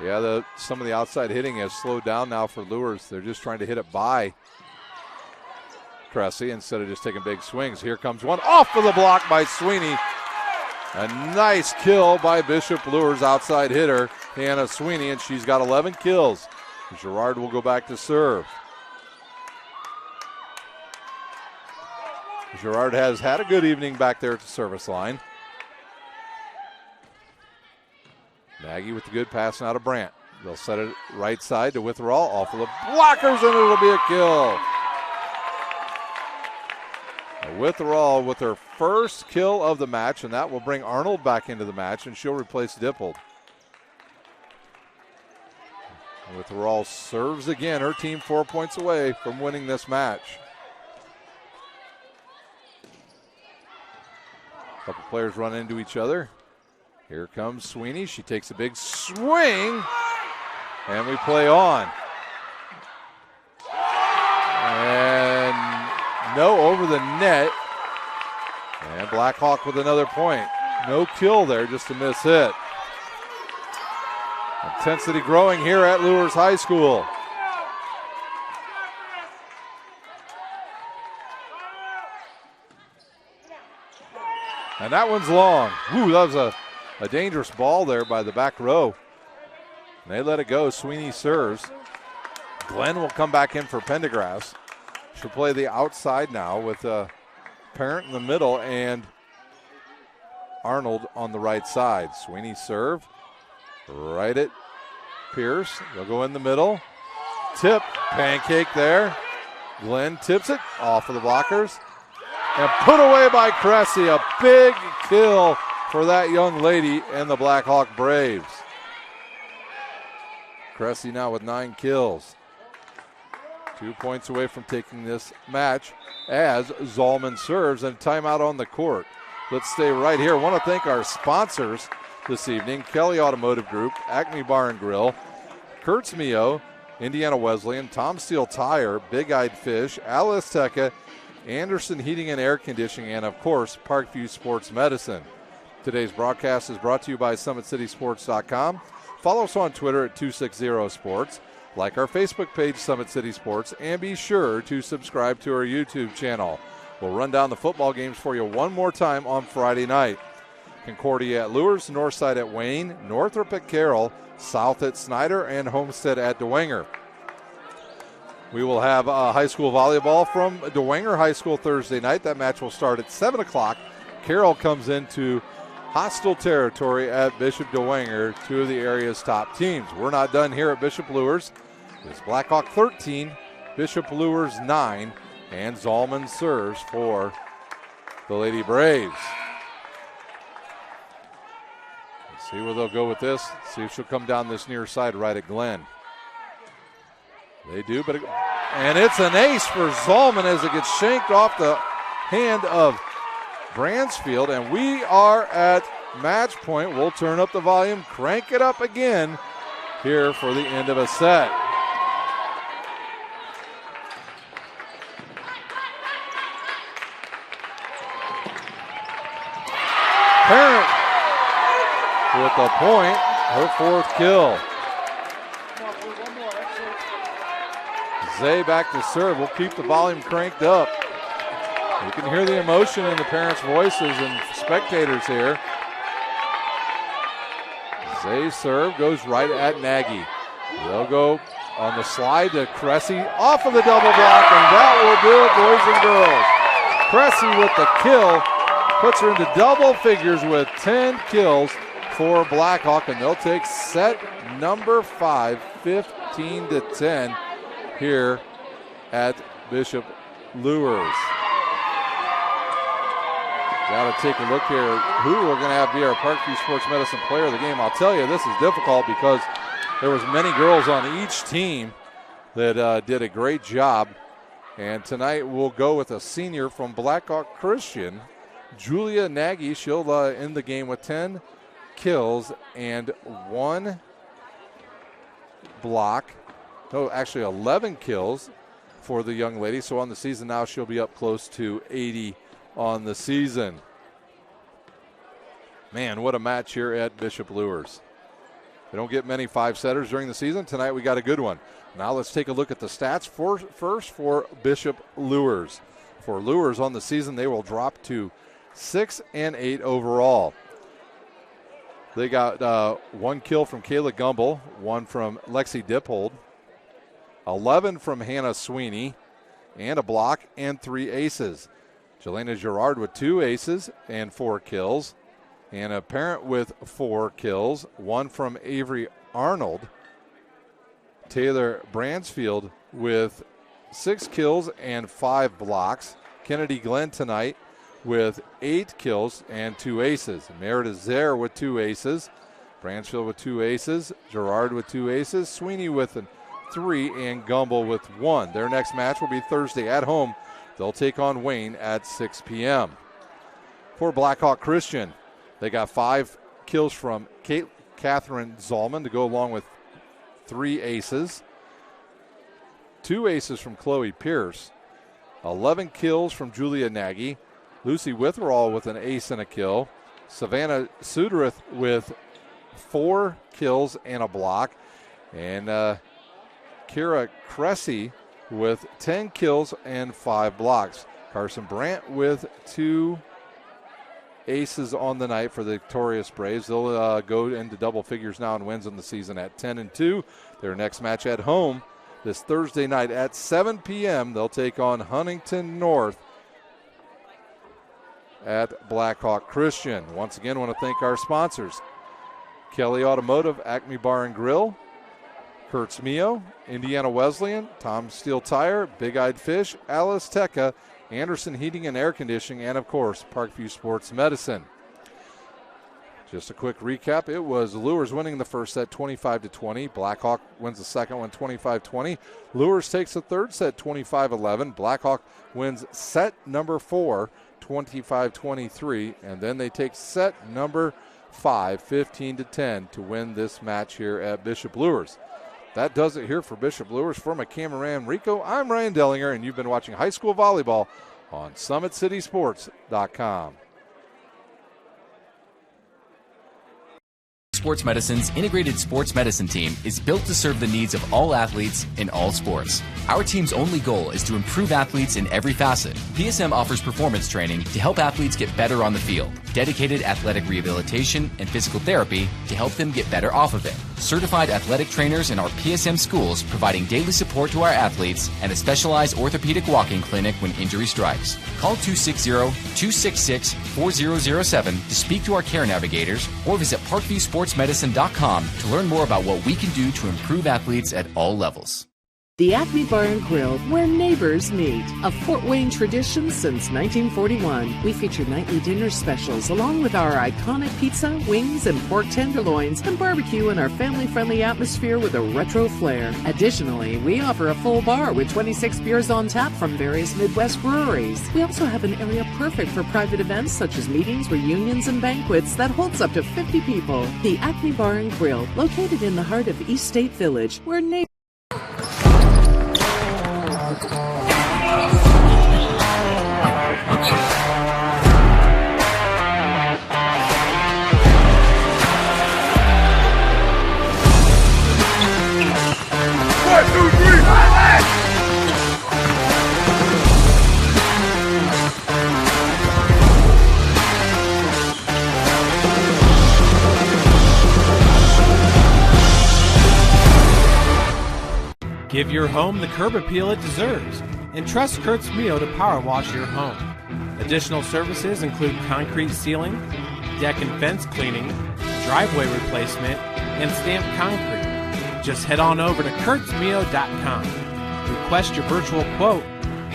Yeah, some of the outside hitting has slowed down now for Luers. They're just trying to hit it by Cressy instead of just taking big swings. Here comes one off of the block by Sweeney. A nice kill by Bishop Luers, outside hitter, Hannah Sweeney, and she's got 11 kills. Girard will go back to serve. Girard has had a good evening back there at the service line. Nagy with the good pass now to Brandt. They'll set it right side to Witherall, off of the blockers, and it'll be a kill. Witherall with her first kill of the match, and that will bring Arnold back into the match, and she'll replace Dippold. Witherall serves again. Her team 4 points away from winning this match. A couple players run into each other. Here comes Sweeney. She takes a big swing, and we play on. And no over the net. And Blackhawk with another point. No kill there, just a miss hit. Intensity growing here at Luers High School. And that one's long. Ooh, that was a dangerous ball there by the back row. And they let it go. Sweeney serves. Glenn will come back in for Pendergrass. She'll play the outside now with Parent in the middle and Arnold on the right side. Sweeney serve. Right at Pierce. They'll go in the middle. Tip. Pancake there. Glenn tips it off of the blockers. And put away by Cressy. A big kill for that young lady and the Blackhawk Braves. Cressy now with 9 kills. 2 points away from taking this match as Zollman serves, and timeout on the court. Let's stay right here. I want to thank our sponsors this evening: Kelly Automotive Group, Acme Bar and Grill, Kurtz Mio, Indiana Wesleyan, Tom Steele Tire, Big Eyed Fish, Alice Teca, Anderson Heating and Air Conditioning, and of course, Parkview Sports Medicine. Today's broadcast is brought to you by SummitCitySports.com. Follow us on Twitter at 260sports. Like our Facebook page, Summit City Sports, and be sure to subscribe to our YouTube channel. We'll run down the football games for you one more time on Friday night. Concordia at Luers, Northside at Wayne, Northrop at Carroll, South at Snyder, and Homestead at Dwenger. We will have high school volleyball from Dwenger High School Thursday night. That match will start at 7 o'clock. Carroll comes into hostile territory at Bishop Dwenger, two of the area's top teams. We're not done here at Bishop Luers. It's Blackhawk 13, Bishop Luers 9, and Zollman serves for the Lady Braves. Let's see where they'll go with this. See if she'll come down this near side right at Glenn. They do, and it's an ace for Zollman as it gets shanked off the hand of Bransfield, and we are at match point. We'll turn up the volume, crank it up again here for the end of a set. Parent with the point, her 4th kill. Zay back to serve. We'll keep the volume cranked up. You can hear the emotion in the parents' voices and spectators here. Zay serve goes right at Nagy. They'll go on the slide to Cressy off of the double block, and that will do it, boys and girls. Cressy with the kill puts her into double figures with 10 kills for Blackhawk, and they'll take set number 5, 15-10 here at Bishop Luers. Got to take a look here who we're going to have be our Parkview Sports Medicine player of the game. I'll tell you, this is difficult because there was many girls on each team that did a great job And tonight we'll go with a senior from Blackhawk Christian, Julia Nagy. She'll end the game with 10 kills and 1 block. No, actually 11 kills for the young lady. So on the season now she'll be up close to 80 on the season. Man, what a match here at Bishop Luers. We don't get many 5-setters during the season. Tonight we got a good one. Now let's take a look at the stats first for Bishop Luers. For Luers on the season, they will drop to 6-8 overall. They got 1 kill from Kayla Gumble, 1 from Lexi Dippold, 11 from Hannah Sweeney, and a block and 3 aces. Jelena Gerard with 2 aces and 4 kills. And a parent with 4 kills, 1 from Avery Arnold. Taylor Bransfield with 6 kills and 5 blocks. Kennedy Glenn tonight with 8 kills and 2 aces. Meredith Zare with 2 aces. Bransfield with 2 aces. Gerard with 2 aces. Sweeney with 3 and Gumble with 1. Their next match will be Thursday at home. They'll take on Wayne at 6 p.m. For Blackhawk Christian, they got 5 kills from Catherine Zalman to go along with 3 aces. 2 aces from Chloe Pierce. 11 kills from Julia Nagy. Lucy Witherall with an ace and a kill. Savannah Suderith with 4 kills and a block. And Kira Cressy with 10 kills and 5 blocks. Carson Brandt with 2 aces on the night for the victorious Braves. They'll go into double figures now and wins on the season at 10-2. Their next match at home this Thursday night at 7 p.m. They'll take on Huntington North at Blackhawk Christian. Once again, I want to thank our sponsors: Kelly Automotive, Acme Bar and Grill, Kurtz Mio, Indiana Wesleyan, Tom Steel Tire, Big Eyed Fish, Alice Tecca, Anderson Heating and Air Conditioning, and of course, Parkview Sports Medicine. Just a quick recap. It was Luers winning the first set 25-20. Blackhawk wins the second one 25-20. Luers takes the third set 25-11. Blackhawk wins set number 4 25-23. And then they take set number 5 15-10 to win this match here at Bishop Luers. That does it here for Bishop Luers. For my cameraman Rico, I'm Ryan Dellinger, and you've been watching high school volleyball on SummitCitySports.com. Sports Medicine's integrated sports medicine team is built to serve the needs of all athletes in all sports. Our team's only goal is to improve athletes in every facet. PSM offers performance training to help athletes get better on the field, dedicated athletic rehabilitation and physical therapy to help them get better off of it, certified athletic trainers in our PSM schools providing daily support to our athletes, and a specialized orthopedic walking clinic when injury strikes. Call 260-266-4007 to speak to our care navigators or visit ParkviewSportsMedicine.com to learn more about what we can do to improve athletes at all levels. The Acme Bar and Grill, where neighbors meet. A Fort Wayne tradition since 1941. We feature nightly dinner specials along with our iconic pizza, wings, and pork tenderloins, and barbecue in our family-friendly atmosphere with a retro flair. Additionally, we offer a full bar with 26 beers on tap from various Midwest breweries. We also have an area perfect for private events such as meetings, reunions, and banquets that holds up to 50 people. The Acme Bar and Grill, located in the heart of East State Village, where neighbors... Give your home the curb appeal it deserves and trust Kurtz Mio to power wash your home. Additional services include concrete sealing, deck and fence cleaning, driveway replacement, and stamped concrete. Just head on over to KurtzMio.com. Request your virtual quote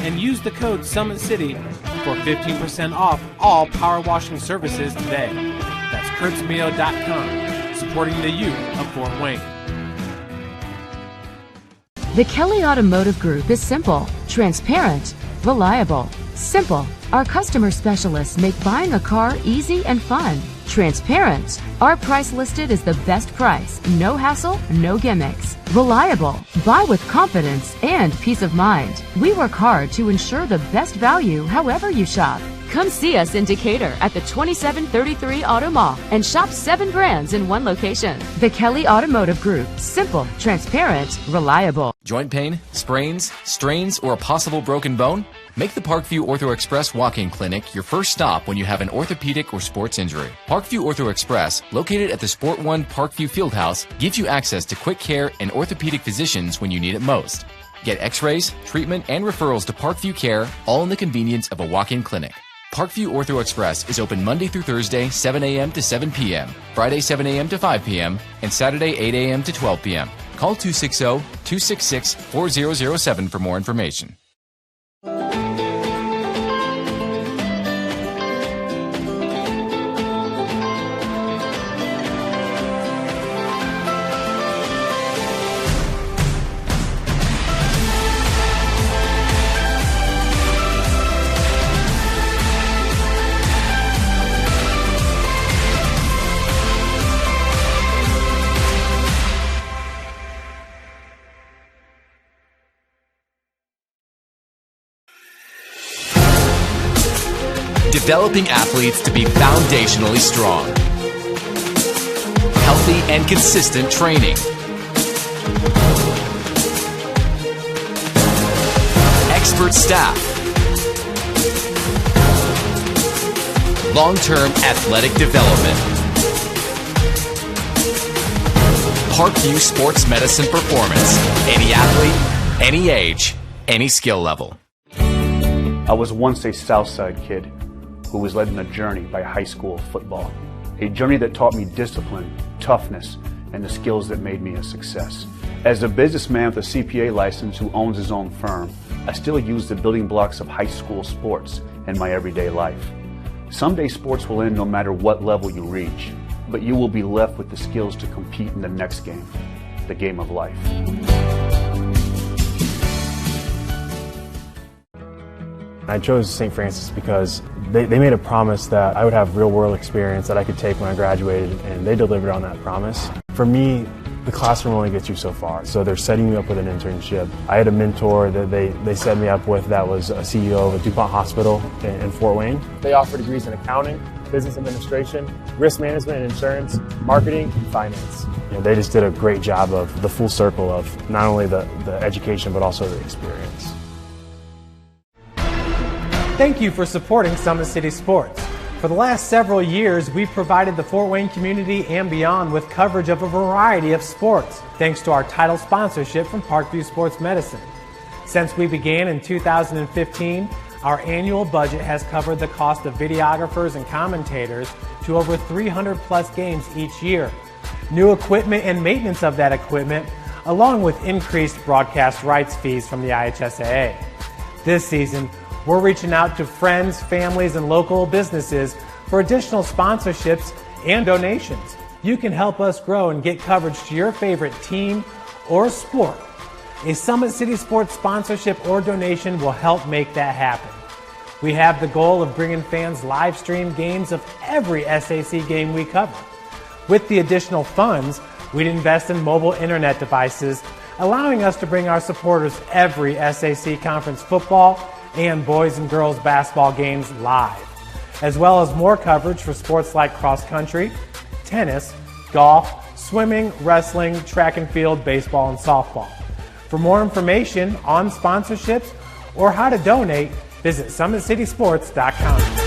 and use the code SummitCity for 15% off all power washing services today. That's KurtzMio.com, supporting the youth of Fort Wayne. The Kelly Automotive Group is simple, transparent, reliable. Simple. Our customer specialists make buying a car easy and fun. Transparent. Our price listed is the best price. No hassle, no gimmicks. Reliable. Buy with confidence and peace of mind. We work hard to ensure the best value however you shop. Come see us in Decatur at the 2733 Auto Mall and shop 7 brands in one location. The Kelly Automotive Group. Simple, transparent, reliable. Joint pain, sprains, strains, or a possible broken bone? Make the Parkview Ortho Express walk-in clinic your first stop when you have an orthopedic or sports injury. Parkview Ortho Express, located at the Sport One Parkview Fieldhouse, gives you access to quick care and orthopedic physicians when you need it most. Get x-rays, treatment, and referrals to Parkview Care, all in the convenience of a walk-in clinic. Parkview Ortho Express is open Monday through Thursday, 7 a.m. to 7 p.m., Friday, 7 a.m. to 5 p.m., and Saturday, 8 a.m. to 12 p.m. Call 260-266-4007 for more information. Developing athletes to be foundationally strong. Healthy and consistent training. Expert staff. Long-term athletic development. Parkview Sports Medicine Performance. Any athlete, any age, any skill level. I was once a Southside kid who was led on a journey by high school football. A journey that taught me discipline, toughness, and the skills that made me a success. As a businessman with a CPA license who owns his own firm, I still use the building blocks of high school sports in my everyday life. Someday sports will end no matter what level you reach, but you will be left with the skills to compete in the next game, the game of life. I chose St. Francis because they made a promise that I would have real-world experience that I could take when I graduated, and they delivered on that promise. For me, the classroom only gets you so far, so they're setting me up with an internship. I had a mentor that they set me up with that was a CEO of a DuPont hospital in Fort Wayne. They offer degrees in accounting, business administration, risk management and insurance, marketing, and finance. You know, they just did a great job of the full circle of not only the education but also the experience. Thank you for supporting Summit City Sports. For the last several years, we've provided the Fort Wayne community and beyond with coverage of a variety of sports, thanks to our title sponsorship from Parkview Sports Medicine. Since we began in 2015, our annual budget has covered the cost of videographers and commentators to over 300 plus games each year. New equipment and maintenance of that equipment, along with increased broadcast rights fees from the IHSAA. This season, we're reaching out to friends, families, and local businesses for additional sponsorships and donations. You can help us grow and get coverage to your favorite team or sport. A Summit City Sports sponsorship or donation will help make that happen. We have the goal of bringing fans live stream games of every SAC game we cover. With the additional funds, we'd invest in mobile internet devices, allowing us to bring our supporters every SAC conference football and boys and girls basketball games live, as well as more coverage for sports like cross country, tennis, golf, swimming, wrestling, track and field, baseball, and softball. For more information on sponsorships or how to donate, visit SummitCitySports.com.